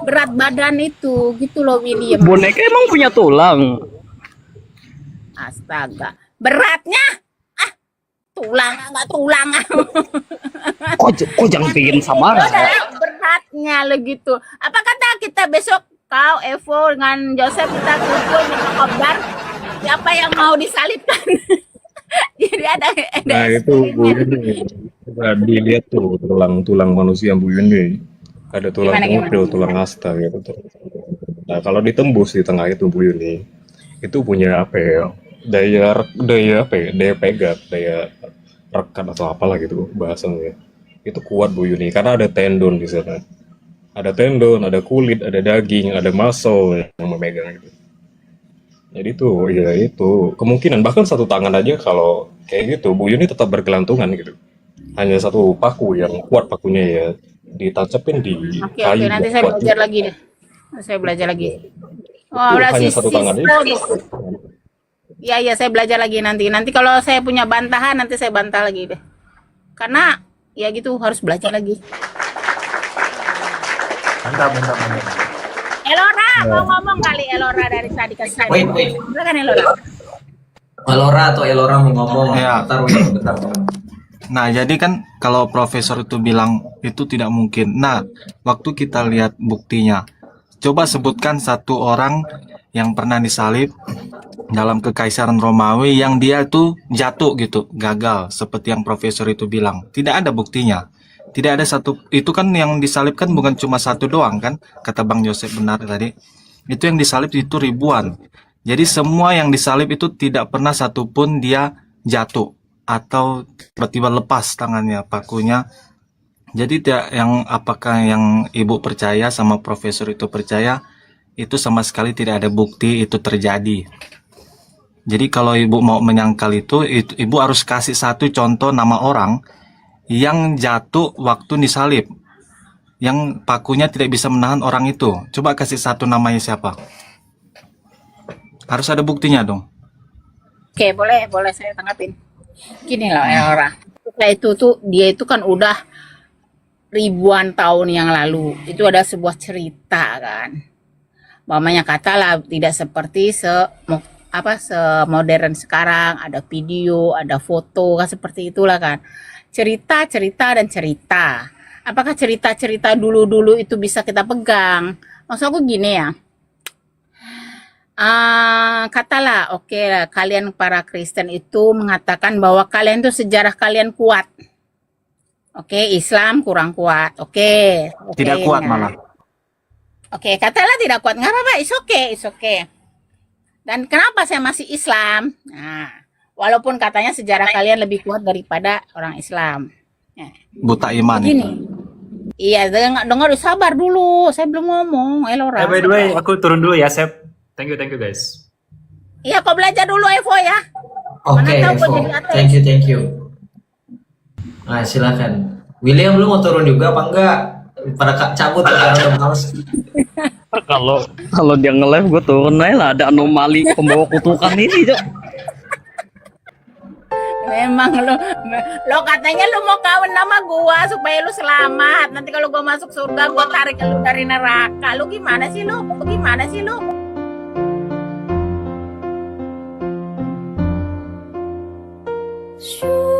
S5: berat badan itu, gitu loh William.
S3: Boneka emang punya tulang.
S5: Astaga, beratnya tulang nggak tulang.
S3: Kok jangan bikin samaran.
S5: Ada beratnya lo gitu. Apa kata kita besok kau Evo dengan Joseph kita kumpul minta kabar siapa yang mau disalibkan? Jadi ada
S6: Nah itu Bu Yuni, coba dilihat tuh tulang manusia Bu Yuni, ada tulang
S5: Gimana?
S6: muda, tulang asta gitu tuh. Nah kalau ditembus di tengah itu Bu Yuni, itu punya apa ya, daya pegat, daya rekat atau apalah gitu bahasanya. Itu kuat Bu Yuni karena ada tendon di sana, ada tendon, ada kulit, ada daging, ada muscle yang memegang itu. Jadi tuh, ya itu kemungkinan bahkan satu tangan aja kalau kayak gitu, Bu Yuni tetap bergelantungan gitu. Hanya satu paku yang kuat pakunya ya, ditancapin di
S5: Oke,
S6: kayu
S5: nanti
S6: yang
S5: saya
S6: kuat
S5: belajar
S6: juga.
S5: lagi deh. Saya belajar lagi. Oh,
S6: Itu
S5: udah
S6: hanya satu tangan aja.
S5: Iya, saya belajar lagi nanti. Nanti kalau saya punya bantahan, nanti saya bantah lagi deh. Karena ya gitu harus belajar lagi.
S2: Mantap.
S5: Elora, mau ngomong kali Elora dari tadi ke saya.
S1: Wait.
S5: Silakan Elora.
S1: Elora mau ngomong.
S7: Ya.
S1: Bentar.
S7: Nah, jadi kan kalau profesor itu bilang itu tidak mungkin. Nah, waktu kita lihat buktinya, coba sebutkan satu orang yang pernah disalib dalam kekaisaran Romawi yang dia itu jatuh gitu, gagal seperti yang profesor itu bilang. Tidak ada buktinya. Tidak ada satu, itu kan yang disalibkan bukan cuma satu doang kan, kata Bang Joseph benar tadi. Itu yang disalib itu ribuan. Jadi semua yang disalib itu tidak pernah satupun dia jatuh atau tiba-tiba lepas tangannya, pakunya. Jadi apakah yang Ibu percaya sama profesor itu percaya, itu sama sekali tidak ada bukti itu terjadi. Jadi kalau Ibu mau menyangkal itu Ibu harus kasih satu contoh nama orang yang jatuh waktu disalib, yang pakunya tidak bisa menahan orang itu. Coba kasih satu namanya siapa? Harus ada buktinya dong.
S5: Oke, boleh saya tanggapin. Gini loh Elora. Dia itu kan udah ribuan tahun yang lalu. Itu ada sebuah cerita kan. Mamanya katalah tidak seperti semodern sekarang, ada video, ada foto kan seperti itulah kan. Cerita dan cerita. Apakah cerita dulu itu bisa kita pegang? Maksud aku gini ya. Katalah, oke lah, kalian para Kristen itu mengatakan bahwa kalian itu sejarah kalian kuat. Oke, Islam kurang kuat. Oke,
S7: Tidak kuat malah.
S5: Oke, katalah tidak kuat. Nggak apa-apa, it's okay. Dan kenapa saya masih Islam? Nah, walaupun katanya sejarah kalian lebih kuat daripada orang Islam. Nah,
S7: Buta iman itu.
S5: begini. Iya, dengar sabar dulu. Saya belum ngomong, Elora.
S2: By the way, aku turun dulu ya, Sep. Thank you guys.
S5: Iya, kau belajar dulu Evo ya.
S1: Oke,
S5: Mana tahu
S1: Evo.
S5: gua jadi ateis.
S1: Thank you. Nah, silakan. William, lu mau turun juga apa enggak? Pada cabut karena udah males.
S3: Kalau dia nge-live gue turun aja lah, ada anomali pembawa kutukan ini, Cok.
S5: Memang lo katanya lo mau kawin sama gua supaya lu selamat. Nanti kalau gua masuk surga gua tarik lu dari neraka. Lu gimana sih lu?
S8: you